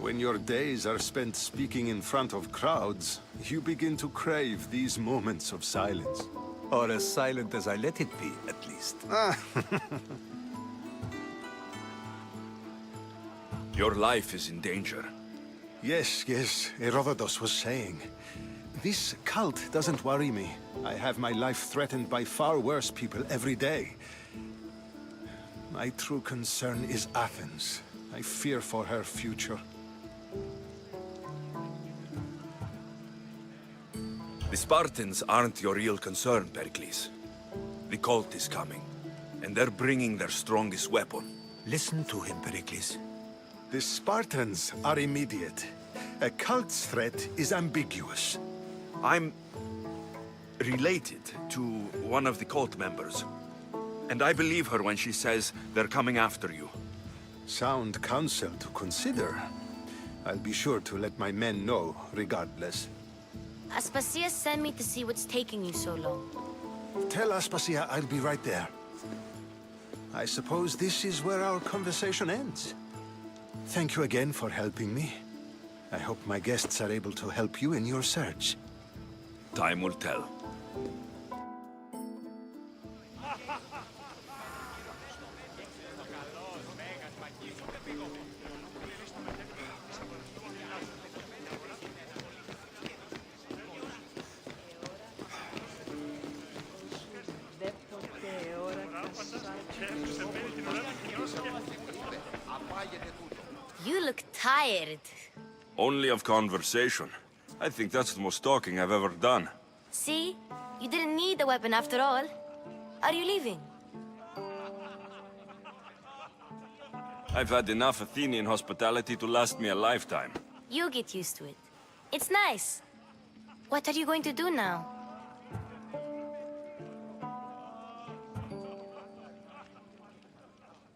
When your days are spent speaking in front of crowds, you begin to crave these moments of silence. Or as silent as I let it be, at least. Your life is in danger. Yes, Herodotus was saying. This cult doesn't worry me. I have my life threatened by far worse people every day. My true concern is Athens. I fear for her future. The Spartans aren't your real concern, Pericles. The cult is coming, and they're bringing their strongest weapon. Listen to him, Pericles. The Spartans are immediate. A cult's threat is ambiguous. I'm related to one of the cult members. And I believe her when she says they're coming after you. Sound counsel to consider. I'll be sure to let my men know, regardless. Aspasia sent me to see what's taking you so long. Tell Aspasia I'll be right there. I suppose this is where our conversation ends. Thank you again for helping me. I hope my guests are able to help you in your search. Time will tell. You look tired. Only of conversation. I think that's the most talking I've ever done. See? You didn't need the weapon after all. Are you leaving? I've had enough Athenian hospitality to last me a lifetime. You get used to it. It's nice. What are you going to do now?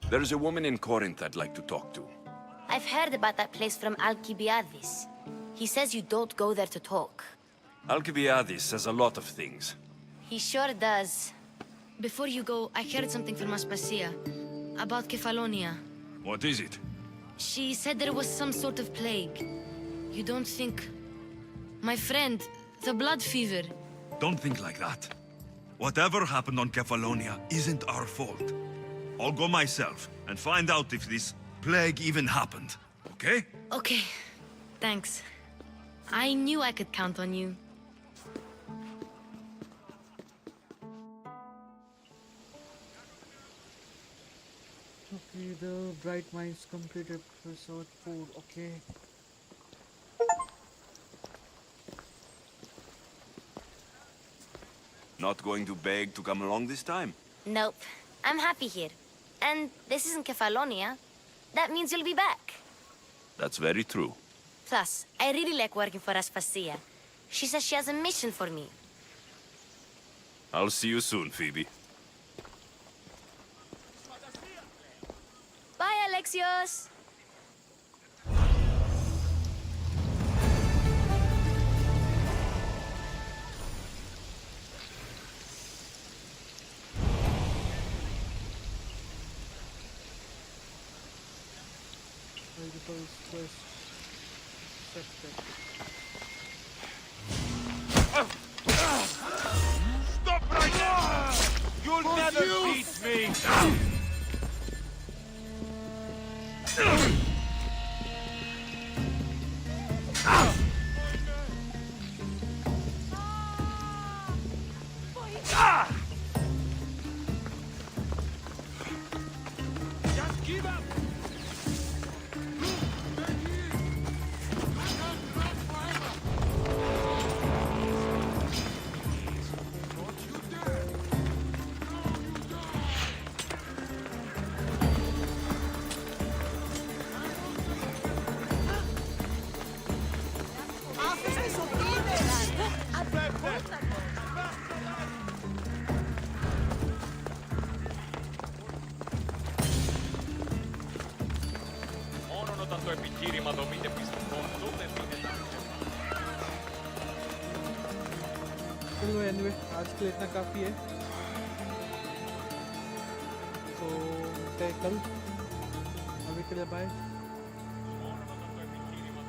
There's a woman in Corinth I'd like to talk to. I've heard about that place from Alcibiades. He says you don't go there to talk. Alcibiades says a lot of things. He sure does. Before you go, I heard something from Aspasia about Kefalonia. What is it? She said there was some sort of plague. You don't think... My friend, the blood fever. Don't think like that. Whatever happened on Kefalonia isn't our fault. I'll go myself and find out if this plague even happened, okay? Okay, thanks. I knew I could count on you. Okay, the Bright Minds completed episode 4, okay. Not going to beg to come along this time? Nope. I'm happy here. And this isn't Kefalonia. That means you'll be back. That's very true. Plus, I really like working for Aspasia. She says she has a mission for me. I'll see you soon, Phoebe. Bye, Alexios! Stop right now! You'll never beat me! Just give up! το επιχείρημα δομείται πιστικών, τότε δίνεται. चलो anyway, आज के लिए इतना काफ़ी है। तो मिलते हैं कल। अभी के लिए बाय।